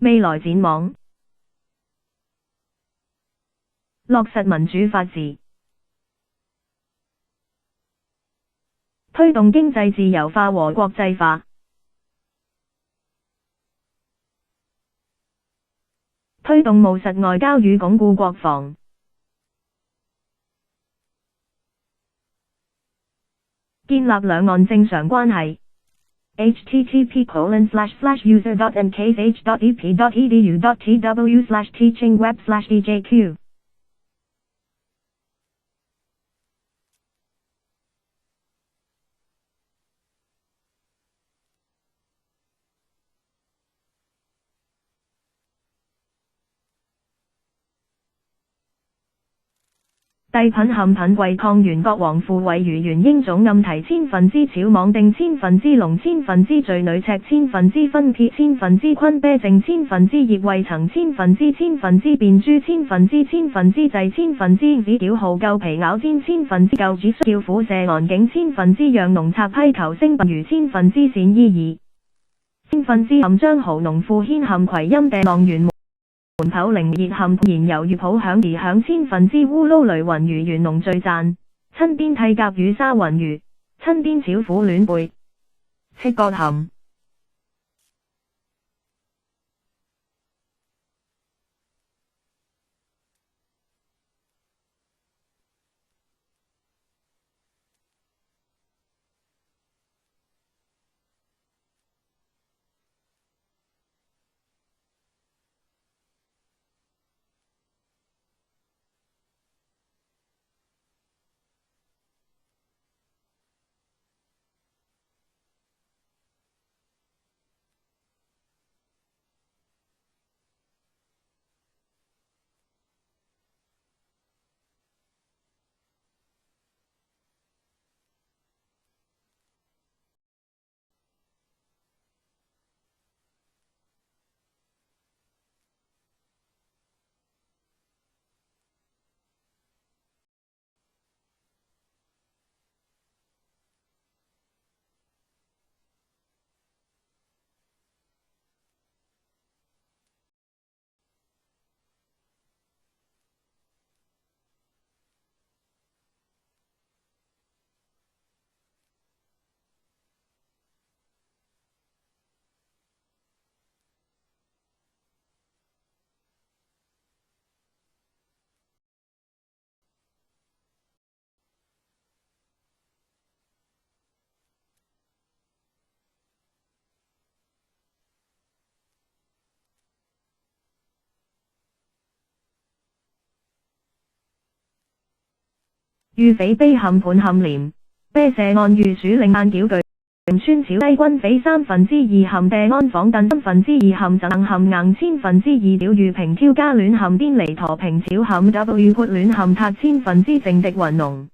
未來展望，落實民主法治，推動經濟自由化和國際化，推動務實外交與鞏固國防，建立兩岸正常關係。http://users.mksh.ep.edu.tw/teachingweb/djq帝品陷品為抗元國王父為余元英總暗提千分之草莽定千分之龍千分之罪女赤千分之分撇千分之坤啤正千分之葉為曾千分之變豬千分之制千分之子屌號舊皮咬千分之舊主叫虎射岸景千分之讓農賊批求星不如千分之善意義千分之陷張豪農富牽陷葵陰地浪園門口靈熱陷然猶豫抱響而響千分之烏撈雷雲如元龍最讚親邊替甲與沙雲如親邊小虎戀背赤角陷遇匪卑陷盤陷廉，啤射岸遇鼠領眼矯具，穿小低軍匪三分之二陷地安房燉三分之二陷贈陷硬千分之二屌遇平挑加戀陷癲離陀平小陷 W 潑戀陷塔千分之正敵雲龍。